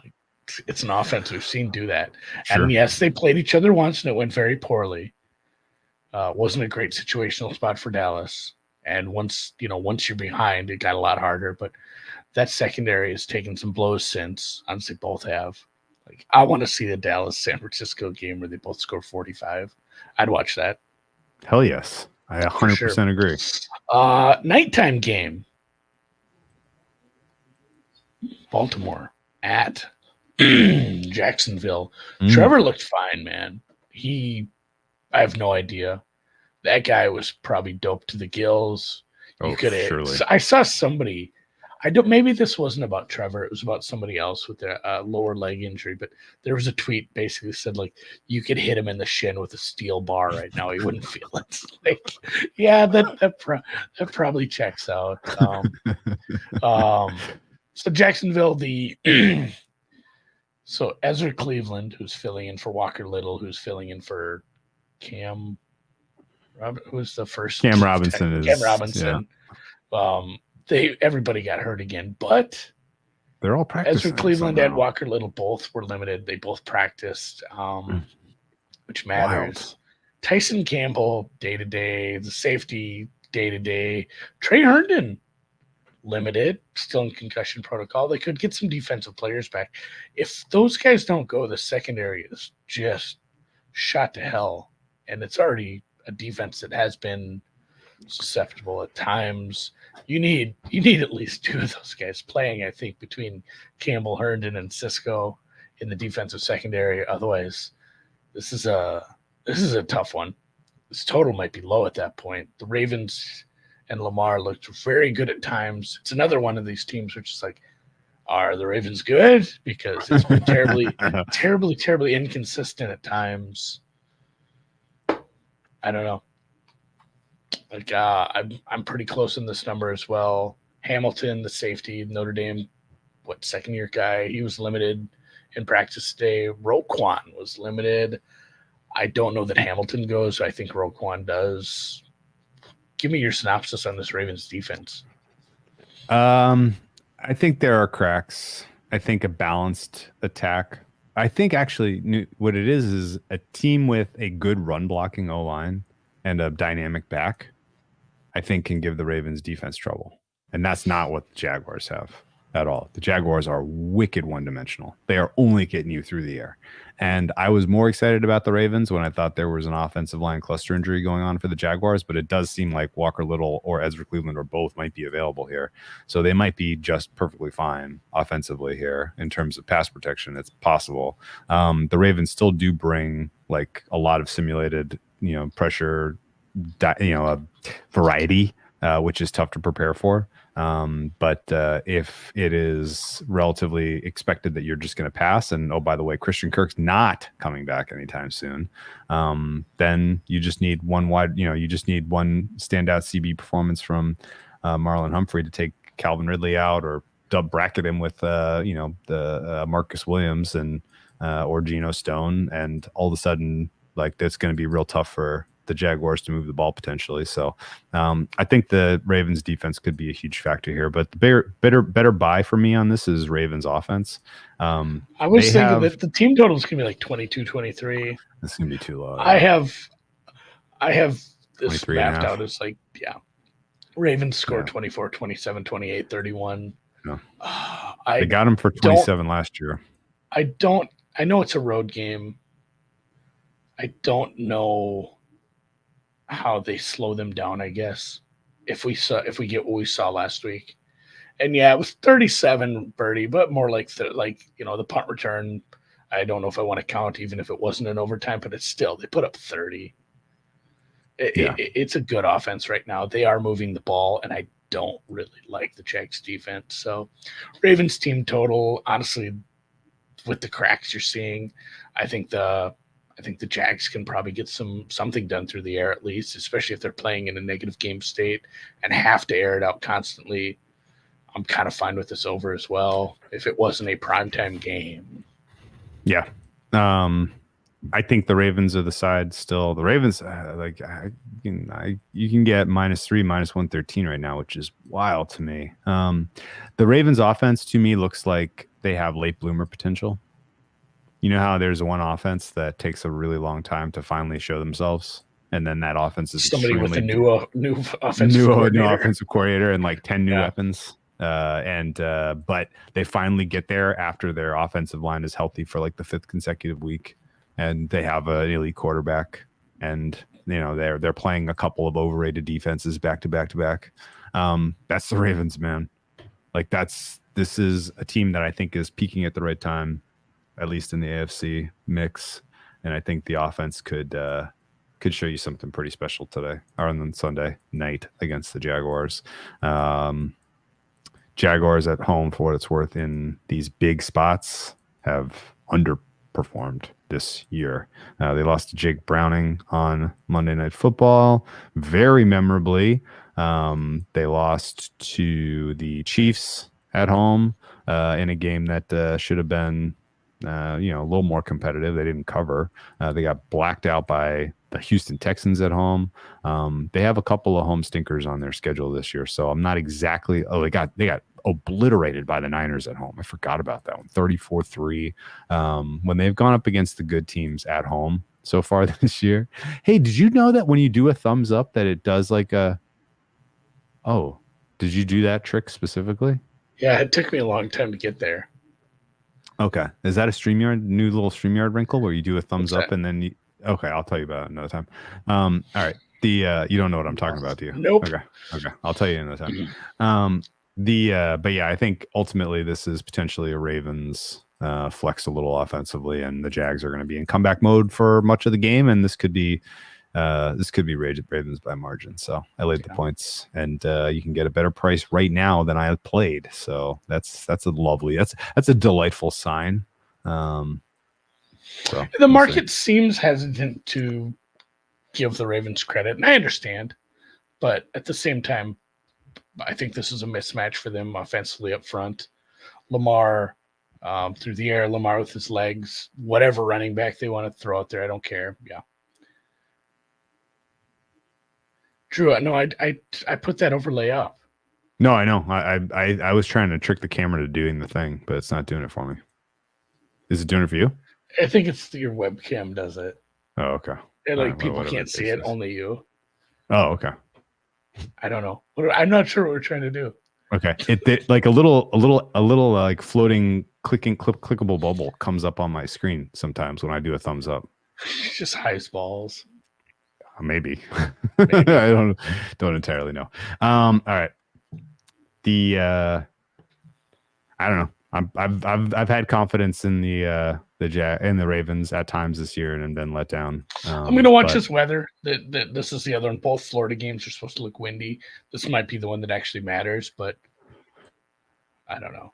C: it's an offense we've seen do that. Sure. And yes, they played each other once and it went very poorly. Wasn't a great situational spot for Dallas. And once you're behind, it got a lot harder. But that secondary has taken some blows since. Honestly, both have. Like, I want to see the Dallas San Francisco game where they both score 45. I'd watch that.
B: Hell yes, I 100% agree.
C: Nighttime game. Baltimore at Jacksonville. Trevor looked fine, man. I have no idea. That guy was probably doped to the gills.
B: Surely.
C: I saw somebody. Maybe this wasn't about Trevor. It was about somebody else with a lower leg injury. But there was a tweet basically said, like, you could hit him in the shin with a steel bar right now. He wouldn't feel it. Like, yeah, that probably checks out. So Jacksonville, so Ezra Cleveland, who's filling in for Walker Little, who's filling in for Cam Robinson. Yeah. Everybody got hurt again, but
B: they're all practicing.
C: Ezra Cleveland and Walker Little both were limited. They both practiced, which matters. Wild. Tyson Campbell, day-to-day. The safety, day-to-day. Trey Herndon, limited, still in concussion protocol. They could get some defensive players back. If those guys don't go, the secondary is just shot to hell. And it's already a defense that has been susceptible at times. You need at least two of those guys playing, I think, between Campbell, Herndon, and Cisco in the defensive secondary. Otherwise, this is a tough one. This total might be low at that point. The Ravens and Lamar looked very good at times. It's another one of these teams which is like, are the Ravens good? Because it's been terribly inconsistent at times. I don't know. Like, I'm pretty close in this number as well. Hamilton, the safety, Notre Dame, second-year guy, he was limited in practice today. Roquan was limited. I don't know that Hamilton goes. I think Roquan does. Give me your synopsis on this Ravens defense.
B: I think there are cracks. I think a balanced attack I think actually what it is a team with a good run blocking O-line and a dynamic back, I think can give the Ravens defense trouble. And that's not what the Jaguars have at all. The Jaguars are wicked one-dimensional. They are only getting you through the air. And I was more excited about the Ravens when I thought there was an offensive line cluster injury going on for the Jaguars, but it does seem like Walker Little or Ezra Cleveland or both might be available here. So they might be just perfectly fine offensively here in terms of pass protection. It's possible. The Ravens still do bring like a lot of simulated, pressure, variety, which is tough to prepare for. But if it is relatively expected that you're just going to pass, and oh, by the way, Christian Kirk's not coming back anytime soon, then you just need one standout CB performance from Marlon Humphrey to take Calvin Ridley out, or bracket him with the Marcus Williams and or Geno Stone, and all of a sudden, like, that's going to be real tough for the Jaguars to move the ball potentially. So I think the Ravens defense could be a huge factor here, but the better buy for me on this is Ravens offense.
C: I was thinking that the team total is going to be like 22-23.
B: It's going to be too low.
C: I have this mapped out as like, Ravens score 24, 27, 28, 31.
B: No. They got them for 27 last year.
C: I know it's a road game. I don't know how they slow them down, I guess, if we get what we saw last week. And it was 37, Birdie, but more like the punt return. I don't know if I want to count, even if it wasn't an overtime, but it's still, they put up 30. It's a good offense right now. They are moving the ball, and I don't really like the Jags defense. So Ravens team total, honestly, with the cracks you're seeing, I think the Jags can probably get something done through the air at least, especially if they're playing in a negative game state and have to air it out constantly. I'm kind of fine with this over as well if it wasn't a primetime game.
B: Yeah. I think the Ravens are the side still. The Ravens, you can get -3, -113 right now, which is wild to me. The Ravens offense to me looks like they have late bloomer potential. You know how there's one offense that takes a really long time to finally show themselves, and then that offense is
C: somebody with a new offensive
B: coordinator and like 10 new weapons. But they finally get there after their offensive line is healthy for like the 5th consecutive week, and they have an elite quarterback, and they're playing a couple of overrated defenses back to back to back. That's the Ravens, man. Like this is a team that I think is peaking at the right time, at least in the AFC mix, and I think the offense could show you something pretty special today or on Sunday night against the Jaguars. Jaguars at home, for what it's worth, in these big spots have underperformed this year. They lost to Jake Browning on Monday Night Football very memorably. They lost to the Chiefs at home in a game that should have been a little more competitive. They didn't cover. They got blacked out by the Houston Texans at home. They have a couple of home stinkers on their schedule this year, so I'm not exactly. They got obliterated by the Niners at home. I forgot about that one. 34-3. When they've gone up against the good teams at home so far this year. Hey, did you know that when you do a thumbs up that it does like a? Oh, did you do that trick specifically?
C: Yeah, it took me a long time to get there.
B: Okay. Is that a new little StreamYard wrinkle where you do a thumbs up and then okay, I'll tell you about it another time. All right. You don't know what I'm talking about, do you?
C: Nope.
B: Okay. I'll tell you another time. But yeah, I think ultimately this is potentially a Ravens flex a little offensively, and the Jags are going to be in comeback mode for much of the game, and this could be Ravens by margin. So I laid the points, and you can get a better price right now than I played. So that's a delightful sign. So
C: the market seems hesitant to give the Ravens credit, and I understand, but at the same time, I think this is a mismatch for them offensively up front. Lamar through the air, Lamar with his legs, whatever running back they want to throw out there, I don't care. Yeah. Drew, no, I put that overlay up.
B: No, I know. I was trying to trick the camera to doing the thing, but it's not doing it for me. Is it doing it for you?
C: I think it's your webcam does it.
B: Oh, okay.
C: And,
B: All
C: like
B: right,
C: people
B: whatever
C: can't
B: the
C: see
B: case
C: it,
B: is.
C: only you.
B: Oh, okay.
C: I don't know. I'm not sure what we're trying to do.
B: Okay. It like a little like floating clickable bubble comes up on my screen sometimes when I do a thumbs up.
C: Just highest balls.
B: Maybe.
C: Maybe.
B: I don't entirely know. All right. I don't know. I've had confidence in the Ravens at times this year and been let down.
C: I'm gonna watch this weather. This is the other one. Both Florida games are supposed to look windy. This might be the one that actually matters, but I don't know.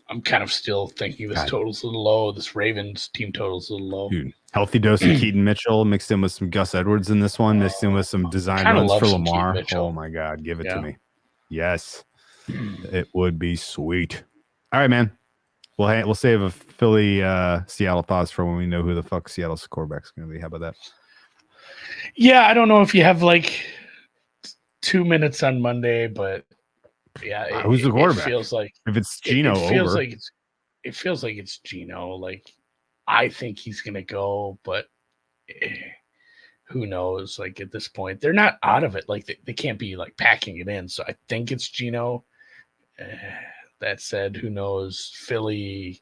C: I'm kind of still thinking this total's a little low. This Ravens team total's a little low.
B: Dude, healthy dose of Keaton Mitchell mixed in with some Gus Edwards in this one, mixed in with some design runs for Lamar. Oh my God, give it to me. Yes, it would be sweet. All right, man. We'll save a Philly Seattle thoughts for when we know who the fuck Seattle's quarterback's going to be. How about that?
C: Yeah, I don't know if you have like 2 minutes on Monday, but yeah,
B: who's the quarterback?
C: It feels like
B: if it's Geno,
C: it feels like it's Geno. Like I think he's going to go, but who knows? Like at this point, they're not out of it. Like they can't be like packing it in. So I think it's Geno. That said, who knows? Philly,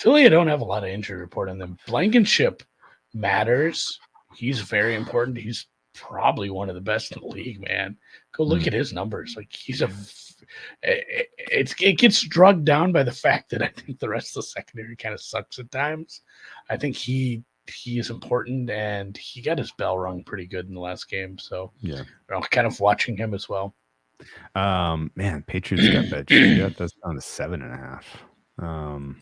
C: I don't have a lot of injury report on them. Blankenship matters. He's very important. He's probably one of the best in the league, man. Go look at his numbers. Like it gets drugged down by the fact that I think the rest of the secondary kind of sucks at times. I think he is important, and he got his bell rung pretty good in the last game. So
B: yeah,
C: I'm kind of watching him as well.
B: Man, Patriots got that. That's down to 7.5.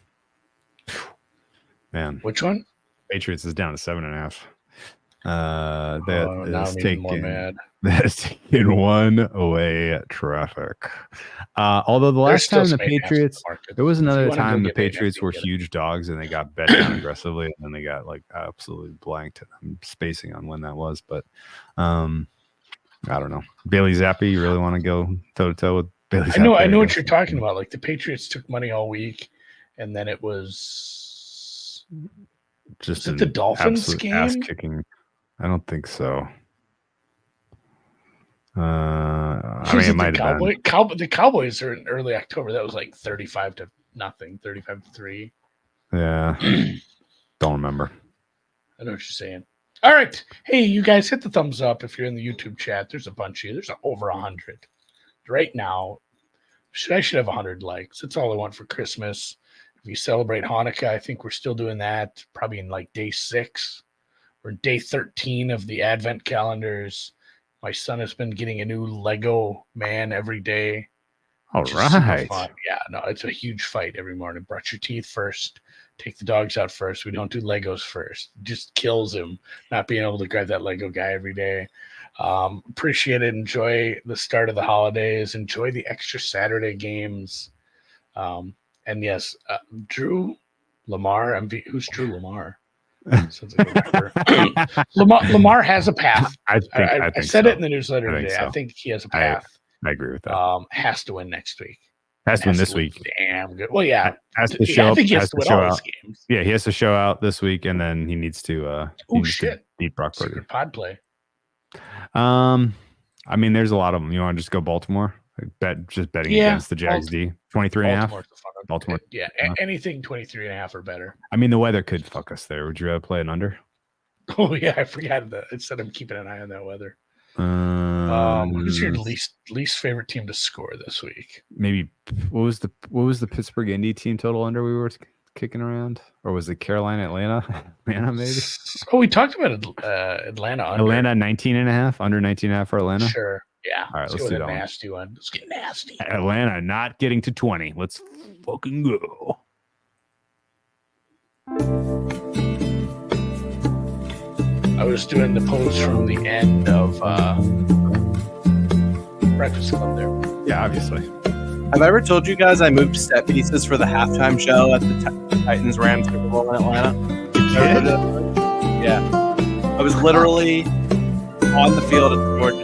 B: Man,
C: which one?
B: Patriots is down to 7.5. That is taking one away traffic. Although the last time the Patriots, there was another time the Patriots were huge dogs and they got bet down aggressively, and then they got like absolutely blanked. I'm spacing on when that was, but I don't know. Bailey Zappi, you really want to go toe to toe with Bailey Zappi?
C: I know what you're talking about. Like the Patriots took money all week, and then it was
B: just
C: the Dolphins game.
B: Ass kicking. I don't think so. I mean, it might have been.
C: The Cowboys are in early October. That was like 35-0, 35-3.
B: Yeah, don't remember.
C: I know what you're saying. All right. Hey, you guys, hit the thumbs up if you're in the YouTube chat. There's a bunch of you. There's over 100 right now. I should have 100 likes. That's all I want for Christmas. If you celebrate Hanukkah, I think we're still doing that probably in like day 6 or day 13 of the Advent calendars. My son has been getting a new Lego man every day.
B: All right.
C: Yeah, no, it's a huge fight every morning. Brush your teeth first. Take the dogs out first. We don't do Legos first. It just kills him not being able to grab that Lego guy every day. Appreciate it. Enjoy the start of the holidays. Enjoy the extra Saturday games. And yes, Drew Lamar. Who's Drew Lamar? Sounds like a Lamar has a path. I said it in the newsletter today. I think he has a path.
B: I agree with that.
C: Has to win next week.
B: Has to win this week.
C: Damn good. Well, yeah.
B: Has to show.
C: I think he has to win all his games.
B: Yeah, he has to show out this week, and then he needs to. Beat Brock Purdy.
C: Pod play.
B: I mean, there's a lot of them. You want to just go Baltimore? Just betting against the Jags D 23.5. Baltimore.
C: Yeah, anything 23.5 or better.
B: I mean, the weather could fuck us there. Would you rather play an under?
C: Oh yeah, I forgot that. I said I'm keeping an eye on that weather. Who's your least favorite team to score this week?
B: Maybe what was the Pittsburgh Indy team total under we were kicking around, or was it Carolina Atlanta maybe?
C: Oh, we talked about Atlanta under.
B: Atlanta 19.5 under 19.5 for Atlanta.
C: Sure. Yeah.
B: All right, let's do that
C: nasty one. Let's get nasty.
B: Atlanta not getting to 20. Let's fucking go.
C: I was doing the pose from the end of Breakfast Club there.
B: Yeah, obviously.
D: Have I ever told you guys I moved set pieces for the halftime show at the Titans Rams Super Bowl in Atlanta?
B: You did?
D: Yeah. I was literally on the field at the Georgia